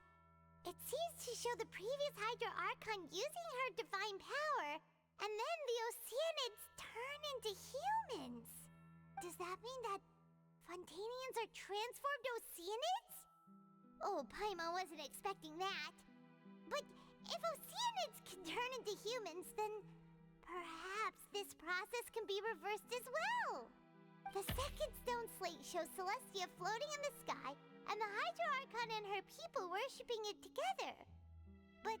It seems to show the previous Hydro Archon using her divine power, and then the Oceanids turn into humans. Does that mean that Fontainians are transformed Oceanids? Oh, Paimon wasn't expecting that. But if Oceanids can turn into humans, then perhaps this process can be reversed as well. The second stone slate shows Celestia floating in the sky, and the Hydro Archon and her people worshipping it together. But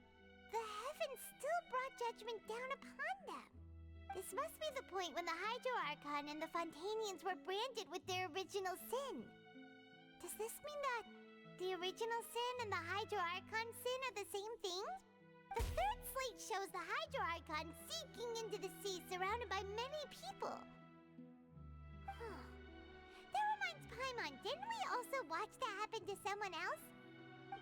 the heavens still brought judgment down upon them. This must be the point when the Hydro Archon and the Fontainians were branded with their original sin. Does this mean that the original sin and the Hydro Archon sin are the same thing? The third slate shows the Hydro Archon sinking into the sea surrounded by many people. That reminds Paimon, didn't we also watch that happen to someone else?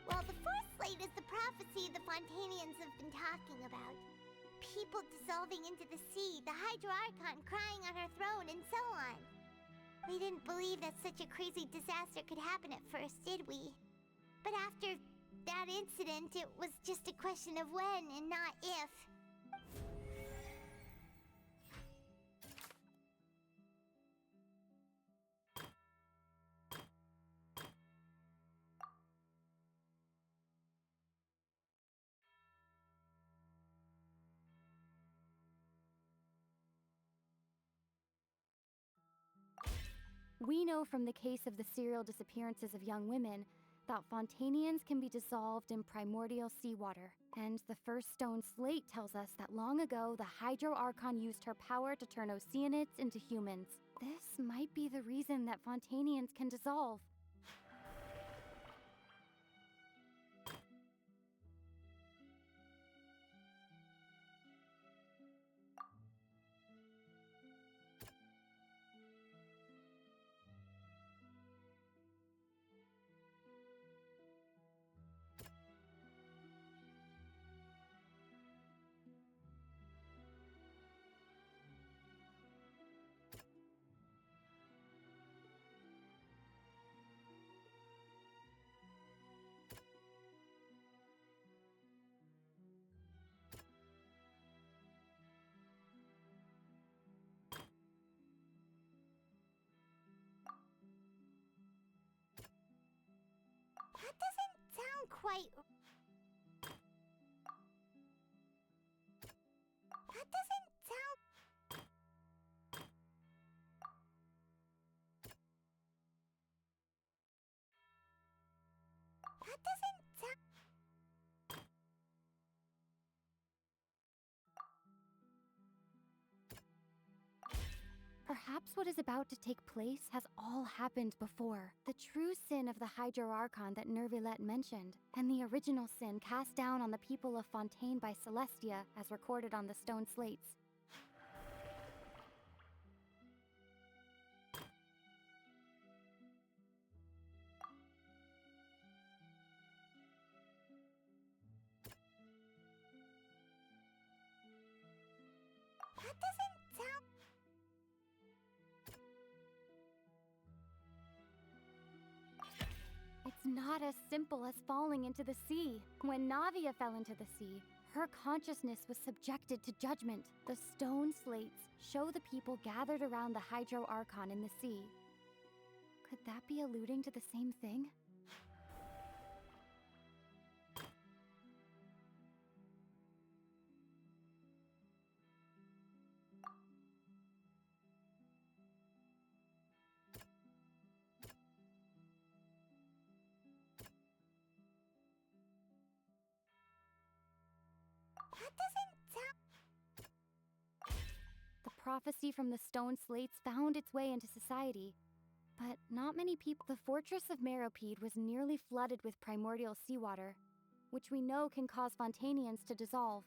Well, the fourth slate is the prophecy the Fontainians have been talking about. People dissolving into the sea, the Hydro Archon crying on her throne, and so on. We didn't believe that such a crazy disaster could happen at first, did we? But after that incident, it was just a question of when and not if. We know from the case of the serial disappearances of young women that Fontainians can be dissolved in primordial seawater. And the first stone slate tells us that long ago, the Hydro Archon used her power to turn Oceanids into humans. This might be the reason that Fontainians can dissolve. quite... That doesn't sound... That doesn't sound... Perhaps what is about to take place has all happened before. The true sin of the Hydro Archon that Nervilette mentioned, and the original sin cast down on the people of Fontaine by Celestia, as recorded on the stone slates. That doesn't sound... It's not as simple as falling into the sea. When Navia fell into the sea, her consciousness was subjected to judgment. The stone slates show the people gathered around the Hydro Archon in the sea. Could that be alluding to the same thing? That doesn't sound... The prophecy from the stone slates found its way into society, but not many people. The fortress of Meropide was nearly flooded with primordial seawater, which we know can cause Fontainians to dissolve.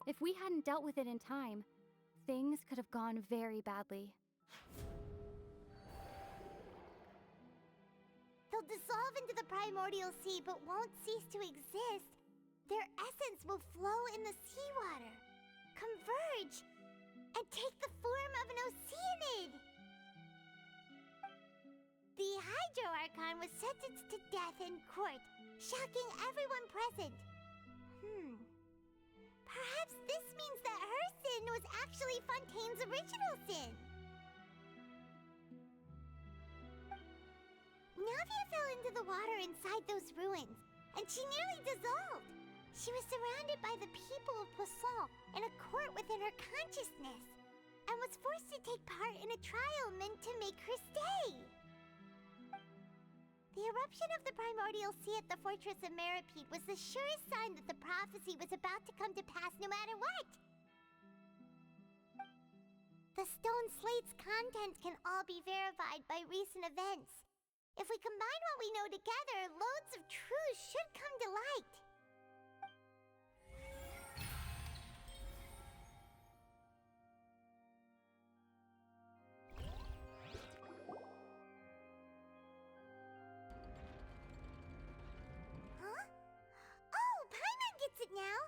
If we hadn't dealt with it in time, things could have gone very badly. They'll dissolve into the primordial sea but won't cease to exist. Their essence will flow in the seawater, converge, and take the form of an oceanid. The Hydro Archon was sentenced to death in court, shocking everyone present. Perhaps this means that her sin was actually Fontaine's original sin. Navia fell into the water inside those ruins, and she nearly dissolved. She was surrounded by the people of Poisson in a court within her consciousness, and was forced to take part in a trial meant to make her stay. The eruption of the primordial sea at the fortress of Meropide was the surest sign that the prophecy was about to come to pass no matter what. The stone slate's contents can all be verified by recent events. If we combine what we know together, loads of truths should come to light. Now,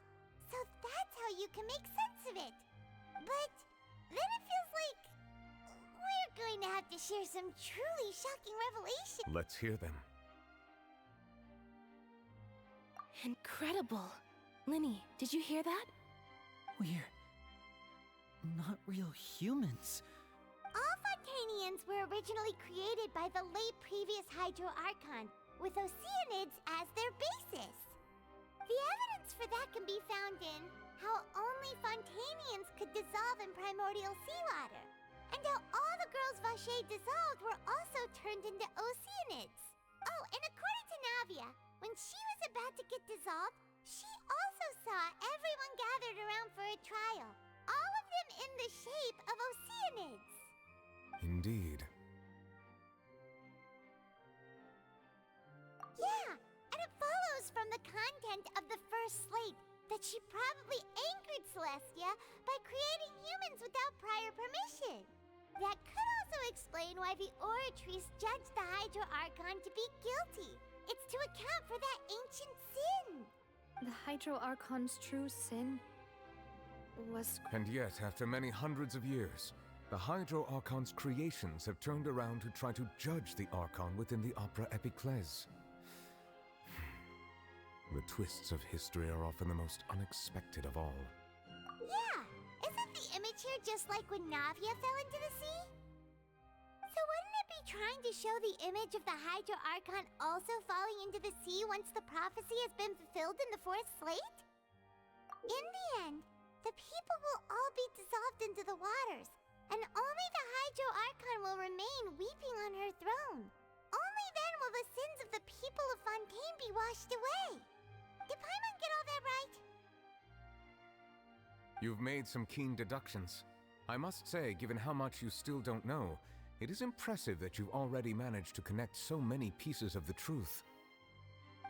so that's how you can make sense of it. But then it feels like we're going to have to share some truly shocking revelations. Let's hear them. Incredible. Linny, did you hear that? We're not real humans. All Fontainians were originally created by the late previous Hydro Archon, with oceanids as their basis. The evidence for that can be found in how only Fontainians could dissolve in primordial seawater, and how all the girls Vacher dissolved were also turned into oceanids. Oh, and according to Navia, when she was about to get dissolved, she also saw everyone gathered around for a trial, all of them in the shape of oceanids. Indeed. Yeah, and it follows from the content of the first slate that she probably angered Celestia by creating humans without prior permission. That could also explain why the Oratrice judged the Hydro Archon to be guilty. It's to account for that ancient sin. The Hydro Archon's true sin was... And yet, after many hundreds of years, the Hydro Archon's creations have turned around to try to judge the Archon within the Opera Epiclese. The twists of history are often the most unexpected of all. Yeah! Isn't the image here just like when Navia fell into the sea? So wouldn't it be trying to show the image of the Hydro Archon also falling into the sea once the prophecy has been fulfilled in the fourth slate? In the end, the people will all be dissolved into the waters, and only the Hydro Archon will remain weeping on her throne. Only then will the sins of the people of Fontaine be washed away. Did Paimon get all that right? You've made some keen deductions. I must say, given how much you still don't know, it is impressive that you've already managed to connect so many pieces of the truth.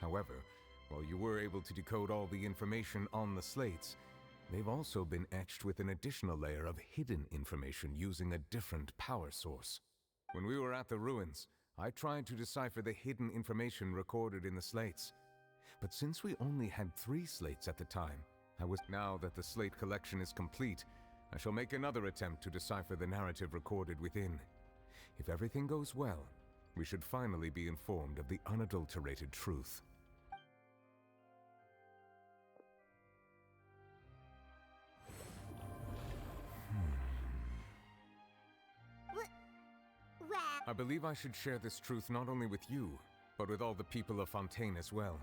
However, while you were able to decode all the information on the slates, they've also been etched with an additional layer of hidden information using a different power source. When we were at the ruins, I tried to decipher the hidden information recorded in the slates. But since we only had 3 slates at the time, now that the slate collection is complete, I shall make another attempt to decipher the narrative recorded within. If everything goes well, we should finally be informed of the unadulterated truth. I believe I should share this truth not only with you, but with all the people of Fontaine as well.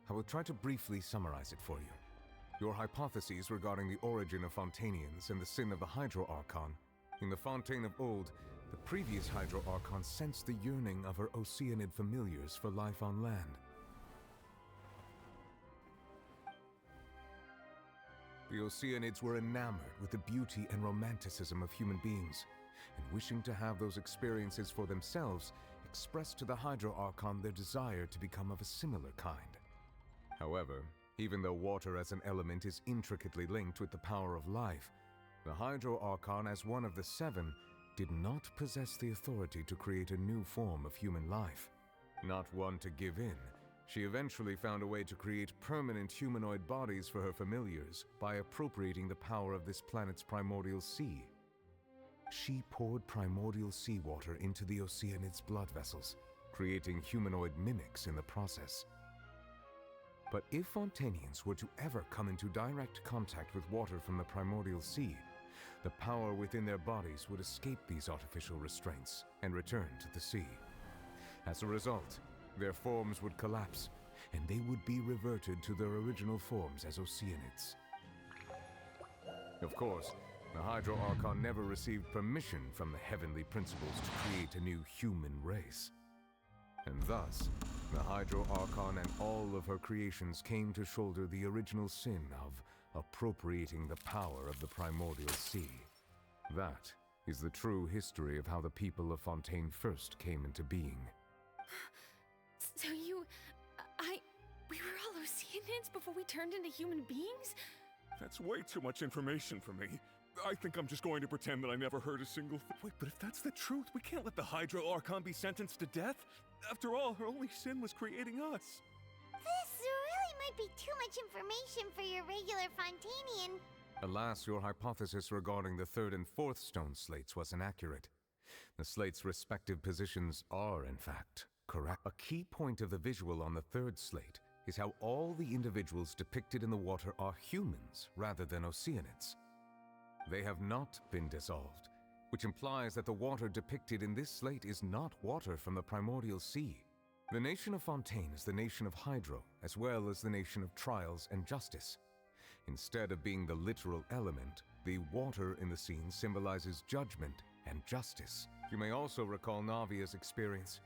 I will try to briefly summarize it for you. Your hypotheses regarding the origin of Fontainians and the sin of the Hydro Archon. In the Fontaine of old, the previous Hydro Archon sensed the yearning of her Oceanid familiars for life on land. The Oceanids were enamored with the beauty and romanticism of human beings, and wishing to have those experiences for themselves, expressed to the Hydro Archon their desire to become of a similar kind. However, even though water as an element is intricately linked with the power of life, the Hydro Archon, as one of the 7, did not possess the authority to create a new form of human life. Not one to give in, she eventually found a way to create permanent humanoid bodies for her familiars by appropriating the power of this planet's primordial sea. She poured primordial seawater into the Oceanids' blood vessels, creating humanoid mimics in the process. But if Fontainians were to ever come into direct contact with water from the primordial sea, the power within their bodies would escape these artificial restraints and return to the sea. As a result, their forms would collapse, and they would be reverted to their original forms as Oceanids. Of course, the Hydro Archon never received permission from the heavenly principles to create a new human race. And thus, the Hydro Archon and all of her creations came to shoulder the original sin of appropriating the power of the primordial sea. That is the true history of how the people of Fontaine first came into being. So we were all Oceanids before we turned into human beings? That's way too much information for me. I think I'm just going to pretend that I never heard a single thing. Wait, but if that's the truth, we can't let the Hydro Archon be sentenced to death. After all, her only sin was creating us. This really might be too much information for your regular Fontainian. Alas, your hypothesis regarding the 3rd and 4th stone slates was inaccurate. The slates' respective positions are, in fact, correct. A key point of the visual on the 3rd slate is how all the individuals depicted in the water are humans rather than Oceanids. They have not been dissolved, which implies that the water depicted in this slate is not water from the primordial sea. The nation of Fontaine is the nation of Hydro, as well as the nation of trials and justice. Instead of being the literal element, the water in the scene symbolizes judgment and justice. You may also recall Navia's experience.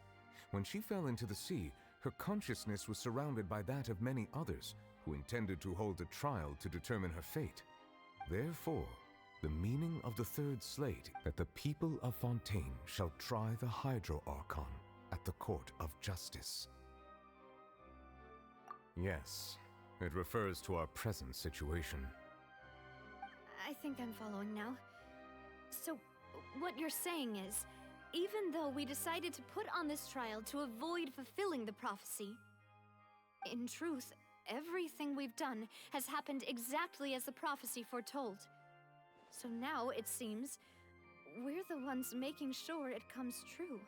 When she fell into the sea, her consciousness was surrounded by that of many others who intended to hold a trial to determine her fate. Therefore, the meaning of the 3rd slate that the people of Fontaine shall try the Hydro Archon at the court of justice. Yes, it refers to our present situation. I think I'm following now. So, what you're saying is, even though we decided to put on this trial to avoid fulfilling the prophecy, in truth, everything we've done has happened exactly as the prophecy foretold. So now, it seems, we're the ones making sure it comes true.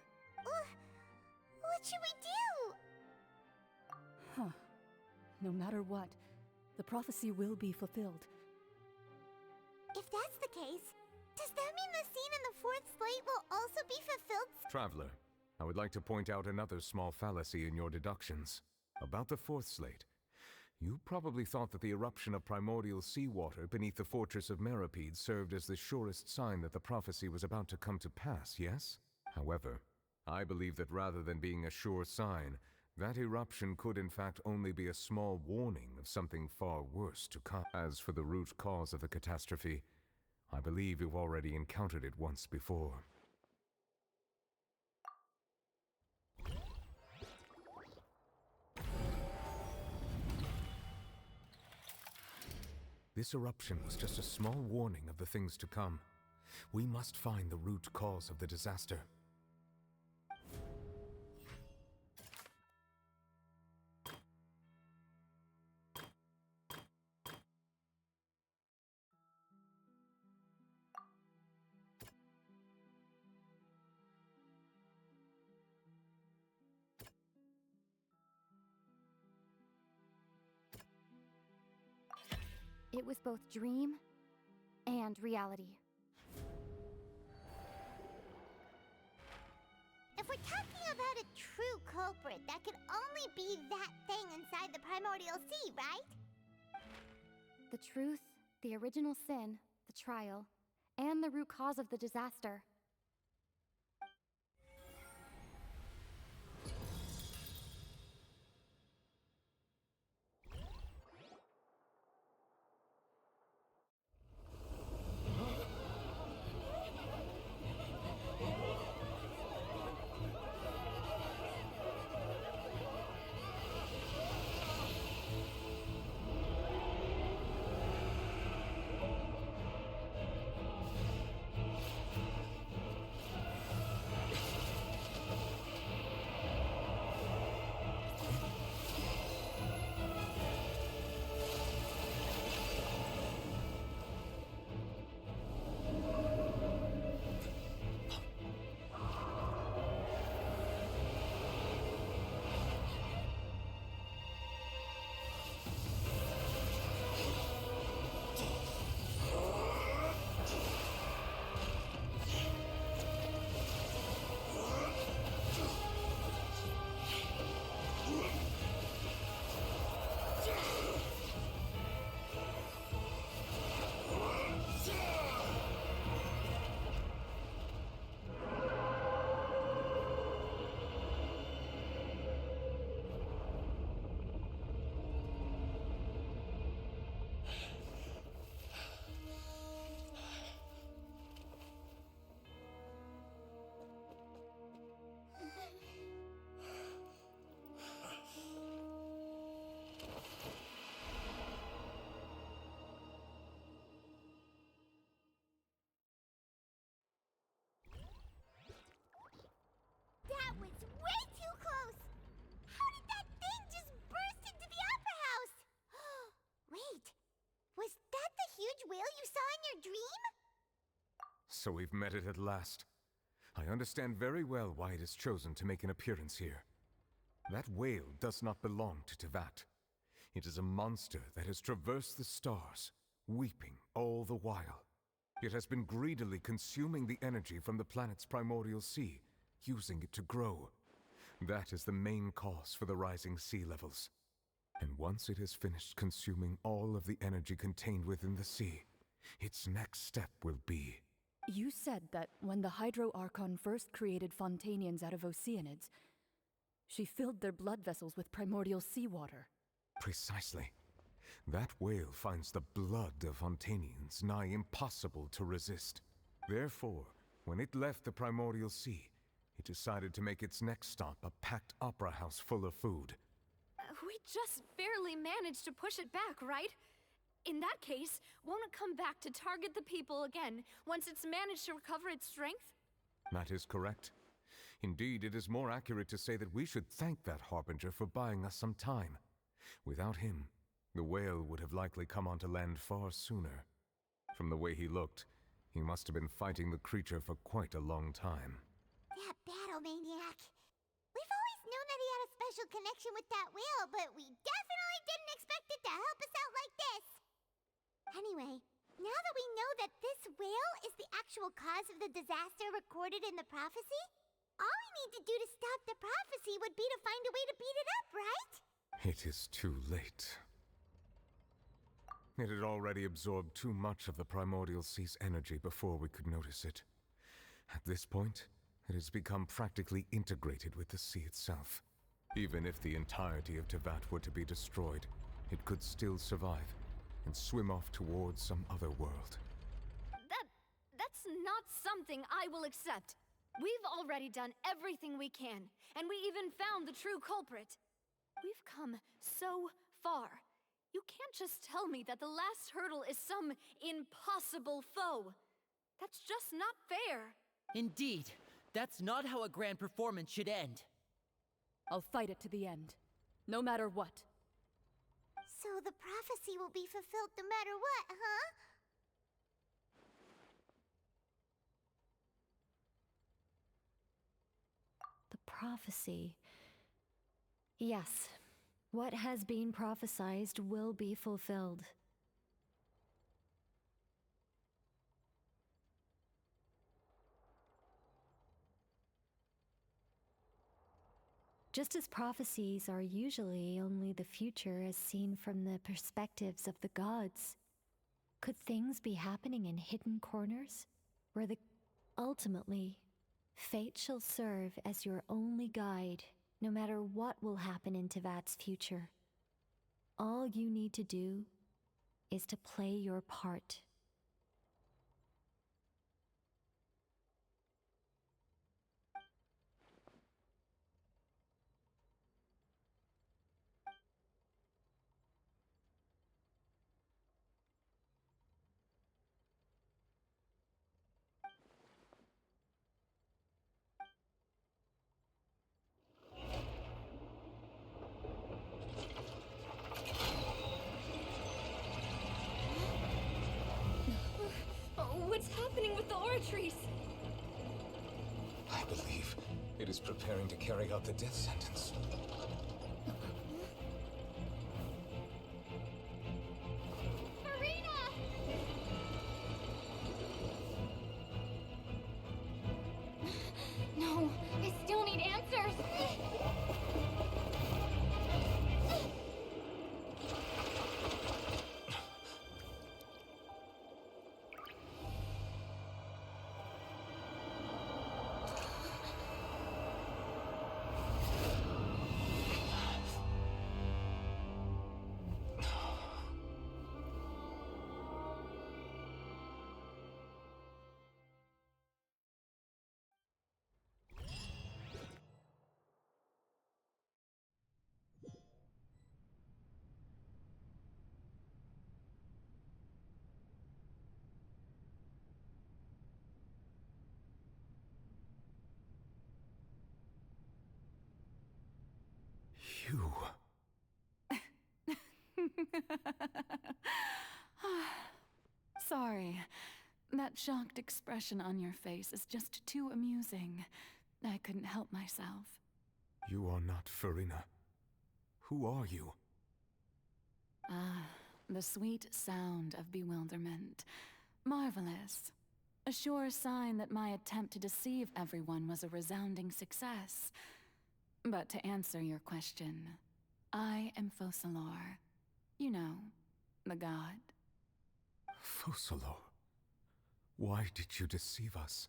What should we do? Huh. No matter what, the prophecy will be fulfilled. If that's the case, does Does that mean the scene in the fourth slate will also be fulfilled? Traveler, I would like to point out another small fallacy in your deductions. About the fourth slate. You probably thought that the eruption of primordial seawater beneath the fortress of Meripede served as the surest sign that the prophecy was about to come to pass, yes? However, I believe that rather than being a sure sign, that eruption could in fact only be a small warning of something far worse to come. As for the root cause of the catastrophe, I believe you've already encountered it once before. This eruption was just a small warning of the things to come. We must find the root cause of the disaster. It was both dream and reality. If we're talking about a true culprit, that could only be that thing inside the primordial sea, right? The truth, the original sin, the trial, and the root cause of the disaster. That was way too close! How did that thing just burst into the Opera House? Wait, was that the huge whale you saw in your dream? So we've met it at last. I understand very well why it has chosen to make an appearance here. That whale does not belong to Tevat. It is a monster that has traversed the stars, weeping all the while. It has been greedily consuming the energy from the planet's primordial sea, using it to grow. That is the main cause for the rising sea levels. And once it has finished consuming all of the energy contained within the sea, its next step will be... You said that when the Hydro Archon first created Fontainians out of Oceanids, she filled their blood vessels with primordial seawater. Precisely. That whale finds the blood of Fontainians nigh impossible to resist. Therefore, when it left the primordial sea, it decided to make its next stop a packed opera house full of food. We just barely managed to push it back, right? In that case, won't it come back to target the people again once it's managed to recover its strength? That is correct. Indeed, it is more accurate to say that we should thank that Harbinger for buying us some time. Without him, the whale would have likely come onto land far sooner. From the way he looked, he must have been fighting the creature for quite a long time. That battle maniac. We've always known that he had a special connection with that whale, but we definitely didn't expect it to help us out like this. Anyway, Now that we know that this whale is the actual cause of the disaster recorded in the prophecy, all we need to do to stop the prophecy would be to find a way to beat it up, right? It is too late. It had already absorbed too much of the primordial sea's energy before we could notice it. At this point, it has become practically integrated with the sea itself. Even if the entirety of Tevat were to be destroyed, it could still survive and swim off towards some other world. That's not something I will accept. We've already done everything we can, and we even found the true culprit. We've come so far. You can't just tell me that the last hurdle is some impossible foe. That's just not fair. Indeed, that's not how a grand performance should end. I'll fight it to the end, no matter what. So the prophecy will be fulfilled no matter what, huh? The prophecy. Yes. What has been prophesied will be fulfilled. Just as prophecies are usually only the future as seen from the perspectives of the gods, could things be happening in hidden corners, where ultimately, fate shall serve as your only guide, no matter what will happen in Tevat's future? All you need to do is to play your part. What's happening with the aura trees? I believe it is preparing to carry out the death sentence. No, I still need answers. You... Sorry. That shocked expression on your face is just too amusing. I couldn't help myself. You are not Farina. Who are you? The sweet sound of bewilderment. Marvelous. A sure sign that my attempt to deceive everyone was a resounding success. But to answer your question, I am Focalor. You know, the god. Focalor? Why did you deceive us?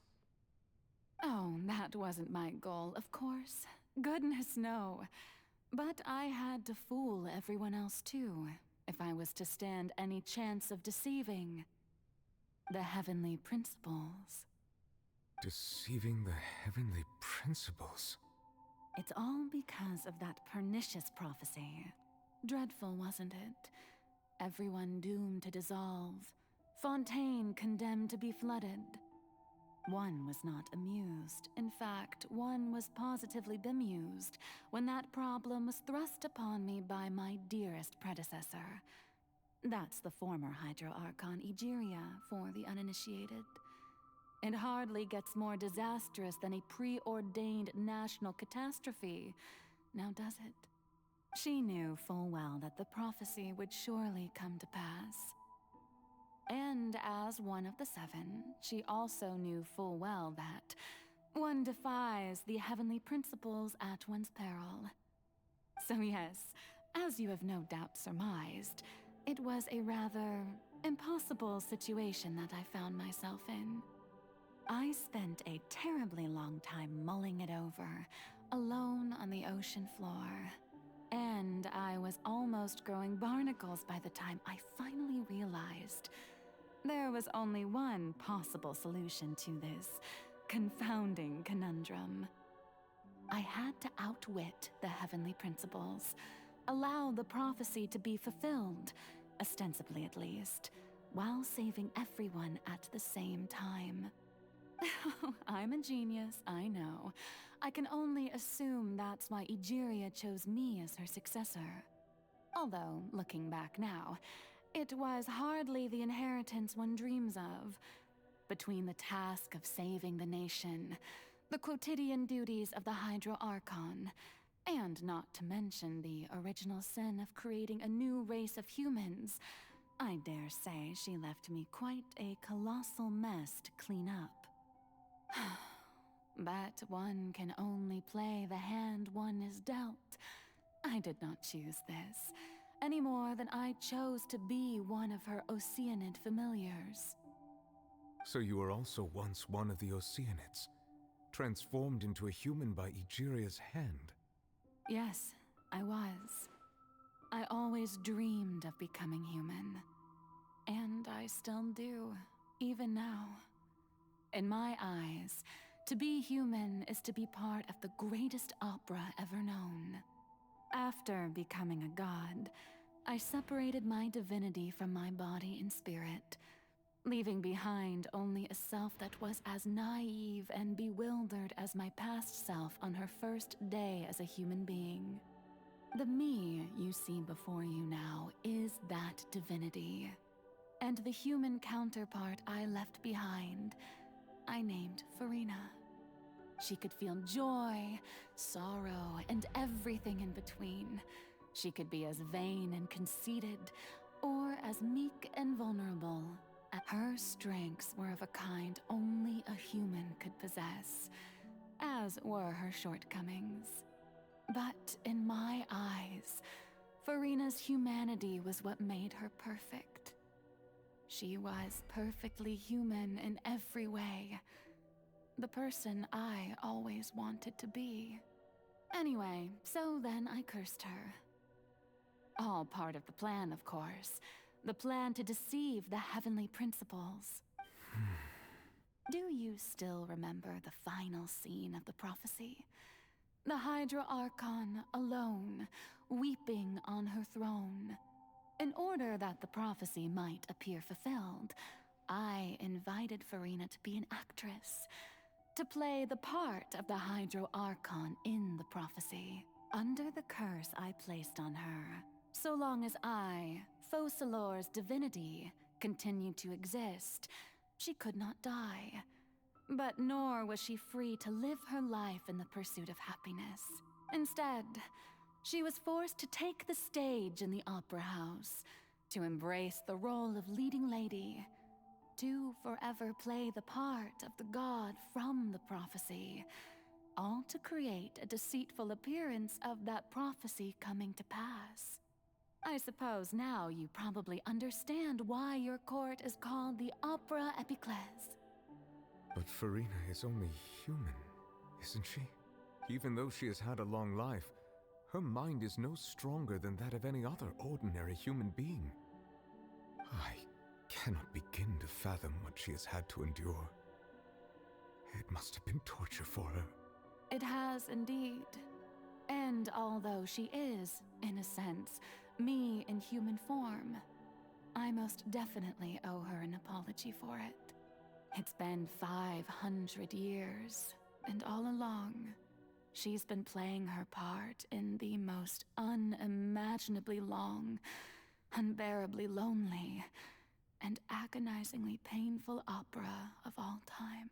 Oh, that wasn't my goal, of course. Goodness, no. But I had to fool everyone else too, if I was to stand any chance of deceiving the heavenly principles. Deceiving the heavenly principles? It's all because of that pernicious prophecy. Dreadful, wasn't it? Everyone doomed to dissolve. Fontaine condemned to be flooded. One was not amused. In fact, one was positively bemused when that problem was thrust upon me by my dearest predecessor. That's the former Hydro Archon Egeria, for the uninitiated. It hardly gets more disastrous than a preordained national catastrophe, now does it? She knew full well that the prophecy would surely come to pass. And as one of the seven, she also knew full well that one defies the heavenly principles at one's peril. So yes, as you have no doubt surmised, it was a rather impossible situation that I found myself in. I spent a terribly long time mulling it over, alone on the ocean floor. And I was almost growing barnacles by the time I finally realized there was only one possible solution to this confounding conundrum. I had to outwit the heavenly principles, allow the prophecy to be fulfilled, ostensibly at least, while saving everyone at the same time. I'm a genius, I know. I can only assume that's why Egeria chose me as her successor. Although, looking back now, it was hardly the inheritance one dreams of. Between the task of saving the nation, the quotidian duties of the Hydro Archon, and not to mention the original sin of creating a new race of humans, I dare say she left me quite a colossal mess to clean up. But one can only play the hand one is dealt. I did not choose this, any more than I chose to be one of her Oceanid familiars. So you were also once one of the Oceanids, transformed into a human by Egeria's hand. Yes, I was. I always dreamed of becoming human. And I still do, even now. In my eyes, to be human is to be part of the greatest opera ever known. After becoming a god, I separated my divinity from my body and spirit, leaving behind only a self that was as naive and bewildered as my past self on her first day as a human being. The me you see before you now is that divinity. And the human counterpart I left behind, I named Farina. She could feel joy, sorrow, and everything in between. She could be as vain and conceited, or as meek and vulnerable. Her strengths were of a kind only a human could possess, as were her shortcomings. But in my eyes, Farina's humanity was what made her perfect. She was perfectly human in every way. The person I always wanted to be. Anyway, so then I cursed her. All part of the plan, of course. The plan to deceive the heavenly principles. Do you still remember the final scene of the prophecy? The Hydra Archon, alone, weeping on her throne. In order that the prophecy might appear fulfilled, I invited Farina to be an actress, to play the part of the Hydro Archon in the prophecy. Under the curse I placed on her, so long as I, Focalor's divinity, continued to exist, she could not die. But nor was she free to live her life in the pursuit of happiness. Instead, she was forced to take the stage in the opera house, to embrace the role of leading lady, to forever play the part of the god from the prophecy, all to create a deceitful appearance of that prophecy coming to pass. I suppose now you probably understand why your court is called the Opera Epiclese. But Farina is only human, isn't she? Even though she has had a long life, her mind is no stronger than that of any other ordinary human being. I cannot begin to fathom what she has had to endure. It must have been torture for her. It has indeed. And although she is, in a sense, me in human form, I most definitely owe her an apology for it. It's been 500 years, and all along, she's been playing her part in the most unimaginably long, unbearably lonely, and agonizingly painful opera of all time.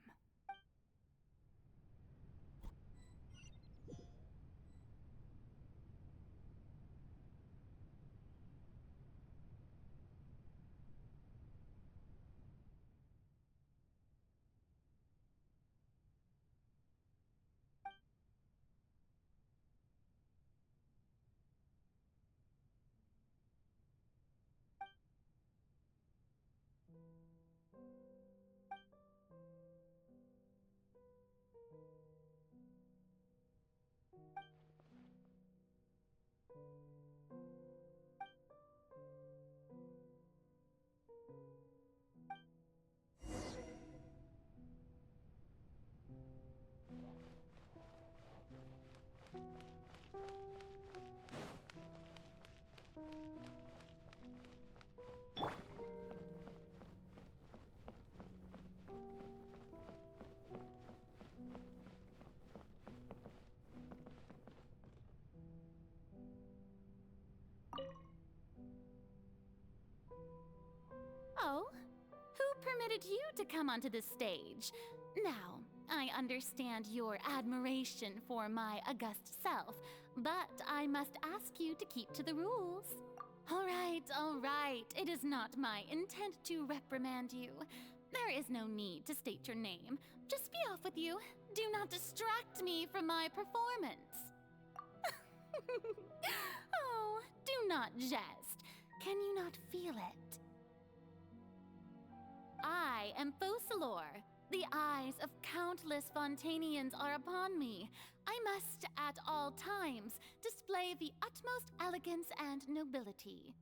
wanted you to come onto the stage. Now, I understand your admiration for my august self, but I must ask you to keep to the rules. All right. It is not my intent to reprimand you. There is no need to state your name. Just be off with you. Do not distract me from my performance. Oh, do not jest. Can you not feel it? I am Focalor. The eyes of countless Fontainians are upon me. I must, at all times, display the utmost elegance and nobility.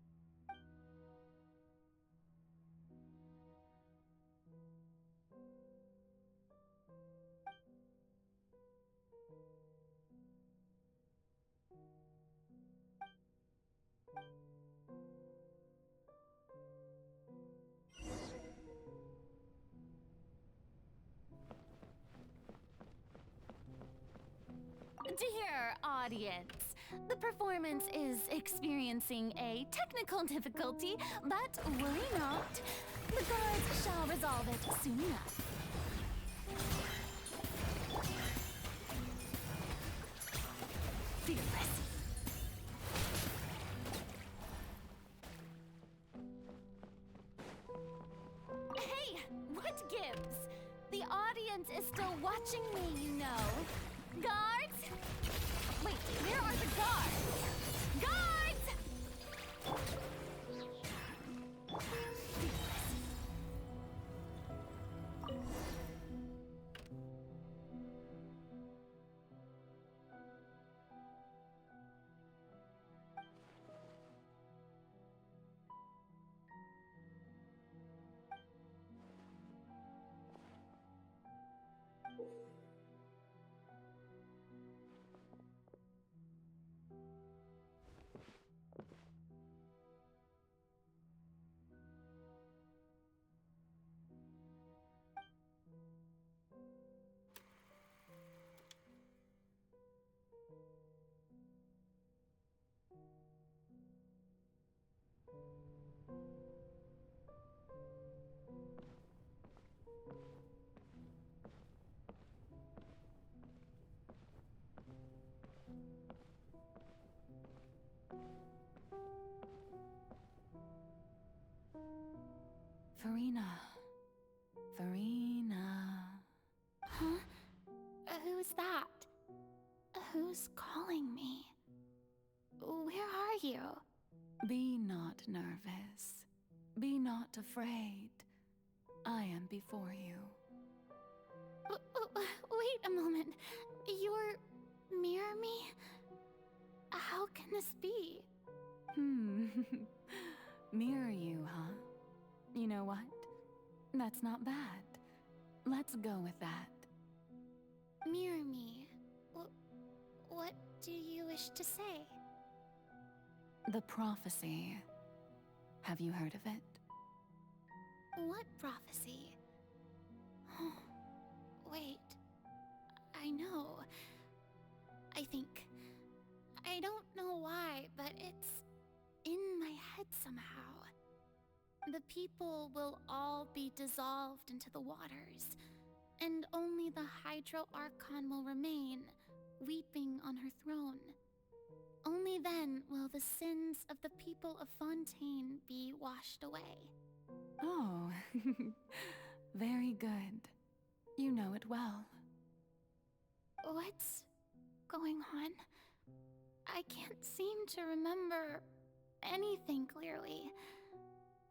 Dear audience, the performance is experiencing a technical difficulty, but worry not. The guards shall resolve it soon enough. Fearless. Hey, what gives? The audience is still watching me, you know. Guards? Wait, where are the guards? Guards! Farina. Huh? Who's that? Who's calling me? Where are you? Be not nervous. Be not afraid. I am before you. Wait a moment. You're mirror me? How can this be? Mirror you, huh? You know what? That's not bad. Let's go with that. Mirror me. What do you wish to say? The prophecy. Have you heard of it? What prophecy? Wait. I know. I think. I don't know why, but it's in my head somehow. The people will all be dissolved into the waters, and only the Hydro Archon will remain, weeping on her throne. Only then will the sins of the people of Fontaine be washed away. Oh, very good. You know it well. What's going on? I can't seem to remember anything clearly.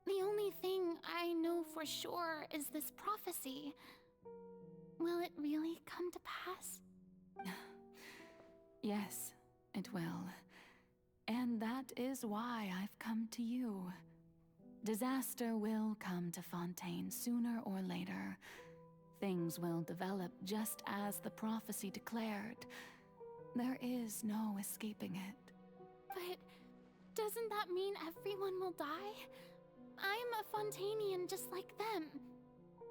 The only thing I know for sure is this prophecy. Will it really come to pass? Yes, it will. And that is why I've come to you. Disaster will come to Fontaine sooner or later. Things will develop just as the prophecy declared. There is no escaping it. But doesn't that mean everyone will die? I'm a Fontainian just like them.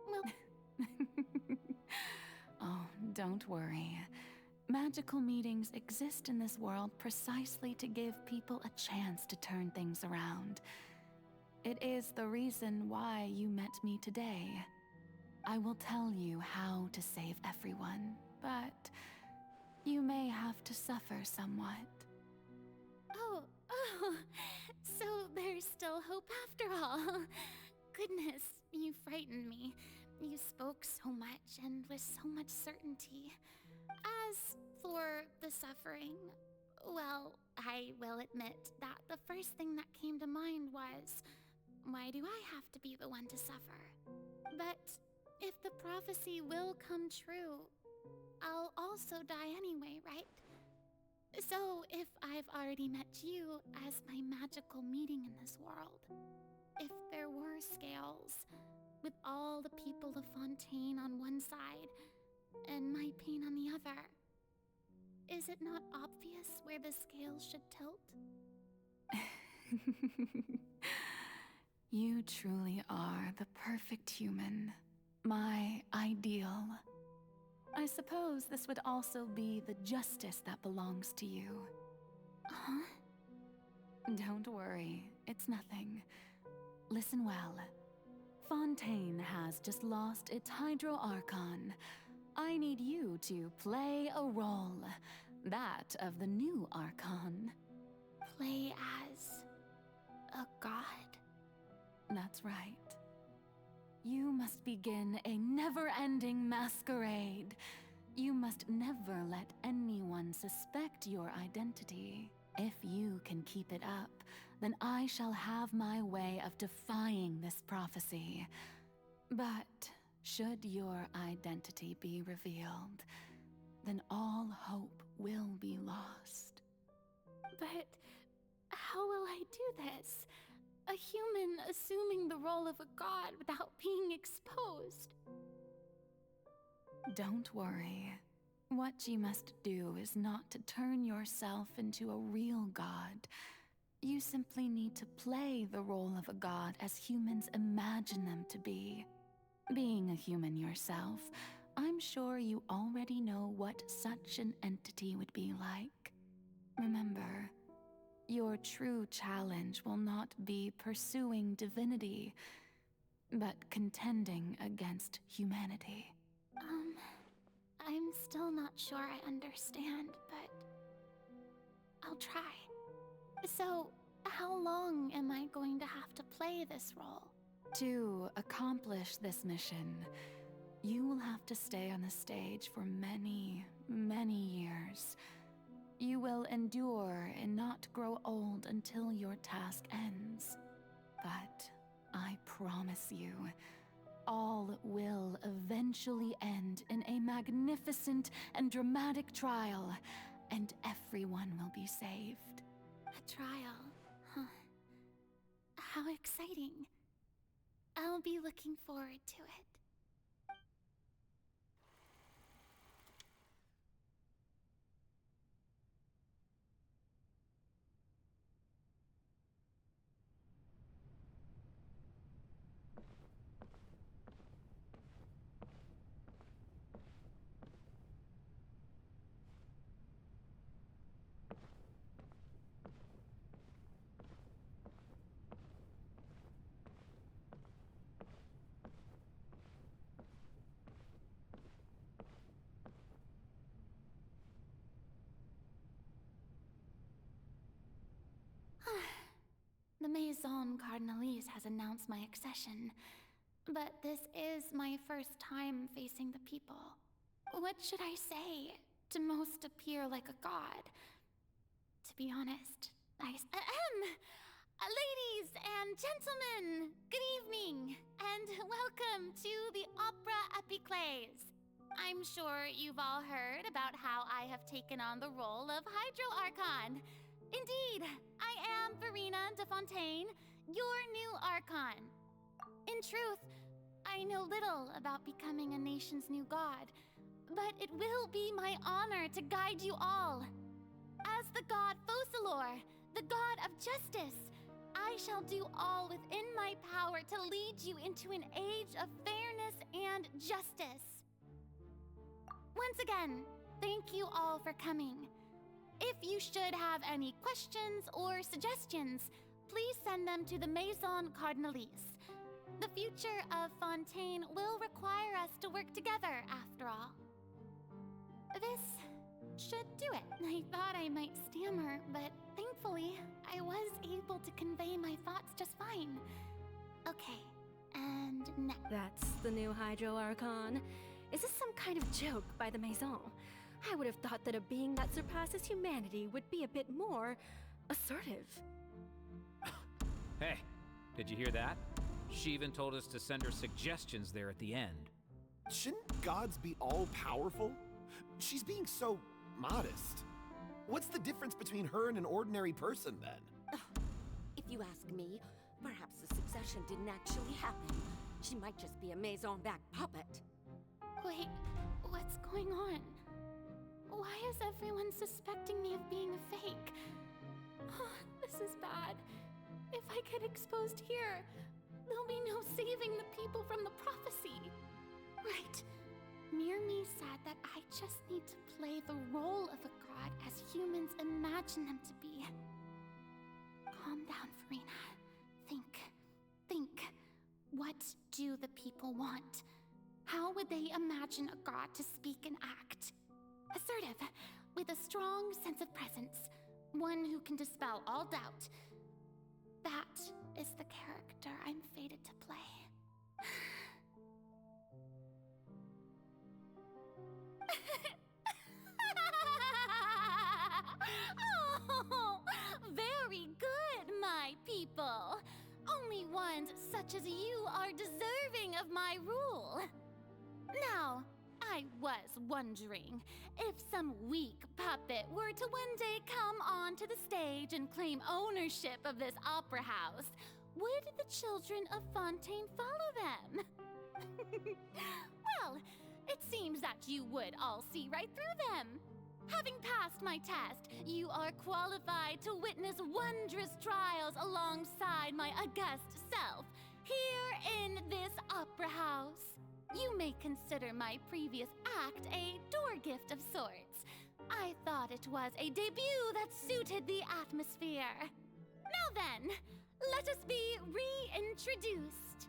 Well... Oh, don't worry. Magical meetings exist in this world precisely to give people a chance to turn things around. It is the reason why you met me today. I will tell you how to save everyone, but you may have to suffer somewhat. Oh, so there's still hope after all. Goodness, you frightened me. You spoke so much and with so much certainty. As for the suffering, well, I will admit that the first thing that came to mind was, why do I have to be the one to suffer? But if the prophecy will come true, I'll also die anyway, right? So if I've already met you as my magical meeting in this world, if there were scales, with all the people of Fontaine on one side, and my pain on the other, is it not obvious where the scales should tilt? You truly are the perfect human, my ideal. I suppose this would also be the justice that belongs to you. Huh? Don't worry, it's nothing. Listen well. Fontaine has just lost its Hydro Archon. I need you to play a role, that of the new Archon. Play as a god? That's right. You must begin a never-ending masquerade. You must never let anyone suspect your identity. If you can keep it up, then I shall have my way of defying this prophecy. But should your identity be revealed, then all hope will be lost. But how will I do this? A human assuming the role of a god without being exposed. Don't worry. What you must do is not to turn yourself into a real god. You simply need to play the role of a god as humans imagine them to be. Being a human yourself, I'm sure you already know what such an entity would be like. Remember, your true challenge will not be pursuing divinity, but contending against humanity. I'm still not sure I understand, but I'll try. So, how long am I going to have to play this role? To accomplish this mission, you will have to stay on the stage for many, many years. You will endure and not grow old until your task ends. But I promise you, all will eventually end in a magnificent and dramatic trial, and everyone will be saved. A trial, huh? How exciting. I'll be looking forward to it. The Maison Cardinalise has announced my accession, but this is my first time facing the people. What should I say to most appear like a god? To be honest, ladies and gentlemen, good evening, and welcome to the Opera Epiclese. I'm sure you've all heard about how I have taken on the role of Hydro Archon. Indeed, I am Verena de Fontaine, your new Archon. In truth, I know little about becoming a nation's new god, but it will be my honor to guide you all. As the god Focalor, the god of justice, I shall do all within my power to lead you into an age of fairness and justice. Once again, thank you all for coming. If you should have any questions or suggestions, please send them to the Maison Cardinalise. The future of Fontaine will require us to work together, after all. This should do it. I thought I might stammer, but thankfully, I was able to convey my thoughts just fine. Okay, and next. That's the new Hydro Archon. Is this some kind of joke by the Maison? I would have thought that a being that surpasses humanity would be a bit more assertive. Hey, did you hear that? She even told us to send her suggestions there at the end. Shouldn't gods be all-powerful? She's being so modest. What's the difference between her and an ordinary person, then? If you ask me, perhaps the succession didn't actually happen. She might just be a Maison-backed puppet. Wait, what's going on? Why is everyone suspecting me of being a fake? Oh, this is bad. If I get exposed here, there'll be no saving the people from the prophecy. Right. Myrmi said that I just need to play the role of a god as humans imagine them to be. Calm down, Farina. Think. What do the people want? How would they imagine a god to speak and act? Assertive, with a strong sense of presence. One who can dispel all doubt. That is the character I'm fated to play. Oh, very good, my people. Only ones such as you are deserving of my rule. Now, I was wondering if some weak puppet were to one day come onto the stage and claim ownership of this opera house, would the children of Fontaine follow them? Well, it seems that you would all see right through them. Having passed my test, you are qualified to witness wondrous trials alongside my august self, here in this opera house. You may consider my previous act a door gift of sorts. I thought it was a debut that suited the atmosphere. Now then, let us be reintroduced.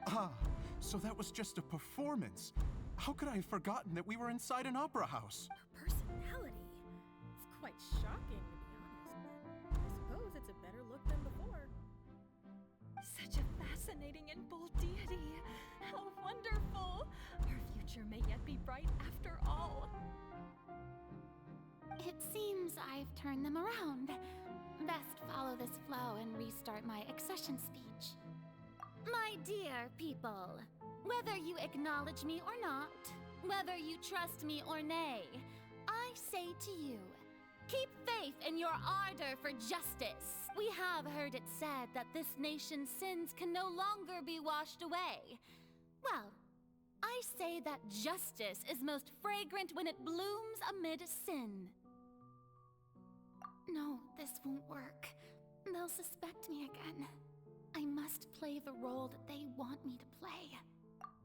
Ah, so that was just a performance. How could I have forgotten that we were inside an opera house? Her personality. It's quite shocking, to be honest, but I suppose it's a better look than before. Such a fascinating and bold deity. How wonderful! Our future may yet be bright after all. It seems I've turned them around. Best follow this flow and restart my accession speech. My dear people, whether you acknowledge me or not, whether you trust me or nay, I say to you, keep faith in your ardor for justice. We have heard it said that this nation's sins can no longer be washed away. Well, I say that justice is most fragrant when it blooms amid sin. No, this won't work. They'll suspect me again. I must play the role that they want me to play.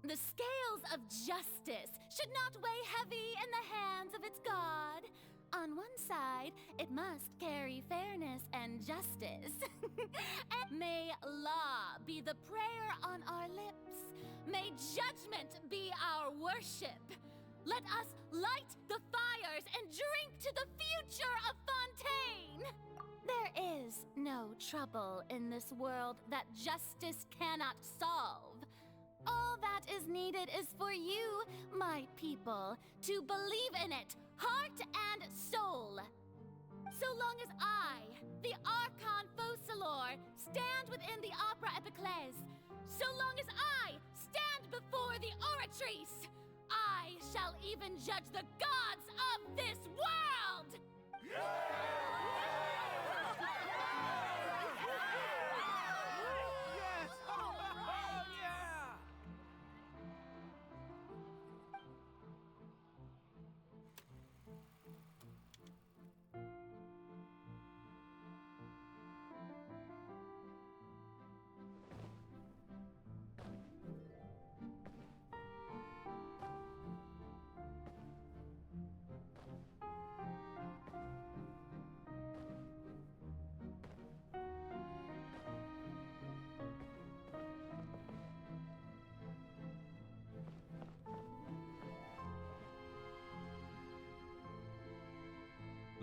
The scales of justice should not weigh heavy in the hands of its god. On one side, it must carry fairness and justice. And may law be the prayer on our lips. May judgment be our worship. Let us light the fires and drink to the future of Fontaine. There is no trouble in this world that justice cannot solve. All that is needed is for you, my people, to believe in it, heart and soul. So long as I, the Archon Focalor, stand within the Opera Epiclese, so long as I stand before the Oratrice, I shall even judge the gods of this world!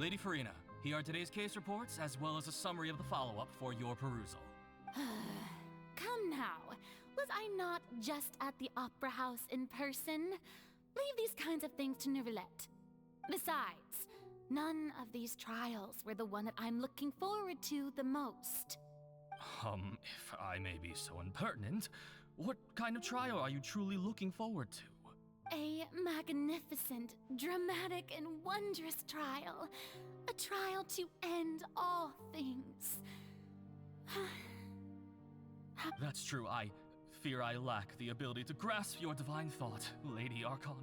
Lady Farina, here are today's case reports, as well as a summary of the follow-up for your perusal. Come now. Was I not just at the Opera House in person? Leave these kinds of things to Neuvillette. Besides, none of these trials were the one that I'm looking forward to the most. If I may be so impertinent, what kind of trial are you truly looking forward to? A magnificent, dramatic, and wondrous trial. A trial to end all things. That's true. I fear I lack the ability to grasp your divine thought, Lady Archon.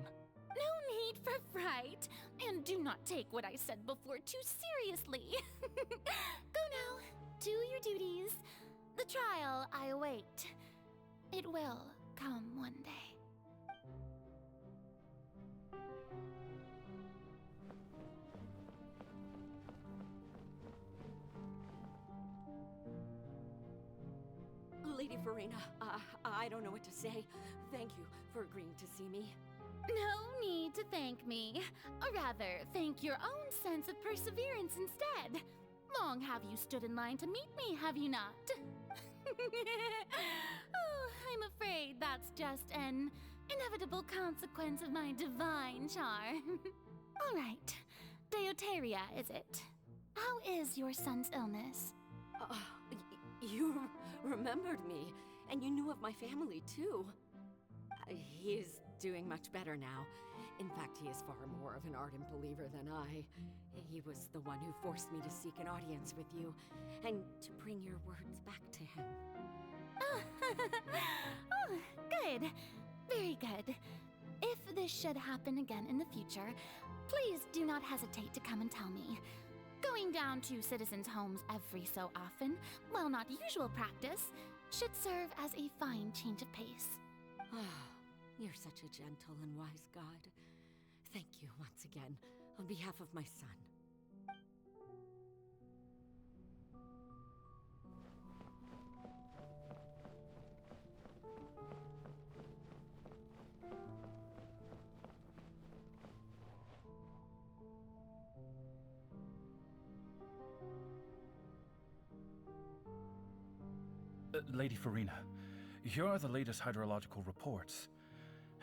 No need for fright, and do not take what I said before too seriously. Go now, do your duties. The trial I await. It will come one day. Lady Farina, I don't know what to say. Thank you for agreeing to see me. No need to thank me. Or rather, thank your own sense of perseverance instead. Long have you stood in line to meet me, have you not? Oh, I'm afraid that's just an inevitable consequence of my divine charm. All right. Deoteria, is it? How is your son's illness? You remembered me, and you knew of my family, too. He is doing much better now. In fact, he is far more of an ardent believer than I. He was the one who forced me to seek an audience with you, and to bring your words back to him. Oh, good. Very good. If this should happen again in the future, please do not hesitate to come and tell me. Going down to citizens' homes every so often, while not usual practice, should serve as a fine change of pace. You're such a gentle and wise god. Thank you once again, on behalf of my son. Lady Farina, here are the latest hydrological reports.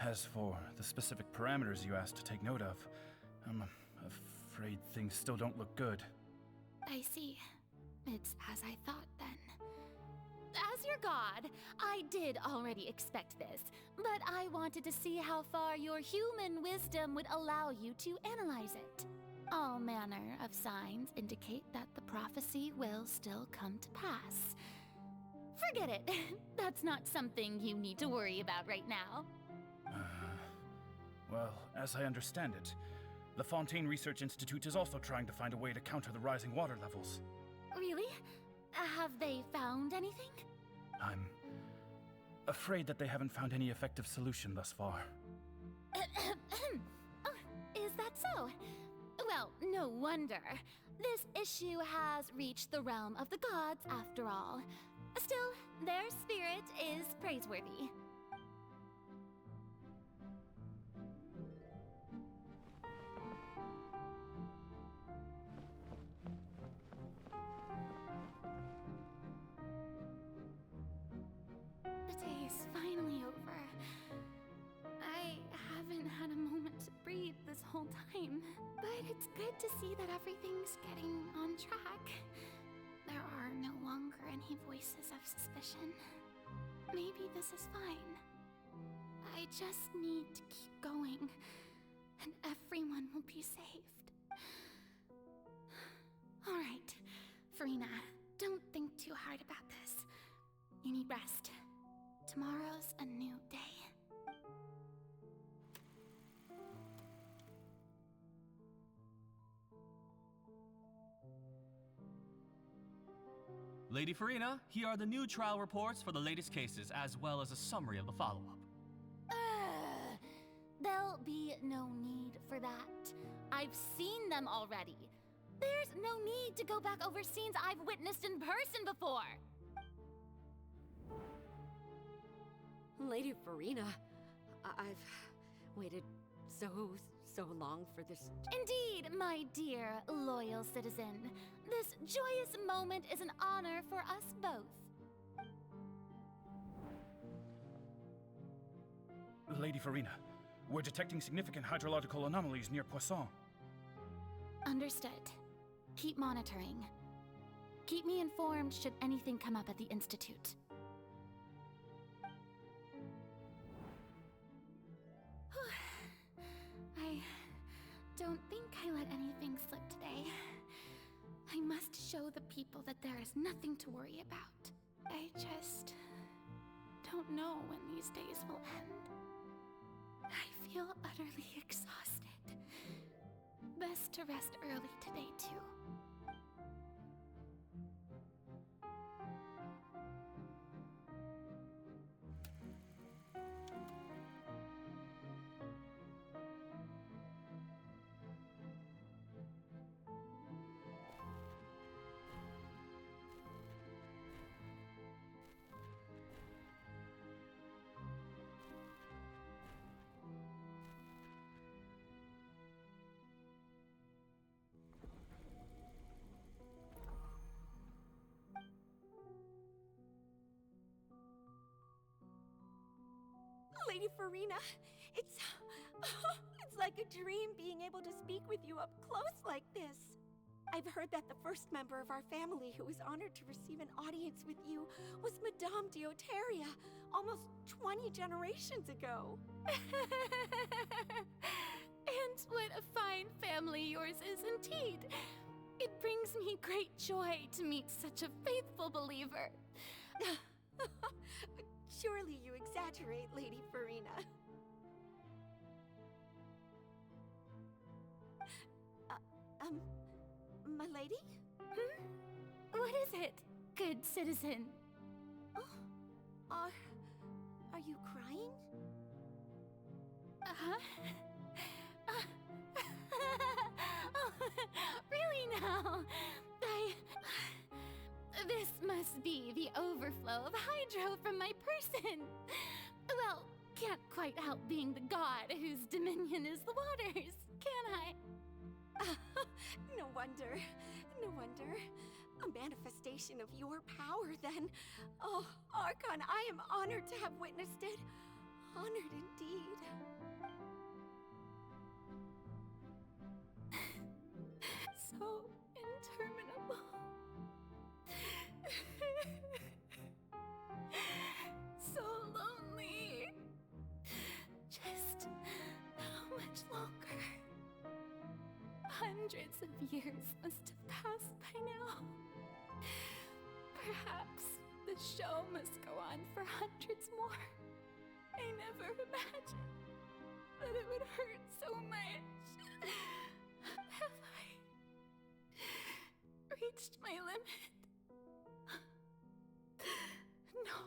As for the specific parameters you asked to take note of, I'm afraid things still don't look good. I see. It's as I thought, then. As your god, I did already expect this, but I wanted to see how far your human wisdom would allow you to analyze it. All manner of signs indicate that the prophecy will still come to pass. Forget it. That's not something you need to worry about right now. Well, as I understand it, the Fontaine Research Institute is also trying to find a way to counter the rising water levels. Really? Have they found anything? I'm afraid that they haven't found any effective solution thus far. Oh, is that so? Well, no wonder. This issue has reached the realm of the gods, after all. Still, their spirit is praiseworthy. The day is finally over. I haven't had a moment to breathe this whole time, but it's good to see that everything's getting on track. There are no longer any voices of suspicion. Maybe this is fine. I just need to keep going, and everyone will be saved. All right, Farina, don't think too hard about this. You need rest. Tomorrow's a new day. Lady Farina, here are the new trial reports for the latest cases, as well as a summary of the follow-up. There'll be no need for that. I've seen them already. There's no need to go back over scenes I've witnessed in person before. Lady Farina, I've waited so long for this. Indeed, my dear, loyal citizen. This joyous moment is an honor for us both. Lady Farina, we're detecting significant hydrological anomalies near Poisson. Understood. Keep monitoring. Keep me informed should anything come up at the Institute. I don't think I let anything slip today. I must show the people that there is nothing to worry about. I just don't know when these days will end. I feel utterly exhausted. Best to rest early today, too. Lady Farina, it's like a dream being able to speak with you up close like this. I've heard that the first member of our family who was honored to receive an audience with you was Madame Deoteria, almost 20 generations ago. And what a fine family yours is indeed. It brings me great joy to meet such a faithful believer. Surely you exaggerate, Lady Farina. My lady? What is it, good citizen? Are you crying? Really now? This must be the overflow of hydro from my person. Well, can't quite help being the god whose dominion is the waters, can I? No wonder. No wonder. A manifestation of your power, then. Oh, Archon, I am honored to have witnessed it. Honored indeed. So interminable. So lonely. Just how much longer? Hundreds of years must have passed by now. Perhaps the show must go on for hundreds more. I never imagined that it would hurt so much. Have I reached my limit? No.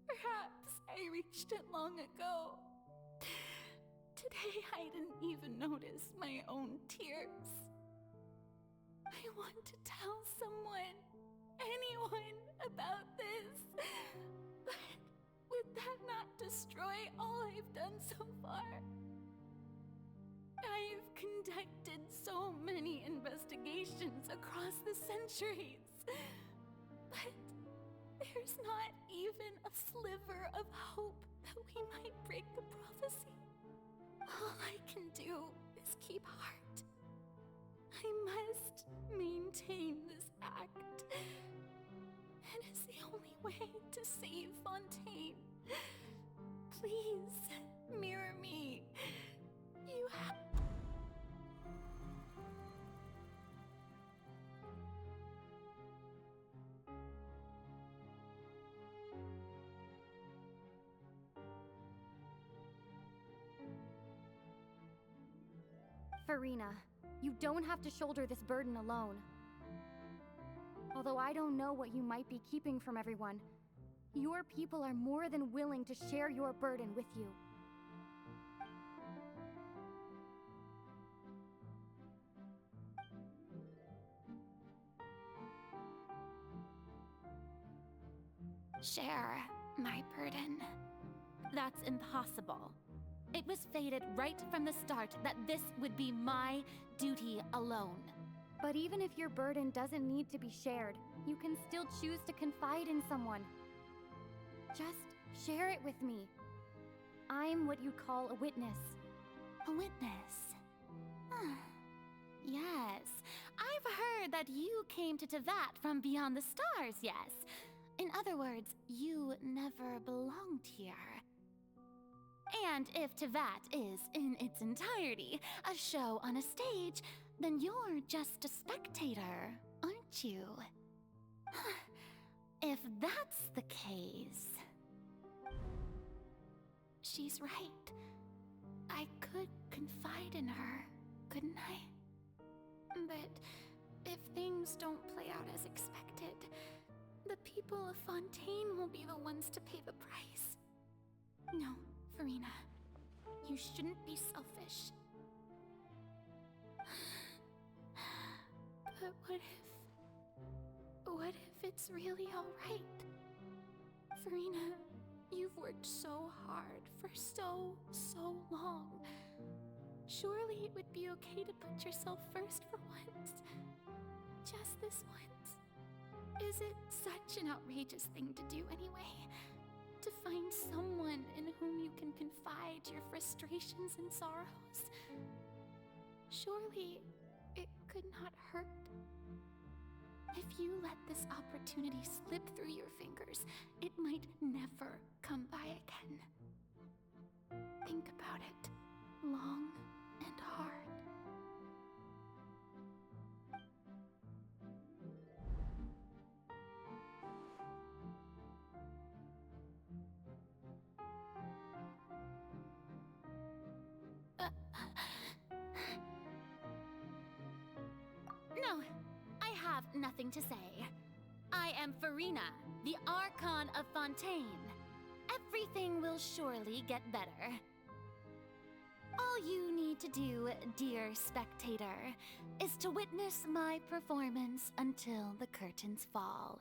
Perhaps I reached it long ago. Today I didn't even notice my own tears. I want to tell someone, anyone, about this. But would that not destroy all I've done so far? I've conducted so many investigations across the centuries. But there's not even a sliver of hope that we might break the prophecy. All I can do is keep heart. I must maintain this act. It is the only way to save Fontaine. Please, mirror me. You have... Farina, you don't have to shoulder this burden alone. Although I don't know what you might be keeping from everyone, your people are more than willing to share your burden with you. Share my burden. That's impossible. It was fated right from the start that this would be my duty alone. But even if your burden doesn't need to be shared, you can still choose to confide in someone. Just share it with me. I'm what you call a witness. A witness? Yes, I've heard that you came to Tevat from beyond the stars, yes. In other words, you never belonged here. And if Tevat is, in its entirety, a show on a stage, then you're just a spectator, aren't you? If that's the case... She's right. I could confide in her, couldn't I? But if things don't play out as expected, the people of Fontaine will be the ones to pay the price. No, Farina, you shouldn't be selfish. But what if it's really alright? Farina, you've worked so hard for so long. Surely it would be okay to put yourself first for once. Just this once. Is it such an outrageous thing to do anyway? To find someone in whom you can confide your frustrations and sorrows? Surely it could not hurt. If you let this opportunity slip through your fingers, it might never come by again. Think about it long and hard. No, I have nothing to say. I am Farina, the Archon of Fontaine. Everything will surely get better. All you need to do, dear spectator, is to witness my performance until the curtains fall.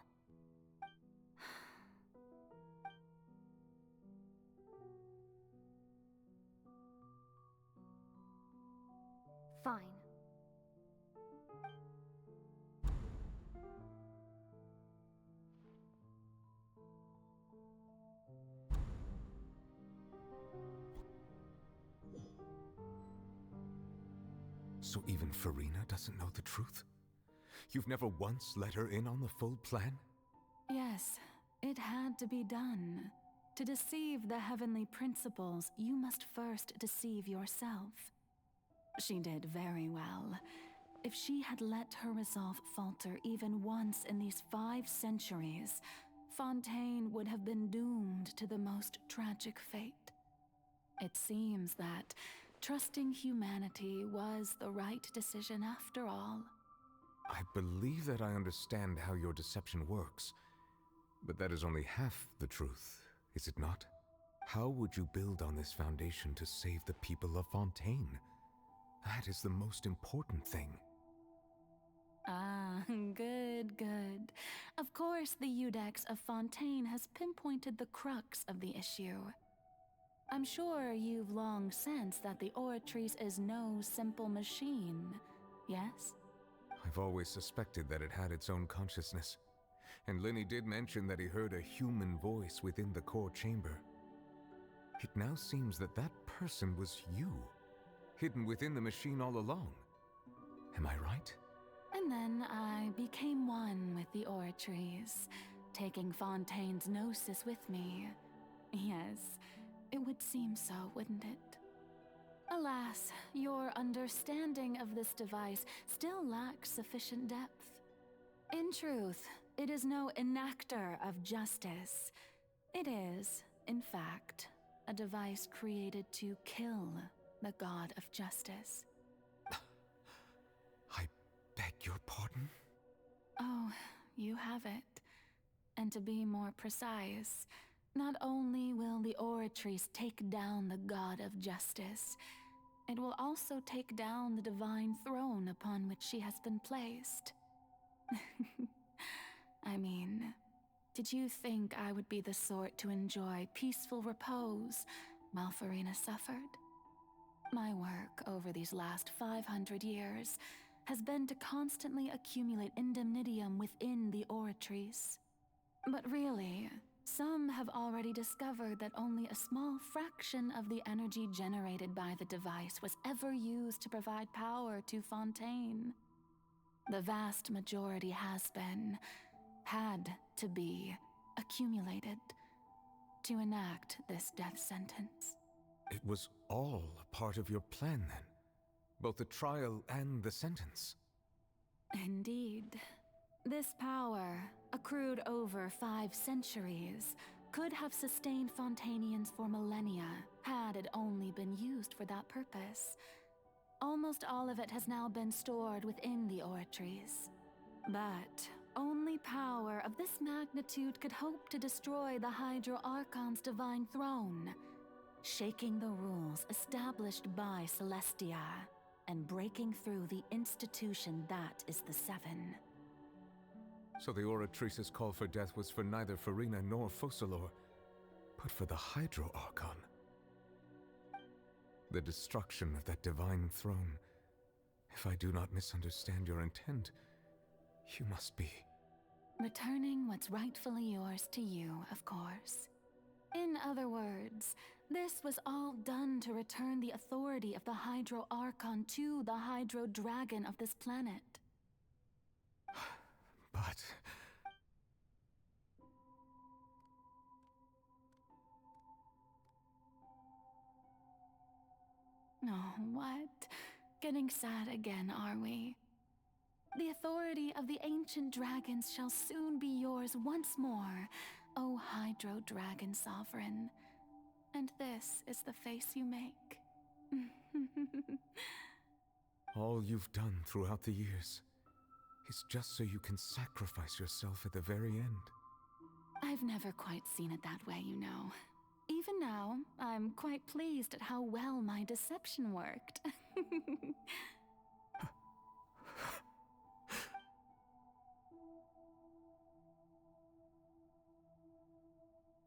Fine. So even Farina doesn't know the truth? You've never once let her in on the full plan? Yes, it had to be done. To deceive the heavenly principles, you must first deceive yourself. She did very well. If she had let her resolve falter even once in these 5 centuries, Fontaine would have been doomed to the most tragic fate. It seems that trusting humanity was the right decision after all. I believe that I understand how your deception works, but that is only half the truth, is it not? How would you build on this foundation to save the people of Fontaine? That is the most important thing. Ah, good, good. Of course, the Iudex of Fontaine has pinpointed the crux of the issue. I'm sure you've long sensed that the Oratrice is no simple machine, yes? I've always suspected that it had its own consciousness, and Lenny did mention that he heard a human voice within the core chamber. It now seems that that person was you, hidden within the machine all along. Am I right? And then I became one with the Oratrice, taking Fontaine's gnosis with me. Yes, it would seem so, wouldn't it? Alas, your understanding of this device still lacks sufficient depth. In truth, it is no enactor of justice. It is, in fact, a device created to kill the god of justice. I beg your pardon? Oh, you have it. And to be more precise, not only will the Oratrice take down the god of justice, it will also take down the divine throne upon which she has been placed. I mean, did you think I would be the sort to enjoy peaceful repose while Farina suffered. My work over these last 500 years has been to constantly accumulate indemnitium within the Oratrice. But really, some have already discovered that only a small fraction of the energy generated by the device was ever used to provide power to Fontaine. The vast majority had to be, accumulated to enact this death sentence. It was all a part of your plan, then? Both the trial and the sentence? Indeed. This power, accrued over 5 centuries, could have sustained Fontainians for millennia had it only been used for that purpose. Almost all of it has now been stored within the Oratrice. But only power of this magnitude could hope to destroy the Hydro Archon's divine throne, shaking the rules established by Celestia, and breaking through the institution that is the Seven. So the Oratrice's call for death was for neither Farina nor Focalors, but for the Hydro Archon. The destruction of that divine throne. If I do not misunderstand your intent, you must be... returning what's rightfully yours to you, of course. In other words, this was all done to return the authority of the Hydro Archon to the Hydro Dragon of this planet. But... Oh, what? Getting sad again, are we? The authority of the ancient dragons shall soon be yours once more, O Hydro Dragon Sovereign. And this is the face you make. all you've done throughout the years is just so you can sacrifice yourself at the very end. I've never quite seen it that way, you know. Even now, I'm quite pleased at how well my deception worked.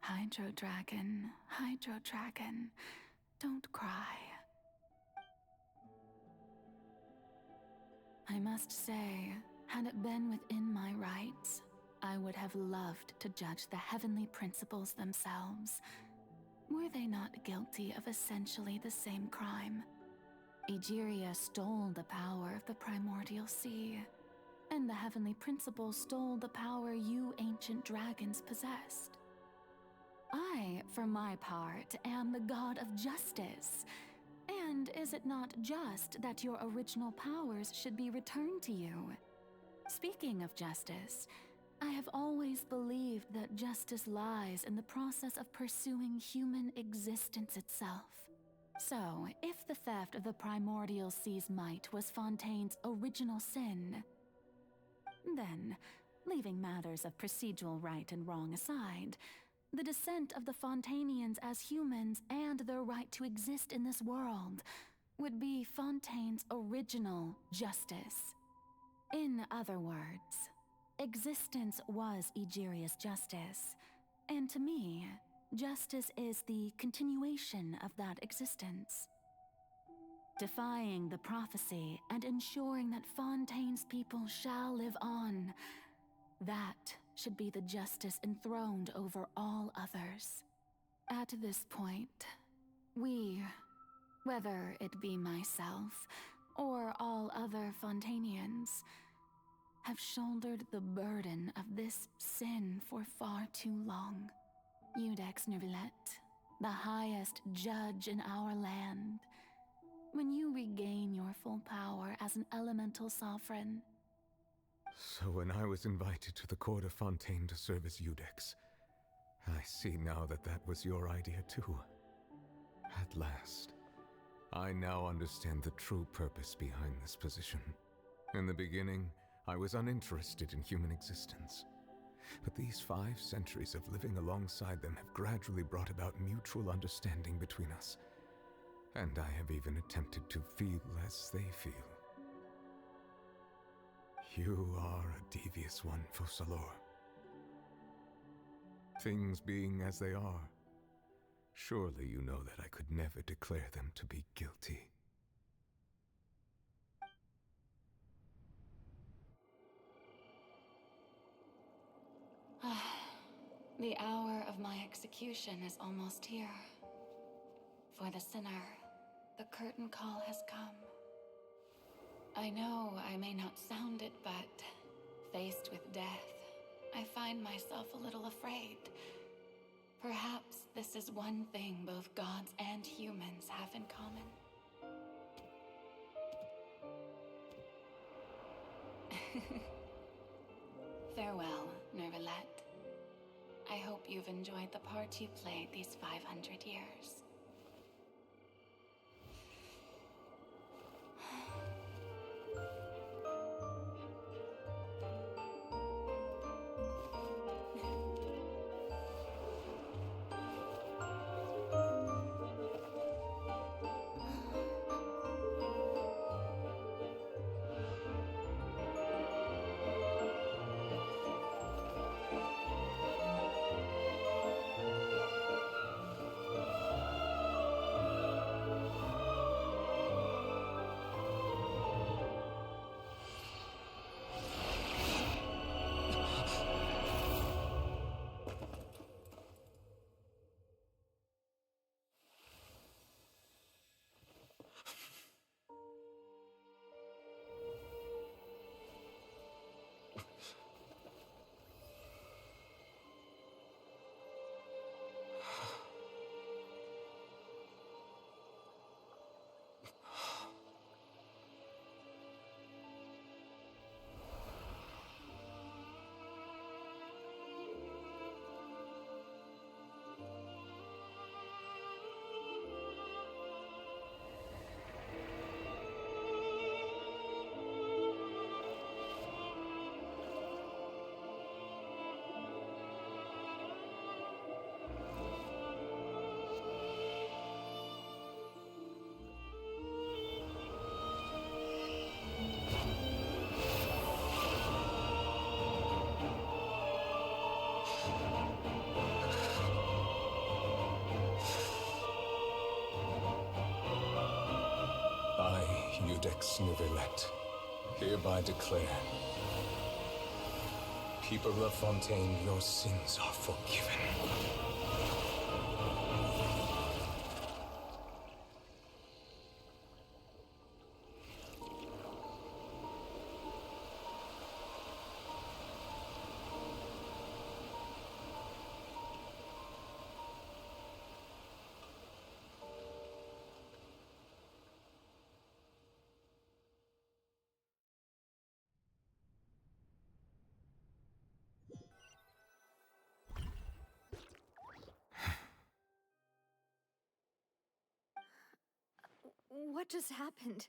Hydro Dragon, don't cry. I must say, had it been within my rights, I would have loved to judge the heavenly principles themselves. Were they not guilty of essentially the same crime? Egeria stole the power of the primordial sea, and the heavenly principles stole the power you ancient dragons possessed. I, for my part, am the god of justice. And is it not just that your original powers should be returned to you? Speaking of justice, I have always believed that justice lies in the process of pursuing human existence itself. So, if the theft of the primordial sea's might was Fontaine's original sin, then, leaving matters of procedural right and wrong aside, the descent of the Fontainians as humans and their right to exist in this world would be Fontaine's original justice. In other words, existence was Egeria's justice, and to me, justice is the continuation of that existence. Defying the prophecy and ensuring that Fontaine's people shall live on, that should be the justice enthroned over all others. At this point, we, whether it be myself or all other Fontainians, have shouldered the burden of this sin for far too long. Iudex Nervilette, the highest judge in our land, when you regain your full power as an elemental sovereign. So when I was invited to the court of Fontaine to serve as Iudex, I see now that that was your idea too. At last, I now understand the true purpose behind this position. In the beginning, I was uninterested in human existence. But these 5 centuries of living alongside them have gradually brought about mutual understanding between us. And I have even attempted to feel as they feel. You are a devious one, Focalors. Things being as they are, Surely you know that I could never declare them to be guilty. The hour of my execution is almost here. For the sinner, the curtain call has come. I know I may not sound it, but faced with death, I find myself a little afraid. Perhaps this is one thing both gods and humans have in common. Farewell, Nervalette. I hope you've enjoyed the part you played these 500 years. I, Eudex Nervalette, hereby declare, people of Fontaine, your sins are forgiven. What just happened?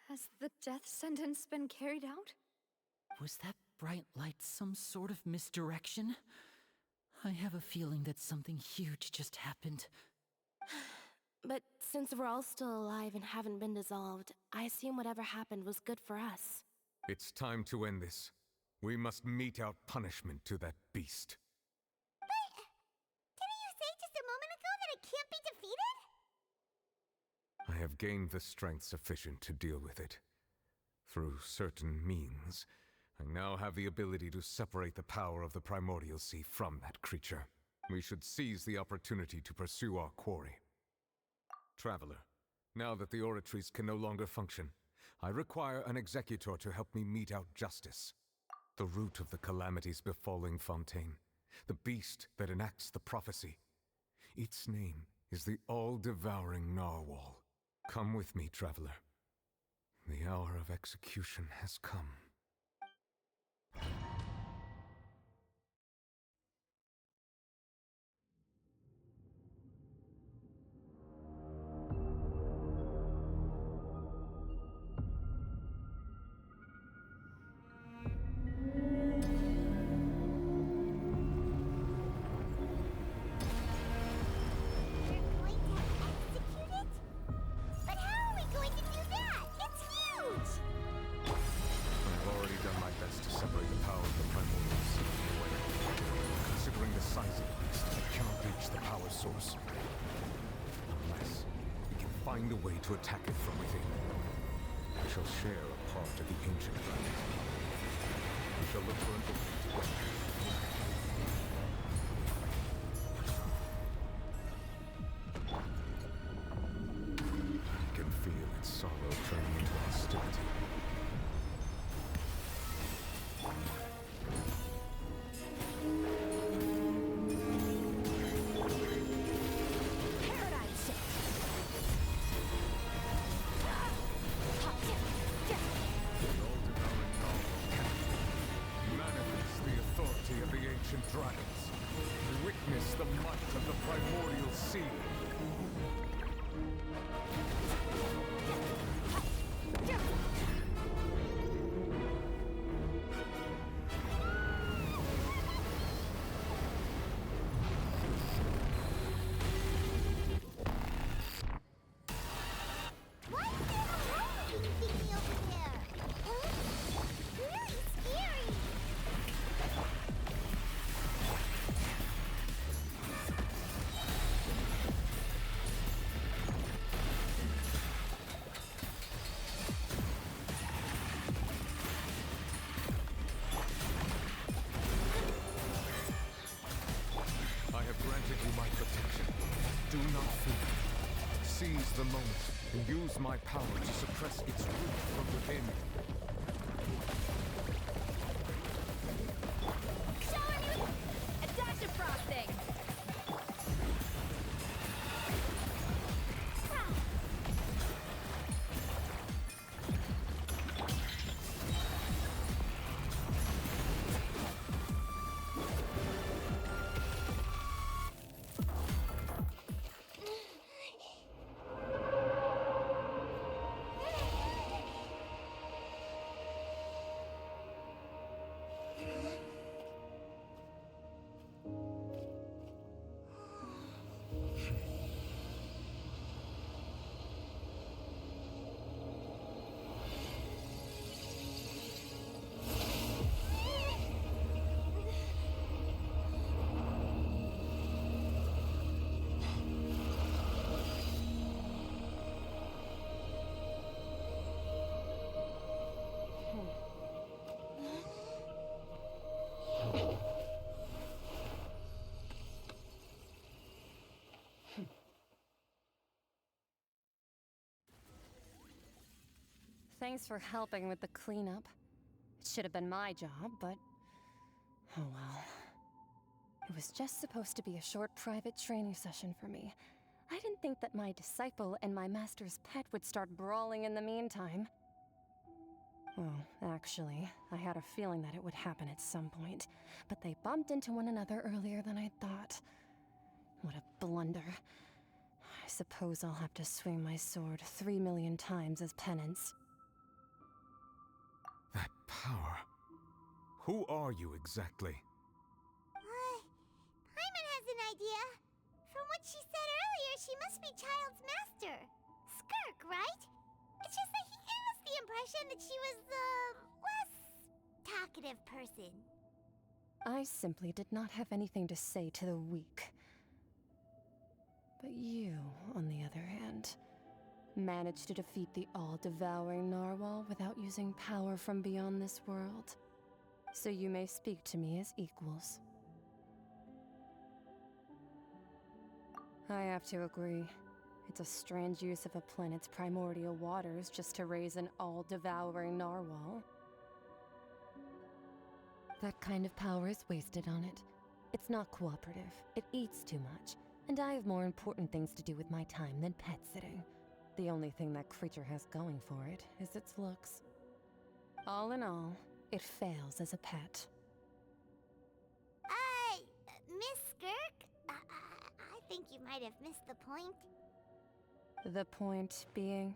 Has the death sentence been carried out? Was that bright light some sort of misdirection? I have a feeling that something huge just happened. But since we're all still alive and haven't been dissolved, I assume whatever happened was good for us. It's time to end this. We must mete out punishment to that beast. Didn't you say just a moment ago that it can't be defeated? I have gained the strength sufficient to deal with it. Through certain means, I now have the ability to separate the power of the Primordial Sea from that creature. We should seize the opportunity to pursue our quarry. Traveler, now that the oratories can no longer function, I require an executor to help me mete out justice. The root of the calamities befalling Fontaine, the beast that enacts the prophecy. Its name is the all-devouring Narwhal. Come with me, traveler. The hour of execution has come. find a way to attack it from within. I shall share a part of the ancient dragon's power. We shall look for an opening together. I can feel its sorrow turning into hostility. Dragons, witness the might of the primordial sea. Do not fear. Seize the moment and use my power to suppress its root from within. Showing you a dash of frosting. Thanks for helping with the cleanup. It should have been my job, but... oh well. It was just supposed to be a short private training session for me. I didn't think that my disciple and my master's pet would start brawling in the meantime. Well, actually, I had a feeling that it would happen at some point, but they bumped into one another earlier than I thought. What a blunder. I suppose I'll have to swing my sword 3 million times as penance. That power. Who are you exactly? Paimon has an idea. From what she said earlier, she must be Child's master. Skirk, right? It's just that he gave us the impression that she was the less talkative person. I simply did not have anything to say to the weak. But you, on the other hand, managed to defeat the all-devouring narwhal without using power from beyond this world. So you may speak to me as equals. I have to agree. It's a strange use of a planet's primordial waters just to raise an all-devouring narwhal. That kind of power is wasted on it. It's not cooperative. It eats too much. And I have more important things to do with my time than pet sitting. The only thing that creature has going for it is its looks. All in all, it fails as a pet. Miss Skirk? I think you might have missed the point. The point being?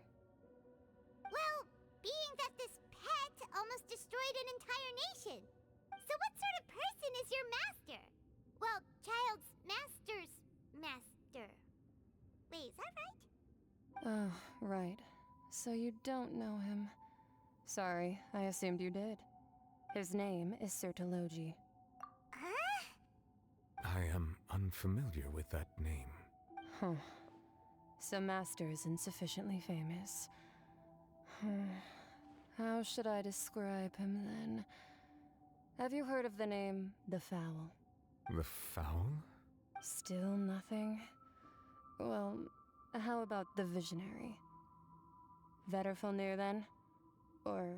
Well, being that this pet almost destroyed an entire nation. So what sort of person is your master? Well, Child's master's master. Wait, is that right? Oh, right. So you don't know him. Sorry, I assumed you did. His name is Sertologi. I am unfamiliar with that name. Huh. So Master isn't sufficiently famous. How should I describe him then? Have you heard of the name The Fowl? The Fowl? Still nothing? Well, how about the Visionary? Vetterfulnir then? Or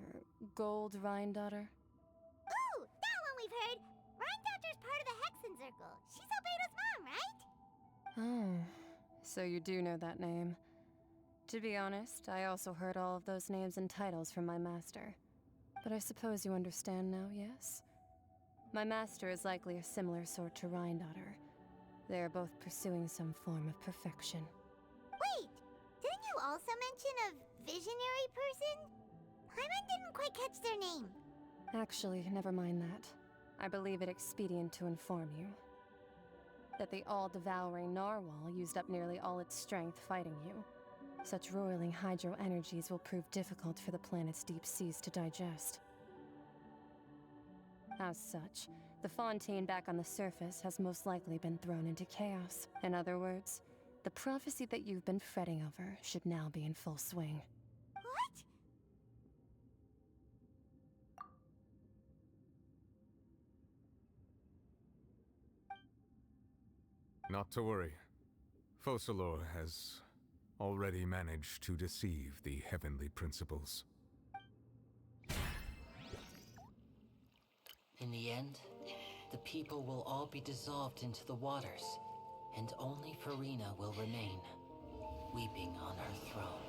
Gold Rhine-Daughter? Ooh, that one we've heard. Rhine-Daughter's part of the Hexen Circle. She's Albedo's mom, right? Oh, so you do know that name. To be honest, I also heard all of those names and titles from my master. But I suppose you understand now, yes? My master is likely a similar sort to Rhine-Daughter. They are both pursuing some form of perfection. Wait, didn't you also mention a visionary person? Paimon didn't quite catch their name. Actually, never mind that. I believe it expedient to inform you that the all-devouring narwhal used up nearly all its strength fighting you. Such roiling hydro energies will prove difficult for the planet's deep seas to digest. As such, the Fontaine back on the surface has most likely been thrown into chaos. In other words, the prophecy that you've been fretting over should now be in full swing. What? Not to worry. Focalor has already managed to deceive the heavenly principles. In the end, the people will all be dissolved into the waters, and only Farina will remain, weeping on her throne.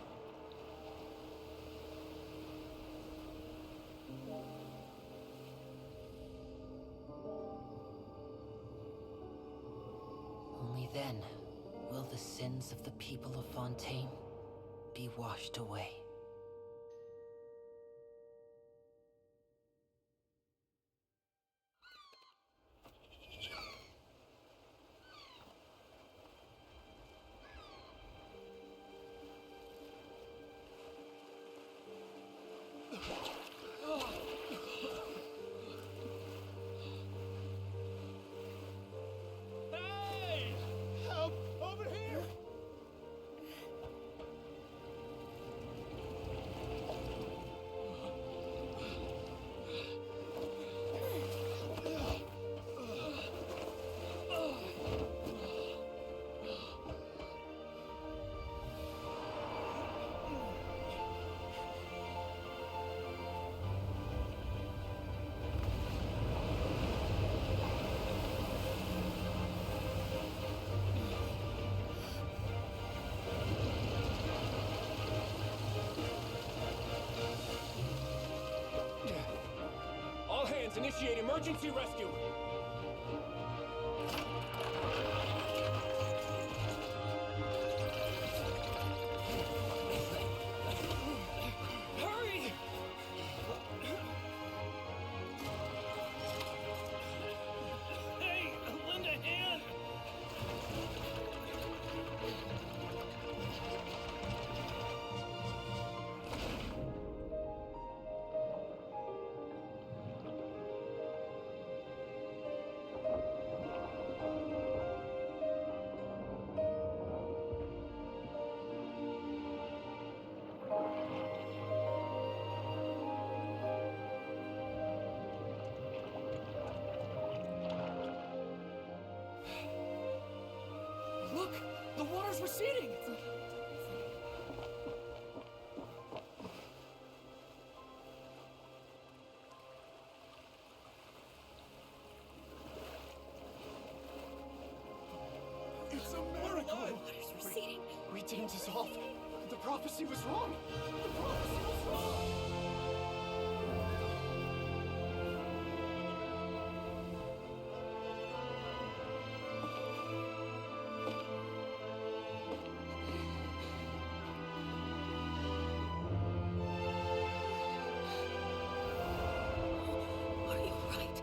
Only then will the sins of the people of Fontaine be washed away. Hey! Help! Over here! All hands, initiate emergency rescue! Hurry! Hey, lend a hand! Look! The water's receding! It's a miracle! The water's receding. We didn't dissolve. The prophecy was wrong. The prophecy was wrong. Are you right?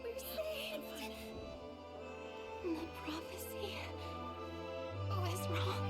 We're saved. The prophecy was wrong.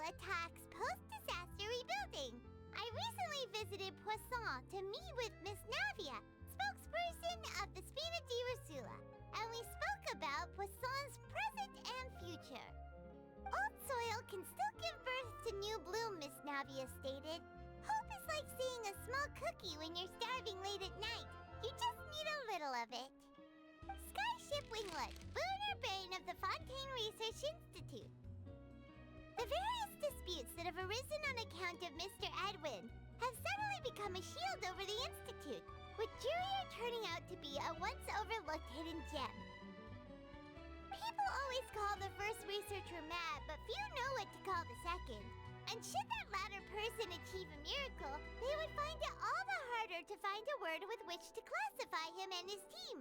attacks post-disaster rebuilding. I recently visited Poisson to meet with Miss Navia, spokesperson of the Spina di Rusula, and we spoke about Poisson's present and future. Old soil can still give birth to new bloom, Miss Navia stated. Hope is like seeing a small cookie when you're starving late at night. You just need a little of it. Skyship Winglet, Booner Bane of the Fontaine Research Institute. The various disputes that have arisen on account of Mr. Edwin have suddenly become a shield over the Institute, with Jurier turning out to be a once overlooked hidden gem. People always call the first researcher mad, but few know what to call the second. And should that latter person achieve a miracle, they would find it all the harder to find a word with which to classify him and his team.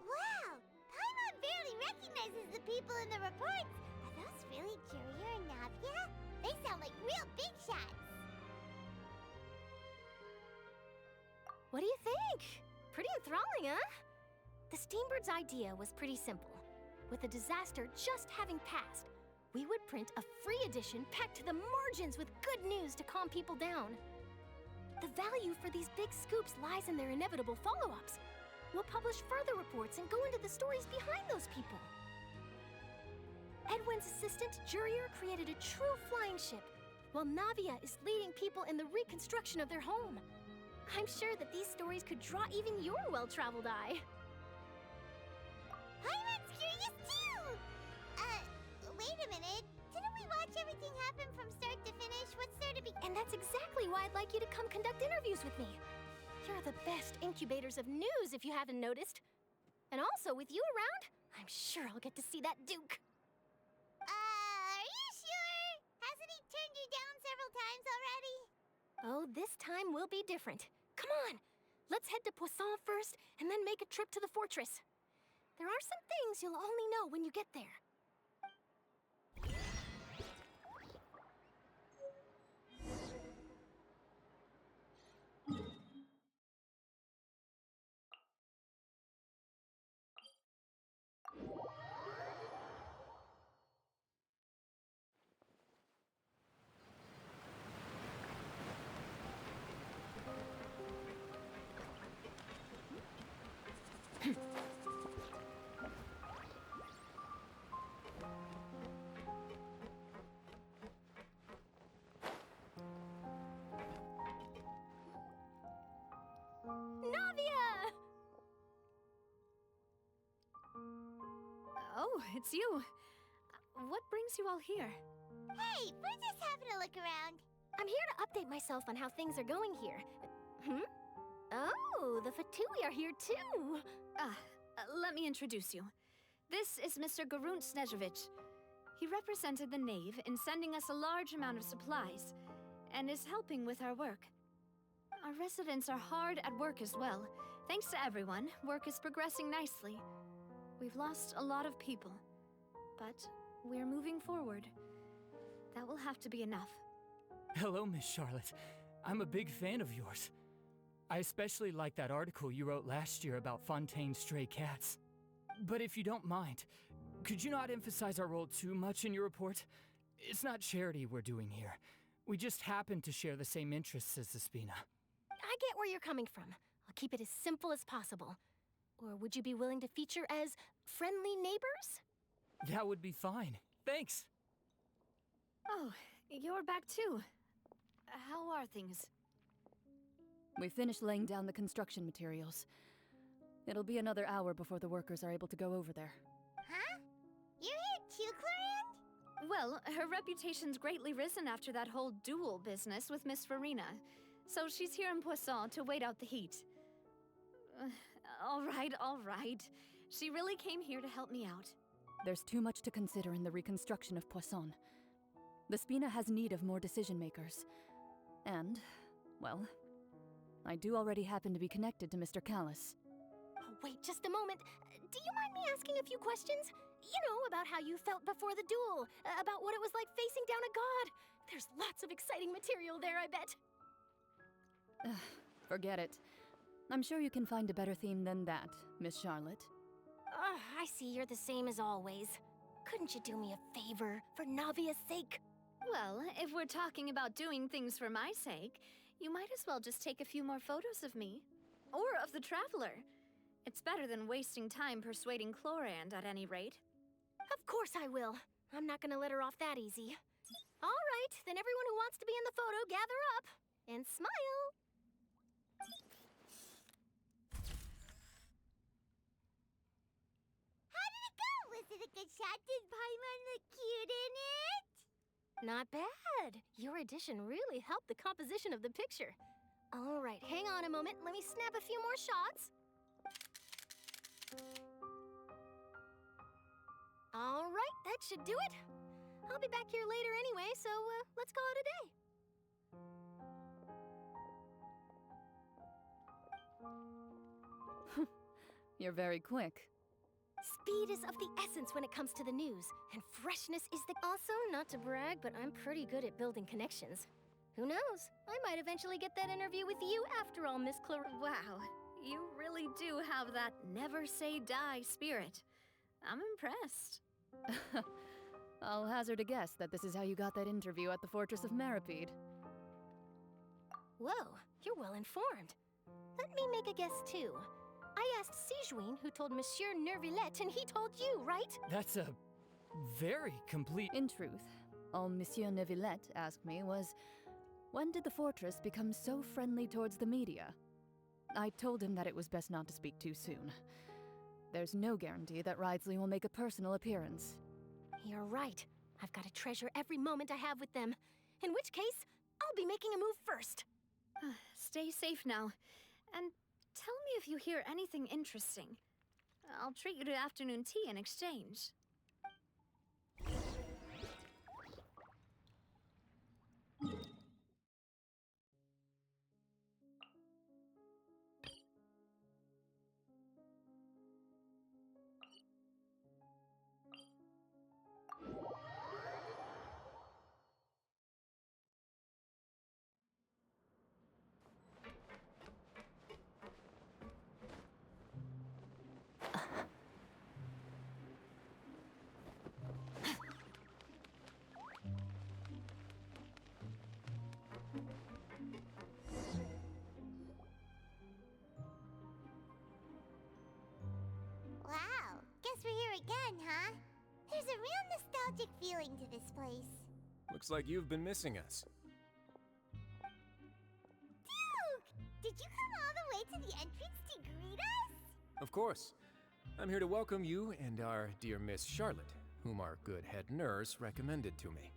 Wow! Paimon barely recognizes the people in the reports. Are those really Jurier and Navia? They sound like real big shots. What do you think? Pretty enthralling, huh? The Steambird's idea was pretty simple. With the disaster just having passed, we would print a free edition packed to the margins with good news to calm people down. The value for these big scoops lies in their inevitable follow-ups. We'll publish further reports and go into the stories behind those people. Edwin's assistant, Jurier, created a true flying ship, while Navia is leading people in the reconstruction of their home. I'm sure that these stories could draw even your well-traveled eye. Paimon's curious too! Wait a minute. Didn't we watch everything happen from start to finish? What's there to be— And that's exactly why I'd like you to come conduct interviews with me. You're the best incubators of news, if you haven't noticed. And also, with you around, I'm sure I'll get to see that Duke. Are you sure? Hasn't he turned you down several times already? Oh, this time will be different. Come on, let's head to Poisson first, and then make a trip to the fortress. There are some things you'll only know when you get there. Navia! Oh, it's you. What brings you all here? Hey, we're just having a look around. I'm here to update myself on how things are going here. Oh, the Fatui are here too. Let me introduce you. This is Mr. Garunt Snežević. He represented the Knave in sending us a large amount of supplies, and is helping with our work. Our residents are hard at work as well. Thanks to everyone, work is progressing nicely. We've lost a lot of people, but we're moving forward. That will have to be enough. Hello, Miss Charlotte. I'm a big fan of yours. I especially like that article you wrote last year about Fontaine's stray cats. But if you don't mind, could you not emphasize our role too much in your report? It's not charity we're doing here. We just happen to share the same interests as the Spina. I get where you're coming from. I'll keep it as simple as possible. Or would you be willing to feature as friendly neighbors? That would be fine. Thanks. Oh, you're back too. How are things? We finished laying down the construction materials. It'll be another hour before the workers are able to go over there. Huh? You're here too, Clorian? Well, her reputation's greatly risen after that whole duel business with Miss Farina. So she's here in Poisson to wait out the heat. All right. She really came here to help me out. There's too much to consider in the reconstruction of Poisson. The Spina has need of more decision-makers. And, well, I do already happen to be connected to Mr. Callis. Oh, wait just a moment. Do you mind me asking a few questions? You know, about how you felt before the duel, about what it was like facing down a god. There's lots of exciting material there, I bet. Forget it. I'm sure you can find a better theme than that, Miss Charlotte. I see you're the same as always. Couldn't you do me a favor for Navia's sake? Well, if we're talking about doing things for my sake, you might as well just take a few more photos of me. Or of the Traveler. It's better than wasting time persuading Chlorand at any rate. Of course I will. I'm not gonna let her off that easy. All right, then everyone who wants to be in the photo, gather up. And smile. How did it go? Was it a good shot? Did Paimon look cute in it? Not bad. Your addition really helped the composition of the picture. All right, hang on a moment. Let me snap a few more shots. All right, that should do it. I'll be back here later anyway, so let's call it a day. You're very quick. Speed is of the essence when it comes to the news, and freshness is the... Also, not to brag, but I'm pretty good at building connections. Who knows? I might eventually get that interview with you after all, Miss Wow, you really do have that never say die spirit. I'm impressed. I'll hazard a guess that this is how you got that interview at the Fortress of Meripede. Whoa, you're well informed. Let me make a guess too. I asked Sijuin, who told Monsieur Nervillette, and he told you, right? That's a very complete... In truth, all Monsieur Nervillette asked me was, when did the fortress become so friendly towards the media? I told him that it was best not to speak too soon. There's no guarantee that Ridesley will make a personal appearance. You're right. I've got to treasure every moment I have with them. In which case, I'll be making a move first. Stay safe now. And tell me if you hear anything interesting. I'll treat you to afternoon tea in exchange. Wow, guess we're here again, huh? There's a real nostalgic feeling to this place. Looks like you've been missing us. Duke! Did you come all the way to the entrance to greet us? Of course. I'm here to welcome you and our dear Miss Charlotte, whom our good head nurse recommended to me.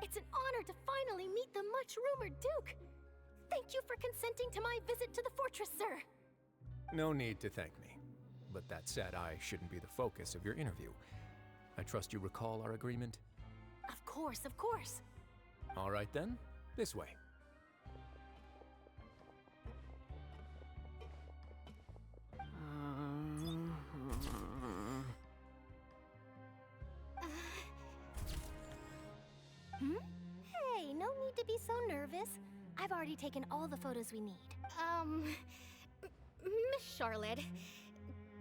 It's an honor to finally meet the much-rumored Duke. Thank you for consenting to my visit to the fortress, sir. No need to thank me. But that said, I shouldn't be the focus of your interview. I trust you recall our agreement? Of course, of course. All right then, this way. Hey, no need to be so nervous. I've already taken all the photos we need. Miss Charlotte,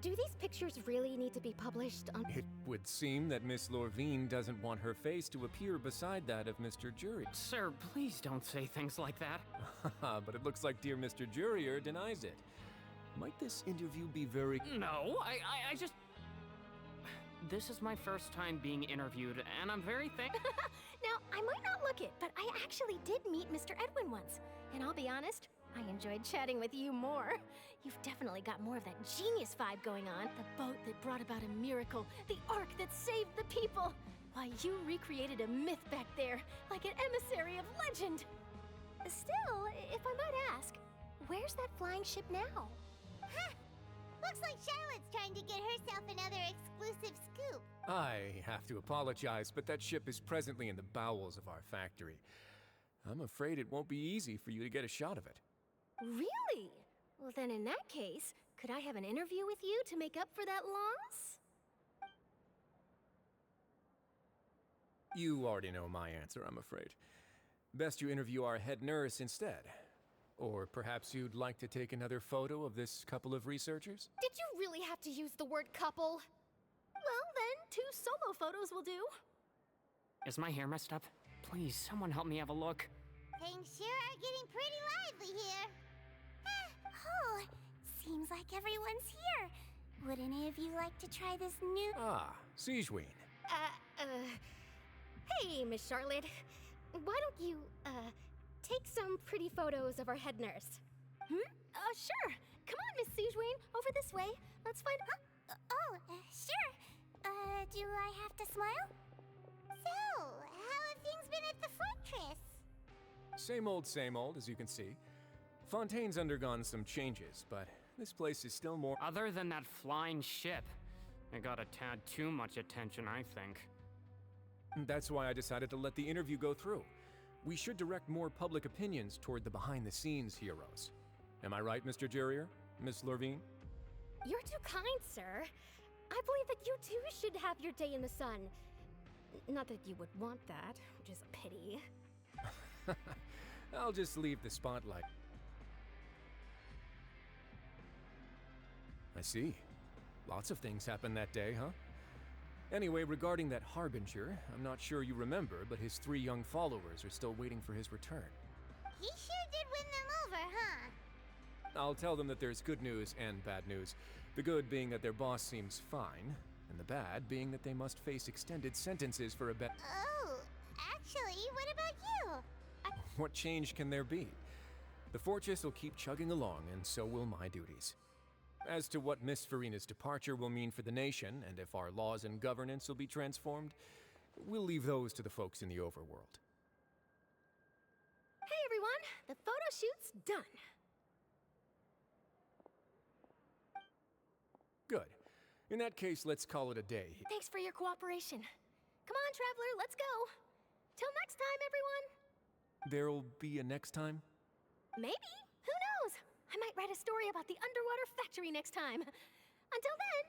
do these pictures really need to be published on... It would seem that Miss Lorvine doesn't want her face to appear beside that of Mr. Jury. Sir, please don't say things like that. But it looks like dear Mr. Jurier denies it. Might this interview be very... No, I just... This is my first time being interviewed, and I'm very Now, I might not look it, but I actually did meet Mr. Edwin once. And I'll be honest, I enjoyed chatting with you more. You've definitely got more of that genius vibe going on. The boat that brought about a miracle, the ark that saved the people. Why, you recreated a myth back there, like an emissary of legend. Still, if I might ask, where's that flying ship now? Huh! Looks like Charlotte's trying to get herself another exclusive scoop. I have to apologize, but that ship is presently in the bowels of our factory. I'm afraid it won't be easy for you to get a shot of it. Really? Well, then in that case, could I have an interview with you to make up for that loss? You already know my answer, I'm afraid. Best you interview our head nurse instead. Or perhaps you'd like to take another photo of this couple of researchers? Did you really have to use the word couple? Well, then 2 solo photos will do. Is my hair messed up? Please, someone help me have a look. Things sure are getting pretty lively here. Oh, seems like everyone's here. Would any of you like to try this new... Ah, Siegeween. Hey, Miss Charlotte. Why don't you, take some pretty photos of our head nurse? Sure. Come on, Miss Siegeween. Over this way. Let's find... Sure. Do I have to smile? So, how have things been at the fortress? Same old, as you can see. Fontaine's undergone some changes, but this place is still more... Other than that flying ship, it got a tad too much attention, I think. That's why I decided to let the interview go through. We should direct more public opinions toward the behind-the-scenes heroes. Am I right, Mr. Jurrier? Miss Lurvine? You're too kind, sir. I believe that you too should have your day in the sun. Not that you would want that, which is a pity. I'll just leave the spotlight. I see. Lots of things happened that day, huh? Anyway, regarding that Harbinger, I'm not sure you remember, but his 3 young followers are still waiting for his return. He sure did win them over, huh? I'll tell them that there's good news and bad news. The good being that their boss seems fine, and the bad being that they must face extended sentences for a bet. Oh, actually, what about you? What change can there be? The fortress will keep chugging along, and so will my duties. As to what Miss Farina's departure will mean for the nation, and if our laws and governance will be transformed, we'll leave those to the folks in the overworld. Hey, everyone. The photo shoot's done. Good. In that case, let's call it a day. Thanks for your cooperation. Come on, Traveler, let's go. Till next time, everyone. There'll be a next time? Maybe. Who knows? I might write a story about the underwater factory next time. Until then.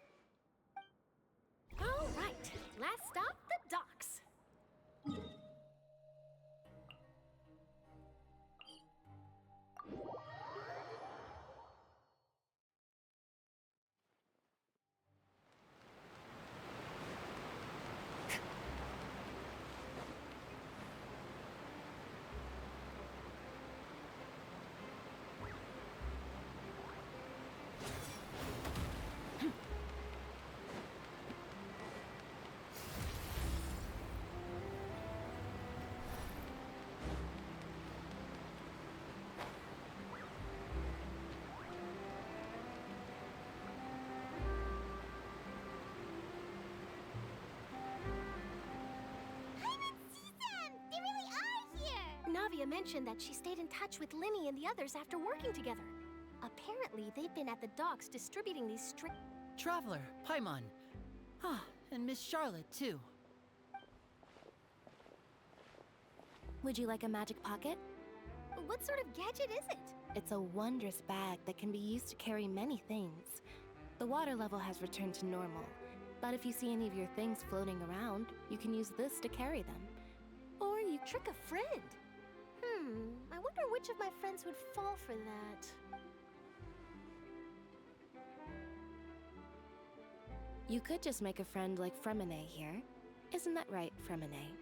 All right. Last stop, the docks. Navia mentioned that she stayed in touch with Linny and the others after working together. Apparently, they've been at the docks distributing these strict... Traveler, Paimon. Ah, and Miss Charlotte, too. Would you like a magic pocket? What sort of gadget is it? It's a wondrous bag that can be used to carry many things. The water level has returned to normal, but if you see any of your things floating around, you can use this to carry them. Or you trick a friend. I wonder which of my friends would fall for that. You could just make a friend like Fremine here. Isn't that right, Fremine?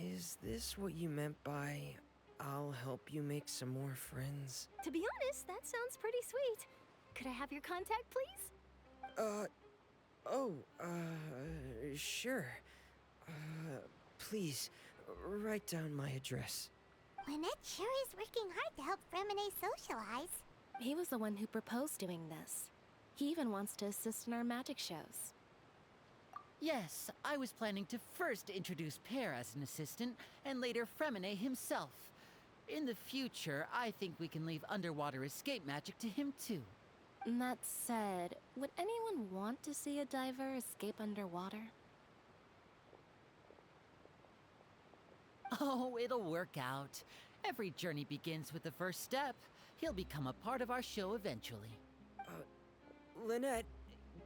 Is this what you meant by, I'll help you make some more friends? To be honest, that sounds pretty sweet. Could I have your contact, please? Sure. Please, write down my address. Lynette sure is working hard to help Fremine socialize. He was the one who proposed doing this. He even wants to assist in our magic shows. Yes, I was planning to first introduce Pear as an assistant, and later Fremine himself. In the future, I think we can leave underwater escape magic to him too. That said, would anyone want to see a diver escape underwater? Oh, it'll work out. Every journey begins with the first step. He'll become a part of our show eventually. Lynette,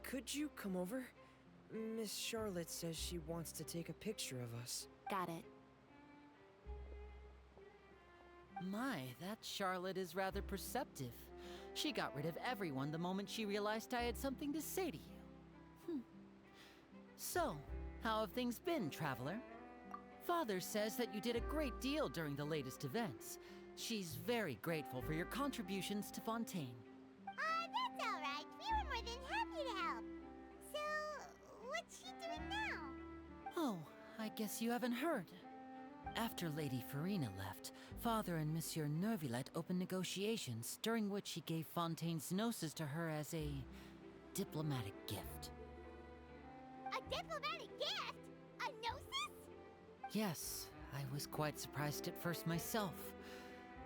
could you come over? Miss Charlotte says she wants to take a picture of us. Got it. My, that Charlotte is rather perceptive. She got rid of everyone the moment she realized I had something to say to you. So, how have things been, Traveler? Father says that you did a great deal during the latest events. She's very grateful for your contributions to Fontaine. That's all right. We were more than happy to help. So, what's she doing now? Oh, I guess you haven't heard. After Lady Farina left, Father and Monsieur Neuvillette opened negotiations, during which he gave Fontaine's gnosis to her as a diplomatic gift. A diplomatic gift? A gnosis? Yes, I was quite surprised at first myself.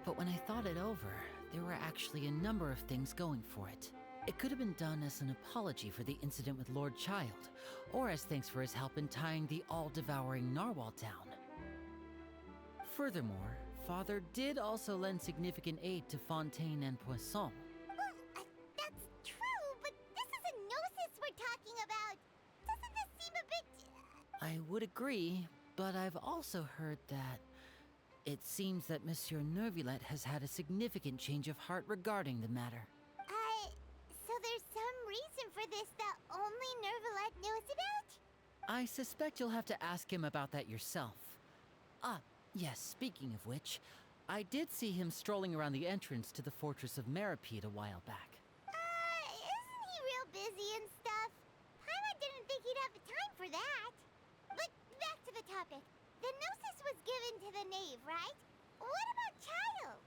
But when I thought it over, there were actually a number of things going for it. It could have been done as an apology for the incident with Lord Child, or as thanks for his help in tying the all-devouring narwhal down. Furthermore, Father did also lend significant aid to Fontaine and Poisson. Well, that's true, but this is a gnosis we're talking about. Doesn't this seem a bit... I would agree, but I've also heard that it seems that Monsieur Neuvillette has had a significant change of heart regarding the matter. So there's some reason for this that only Neuvillette knows about? I suspect you'll have to ask him about that yourself. Ah, yes, speaking of which, I did see him strolling around the entrance to the Fortress of Meripede a while back. Isn't he real busy and stuff? Paimon didn't think he'd have the time for that. But back to the topic. The gnosis was given to the knave, right? What about Child?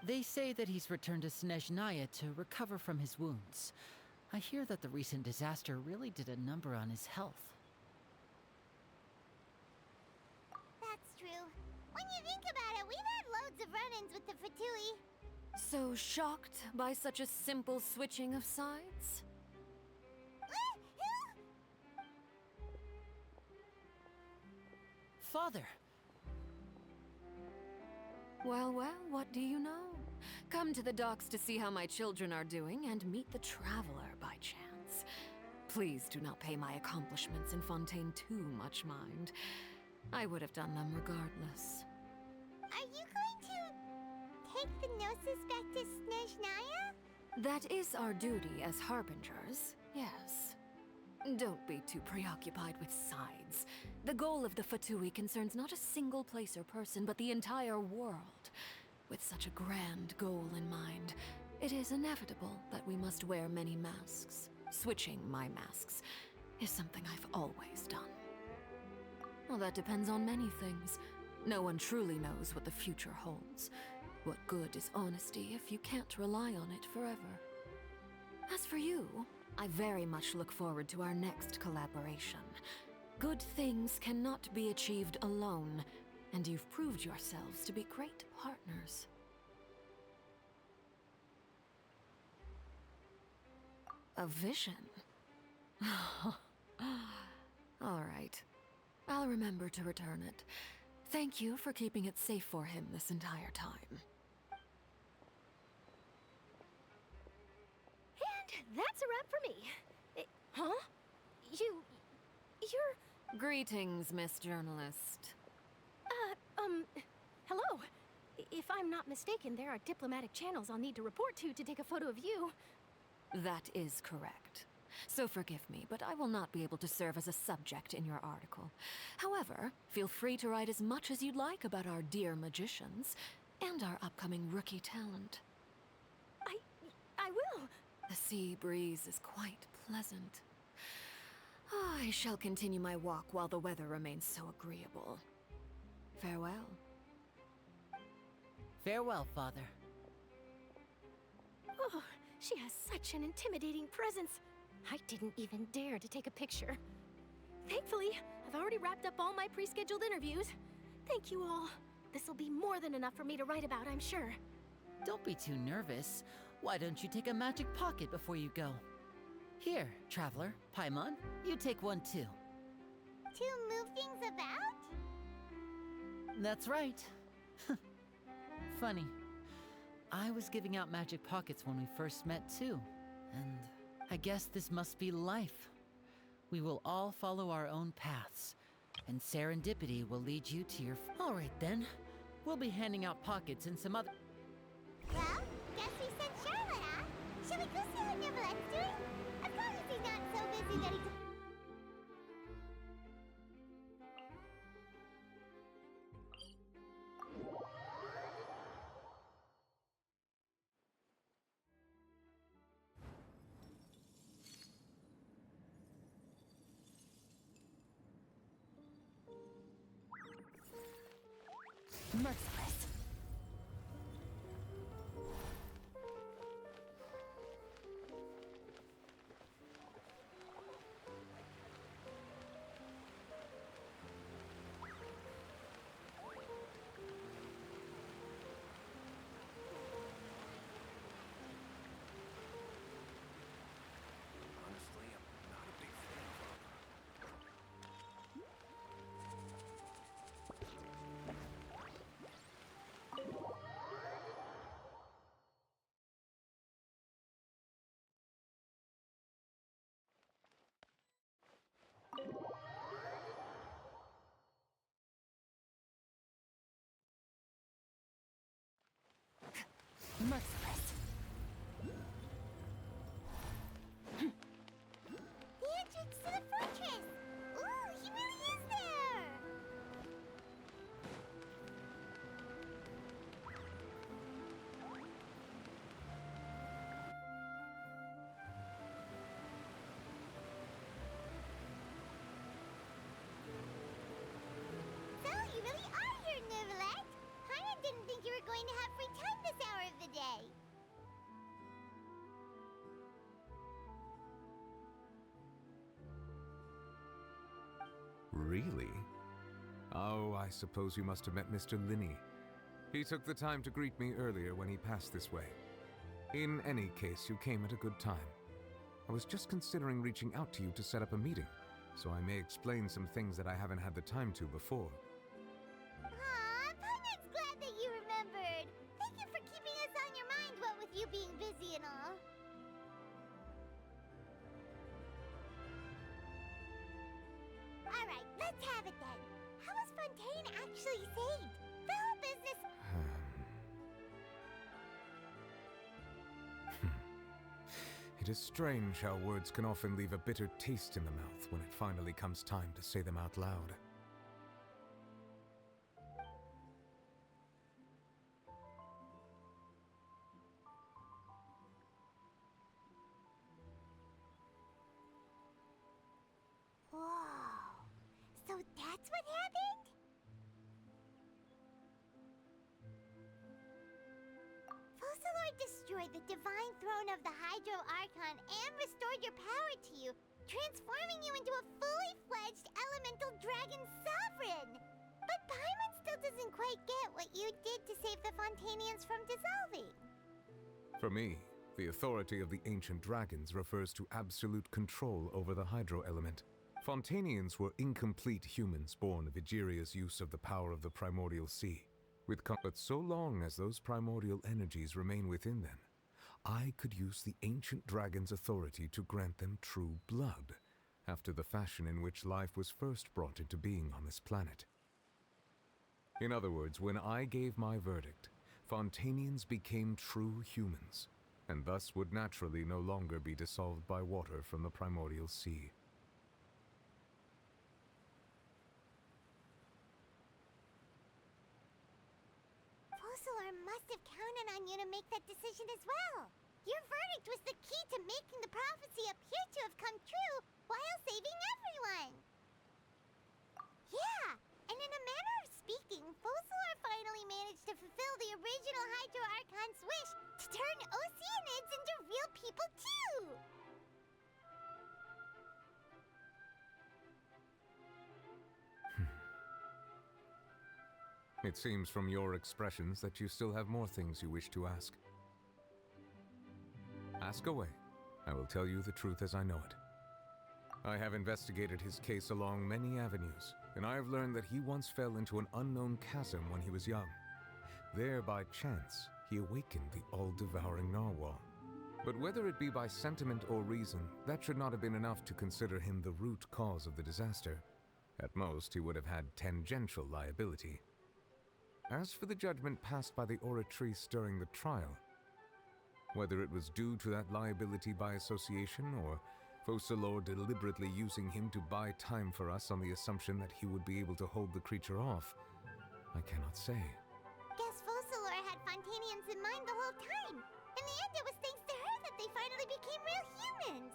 They say that he's returned to Snezhnaya to recover from his wounds. I hear that the recent disaster really did a number on his health. That's true. When you think about it, we've had loads of run-ins with the Fatui. So shocked by such a simple switching of sides? Father! Well, what do you know? Come to the docks to see how my children are doing and meet the Traveler by chance. Please do not pay my accomplishments in Fontaine too much mind. I would have done them regardless. Are you going to take the gnosis back to Snezhnaya? That is our duty as harbingers, yes. Don't be too preoccupied with sides. The goal of the Fatui concerns not a single place or person, but the entire world. With such a grand goal in mind, it is inevitable that we must wear many masks. Switching my masks is something I've always done. Well, that depends on many things. No one truly knows what the future holds. What good is honesty if you can't rely on it forever? As for you, I very much look forward to our next collaboration. Good things cannot be achieved alone, and you've proved yourselves to be great partners. A vision? All right. I'll remember to return it. Thank you for keeping it safe for him this entire time. And that's a wrap for me. Huh? You're... Greetings, Miss Journalist. Hello. If I'm not mistaken, there are diplomatic channels I'll need to report to take a photo of you. That is correct. So forgive me, but I will not be able to serve as a subject in your article. However, feel free to write as much as you'd like about our dear magicians and our upcoming rookie talent. I will. The sea breeze is quite pleasant. I shall continue my walk while the weather remains so agreeable. Farewell. Farewell, Father. Oh, she has such an intimidating presence. I didn't even dare to take a picture. Thankfully, I've already wrapped up all my pre-scheduled interviews. Thank you all. This'll be more than enough for me to write about, I'm sure. Don't be too nervous. Why don't you take a magic pocket before you go? Here, Traveler, Paimon, you take one too. To move things about? That's right. Funny. I was giving out magic pockets when we first met too. And I guess this must be life. We will all follow our own paths. And serendipity will lead you to your... All right then. We'll be handing out pockets and some other... Well, guess we sent Charlotte, huh? Shall we go see how Nivelette's doing? Of course he's not so busy that he's... Merciless. Honestly, I'm not a big fan of Merciless. The entrance to the fortress! Ooh, he really is there! So, you really are here, Nivelette! Paimon didn't think you were going to have free time this hour of the day. Really? Oh, I suppose you must have met Mr. Linney. He took the time to greet me earlier when he passed this way. In any case, you came at a good time. I was just considering reaching out to you to set up a meeting, so I may explain some things that I haven't had the time to before. Aw, Paimon's glad that you remembered. Thank you for keeping us on your mind, what with you being busy and all. Alright, let's have it then. How was Fontaine actually saved? The whole business... It is strange how words can often leave a bitter taste in the mouth when it finally comes time to say them out loud. Whoa. So that's what happened? Fusselor destroyed the divine throne of the Hydro Archon and restored your power to you, transforming you into a fully fledged elemental dragon sovereign. But Paimon still doesn't quite get what you did to save the Fontainians from dissolving. For me, the authority of the ancient dragons refers to absolute control over the hydro element. Fontainians were incomplete humans born of Egeria's use of the power of the primordial sea. But so long as those primordial energies remain within them, I could use the ancient dragon's authority to grant them true blood, after the fashion in which life was first brought into being on this planet. In other words, when I gave my verdict, Fontainians became true humans, and thus would naturally no longer be dissolved by water from the primordial sea. Fusselor must have counted on you to make that decision as well. Your verdict was the key to making the prophecy appear to have come true while saving everyone. Yeah, and in a manner of speaking, Fusselor finally managed to fulfill the original Hydro Archon's wish to turn Oceanids into real people too. It seems from your expressions that you still have more things you wish to ask. Ask away. I will tell you the truth as I know it. I have investigated his case along many avenues, and I have learned that he once fell into an unknown chasm when he was young. There, by chance, he awakened the all-devouring narwhal. But whether it be by sentiment or reason, that should not have been enough to consider him the root cause of the disaster. At most, he would have had tangential liability. As for the judgment passed by the oratrice during the trial, Whether it was due to that liability by association, or Focalors deliberately using him to buy time for us on the assumption that he would be able to hold the creature off, I cannot say. Guess Focalors had Fontainians in mind the whole time. In the end, it was thanks to her that they finally became real humans.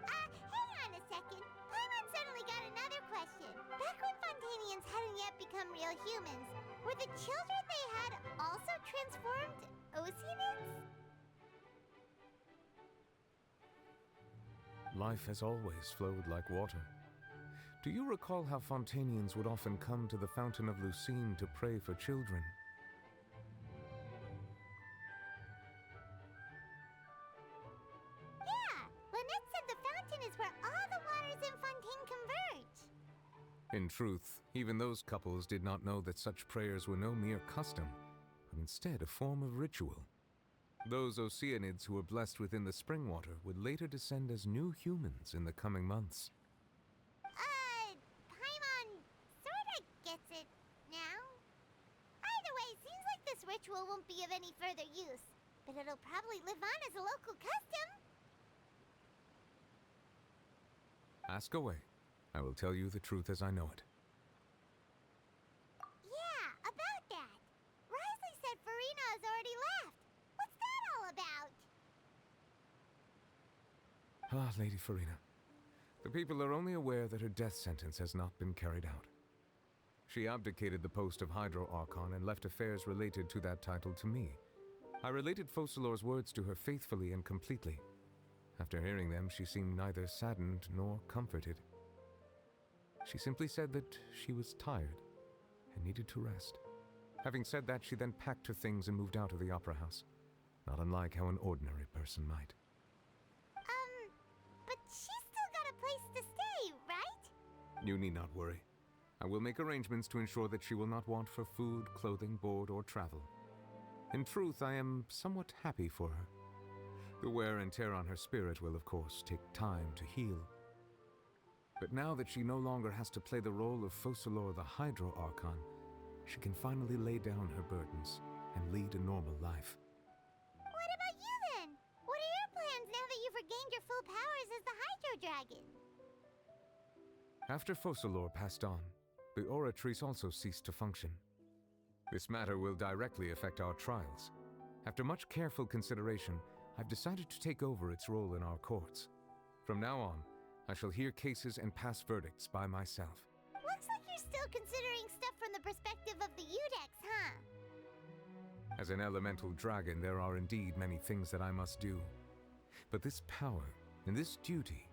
Hang on a second. Paimon suddenly got another question. Back when Fontainians hadn't yet become real humans, were the children they had also transformed Oceanids? Life has always flowed like water. Do you recall how Fontainians would often come to the Fountain of Lucine to pray for children? Yeah! Lynette said the fountain is where all the waters in Fontaine converge. In truth, even those couples did not know that such prayers were no mere custom, but instead a form of ritual. Those Oceanids who were blessed within the spring water would later descend as new humans in the coming months. Paimon sorta gets it now. Either way, seems like this ritual won't be of any further use, but it'll probably live on as a local custom. Ask away. I will tell you the truth as I know it. Yeah, about that. Risley said Farina has already left. What's that all about? Ah, Lady Farina. The people are only aware that her death sentence has not been carried out. She abdicated the post of Hydro Archon and left affairs related to that title to me. I related Focalors' words to her faithfully and completely. After hearing them, she seemed neither saddened nor comforted. She simply said that she was tired and needed to rest. Having said that, she then packed her things and moved out of the opera house, not unlike how an ordinary person might. But she's still got a place to stay, right? You need not worry. I will make arrangements to ensure that she will not want for food, clothing, board, or travel. In truth, I am somewhat happy for her. The wear and tear on her spirit will, of course, take time to heal. But now that she no longer has to play the role of Focalors the Hydro Archon, she can finally lay down her burdens and lead a normal life. What about you then? What are your plans now that you've regained your full powers as the Hydro Dragon? After Focalors passed on, the Oratrice also ceased to function. This matter will directly affect our trials. After much careful consideration, I've decided to take over its role in our courts. From now on, I shall hear cases and pass verdicts by myself. Looks like you're still considering stuff from the perspective of the Udex, huh? As an elemental dragon, there are indeed many things that I must do. But this power and this duty,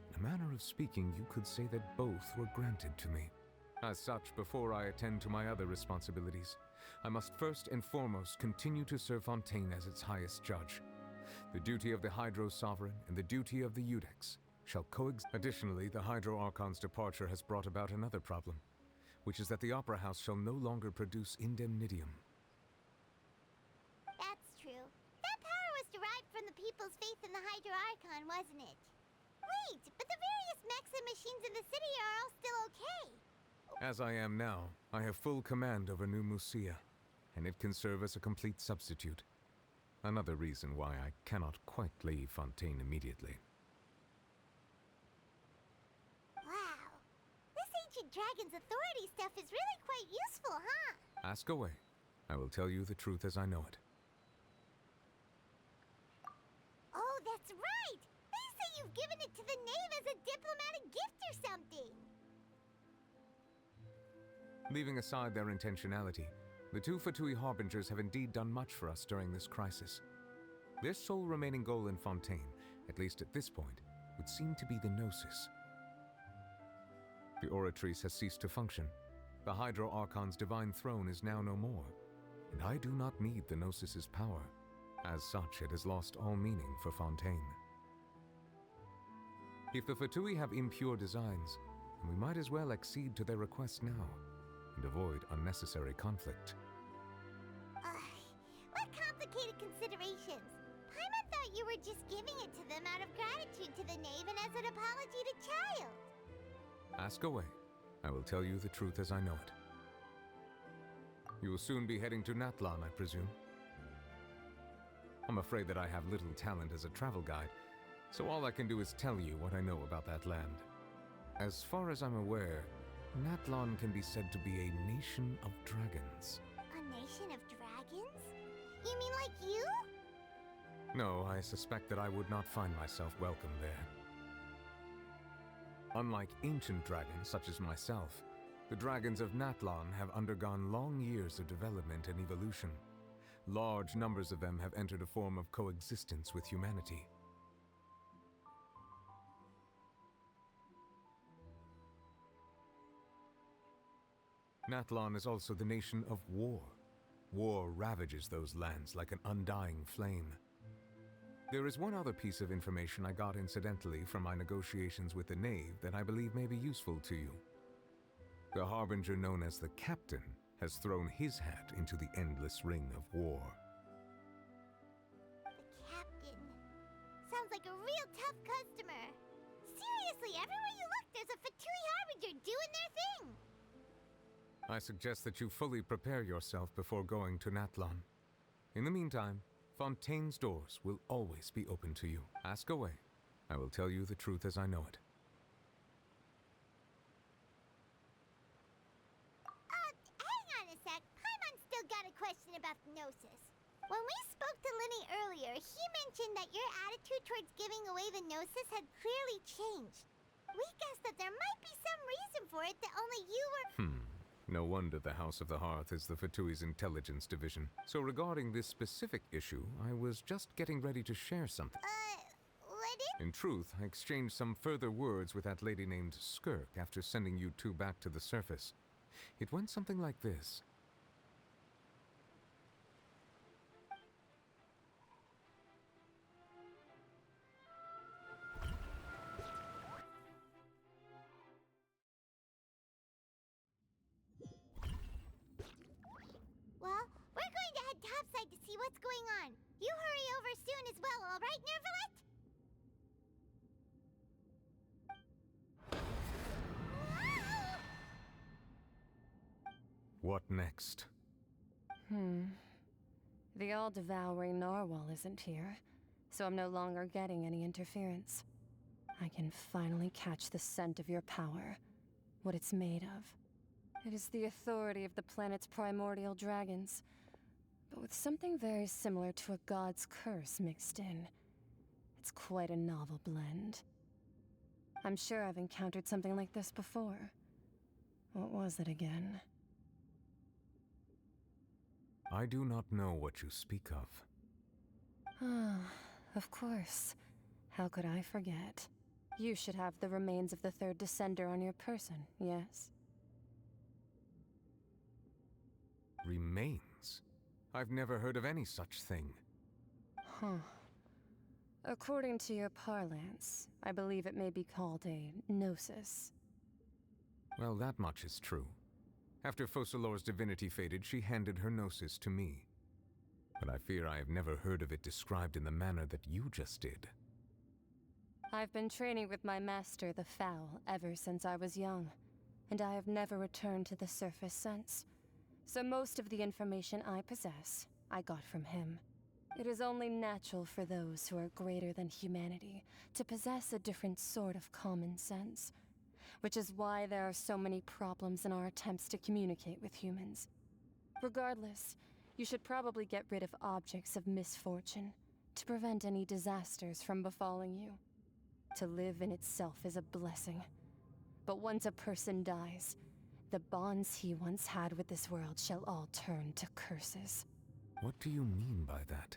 in a manner of speaking, you could say that both were granted to me. As such, before I attend to my other responsibilities, I must first and foremost continue to serve Fontaine as its highest judge. The duty of the Hydro Sovereign and the duty of the Udex shall coexist. Additionally, the Hydro Archon's departure has brought about another problem, which is that the Opera House shall no longer produce indemnitium. That's true. That power was derived from the people's faith in the Hydro Archon, wasn't it? Wait, but the various mechs and machines in the city are all still okay. As I am now, I have full command over New Musia, and it can serve as a complete substitute. Another reason why I cannot quite leave Fontaine immediately. Wow. This ancient dragon's authority stuff is really quite useful, huh? Ask away. I will tell you the truth as I know it. Oh, that's right! They say you've given it to the knave as a diplomatic gift or something! Leaving aside their intentionality, the two Fatui Harbingers have indeed done much for us during this crisis. Their sole remaining goal in Fontaine, at least at this point, would seem to be the Gnosis. The Oratrice has ceased to function. The Hydro Archon's divine throne is now no more, and I do not need the Gnosis's power. As such, it has lost all meaning for Fontaine. If the Fatui have impure designs, then we might as well accede to their request now, and avoid unnecessary conflict. What complicated considerations! Paimon thought you were just giving it to them out of gratitude to the knave and as an apology to Child. Ask away. I will tell you the truth as I know it. You will soon be heading to Natlan, I presume? I'm afraid that I have little talent as a travel guide, so all I can do is tell you what I know about that land. As far as I'm aware, Natlan can be said to be a nation of dragons. A nation of dragons? You mean like you? No, I suspect that I would not find myself welcome there. Unlike ancient dragons such as myself, the dragons of Natlan have undergone long years of development and evolution. Large numbers of them have entered a form of coexistence with humanity. Natlan is also the nation of war. War ravages those lands like an undying flame. There is one other piece of information I got incidentally from my negotiations with the Knave that I believe may be useful to you. The Harbinger known as the Captain has thrown his hat into the endless ring of war. The Captain. Sounds like a real tough customer. Seriously, everywhere you look, there's a Fatui Harbinger doing their thing. I suggest that you fully prepare yourself before going to Natlan. In the meantime, Fontaine's doors will always be open to you. Ask away. I will tell you the truth as I know it. Hang on a sec. Paimon's still got a question about the Gnosis. When we spoke to Linny earlier, he mentioned that your attitude towards giving away the Gnosis had clearly changed. We guessed that there might be some reason for it that only you were— No wonder the House of the Hearth is the Fatui's intelligence division. So regarding this specific issue, I was just getting ready to share something. What In truth, I exchanged some further words with that lady named Skirk after sending you two back to the surface. It went something like this. Well, we're going to head topside to see what's going on. You hurry over soon as well, all right, Nervalet? What next? The all-devouring narwhal isn't here, so I'm no longer getting any interference. I can finally catch the scent of your power, what it's made of. It is the authority of the planet's primordial dragons, but with something very similar to a god's curse mixed in. It's quite a novel blend. I'm sure I've encountered something like this before. What was it again? I do not know what you speak of. Ah, of course. How could I forget? You should have the remains of the third descender on your person, yes? Remains? I've never heard of any such thing. Huh. According to your parlance, I believe it may be called a gnosis. Well, that much is true. After Focalor's divinity faded, she handed her gnosis to me. But I fear I have never heard of it described in the manner that you just did. I've been training with my master, the Foul, ever since I was young, and I have never returned to the surface since. So most of the information I possess, I got from him. It is only natural for those who are greater than humanity to possess a different sort of common sense, which is why there are so many problems in our attempts to communicate with humans. Regardless, you should probably get rid of objects of misfortune to prevent any disasters from befalling you. To live in itself is a blessing, but once a person dies, the bonds he once had with this world shall all turn to curses. What do you mean by that?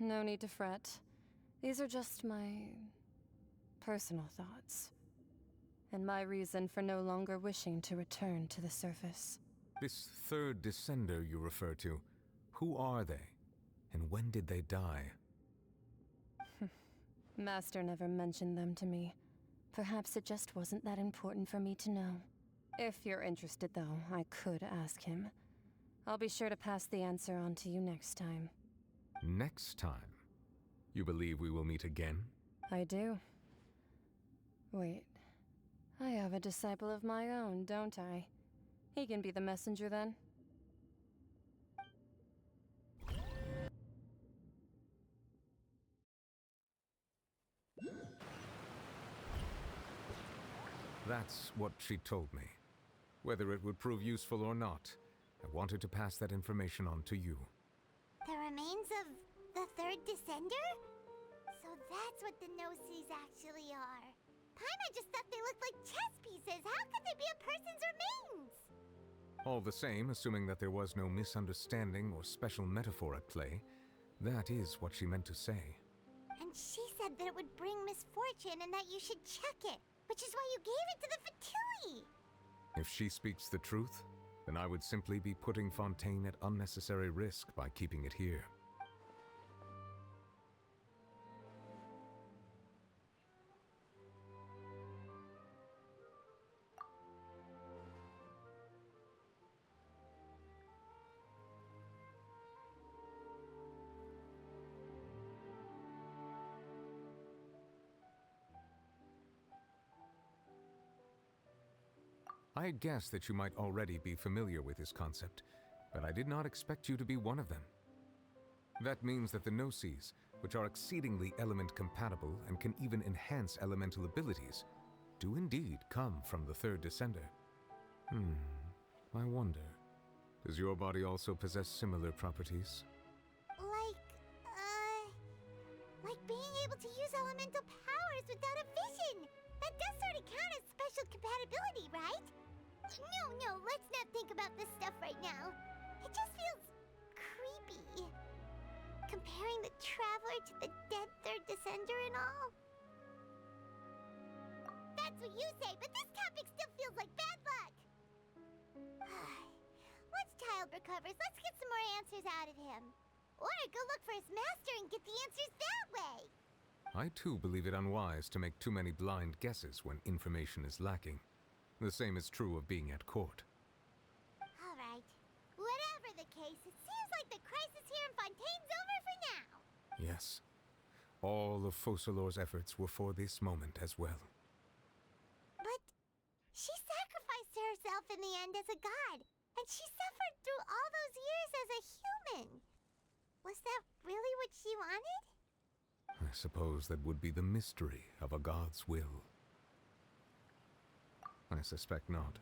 No need to fret. These are just my personal thoughts, and my reason for no longer wishing to return to the surface. This third descender you refer to, who are they? And when did they die? Master never mentioned them to me. Perhaps it just wasn't that important for me to know. If you're interested, though, I could ask him. I'll be sure to pass the answer on to you next time. Next time? You believe we will meet again? I do. Wait. I have a disciple of my own, don't I? He can be the messenger then. That's what she told me. Whether it would prove useful or not, I wanted to pass that information on to you. The remains of the third descender? So that's what the no-sees actually are. Paimon just thought they looked like chess pieces. How could they be a person's remains? All the same, assuming that there was no misunderstanding or special metaphor at play, that is what she meant to say. And she said that it would bring misfortune and that you should check it, which is why you gave it to the Fatui. If she speaks the truth, then I would simply be putting Fontaine at unnecessary risk by keeping it here. I had guessed that you might already be familiar with this concept, but I did not expect you to be one of them. That means that the Gnosis, which are exceedingly element-compatible and can even enhance elemental abilities, do indeed come from the third descender. I wonder, does your body also possess similar properties? Like being able to use elemental powers without a vision. That does sort of count as special compatibility, right? No, let's not think about this stuff right now. It just feels creepy. Comparing the Traveler to the dead third descender and all. That's what you say, but this topic still feels like bad luck. Once Child recovers, let's get some more answers out of him. Or go look for his master and get the answers that way. I too believe it unwise to make too many blind guesses when information is lacking. The same is true of being at court. All right. Whatever the case, it seems like the crisis here in Fontaine's over for now. Yes. All of Focalor's efforts were for this moment as well. But she sacrificed herself in the end as a god, and she suffered through all those years as a human. Was that really what she wanted? I suppose that would be the mystery of a god's will. I suspect not.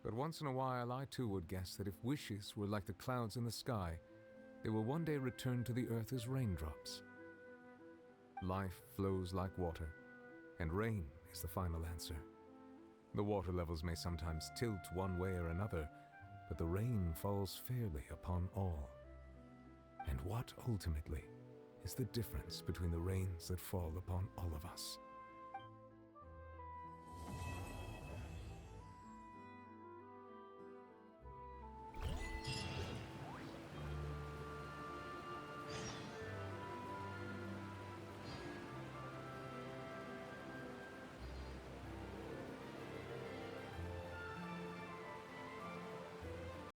But once in a while, I too would guess that if wishes were like the clouds in the sky, they will one day return to the earth as raindrops. Life flows like water, and rain is the final answer. The water levels may sometimes tilt one way or another, but the rain falls fairly upon all. And what ultimately is the difference between the rains that fall upon all of us?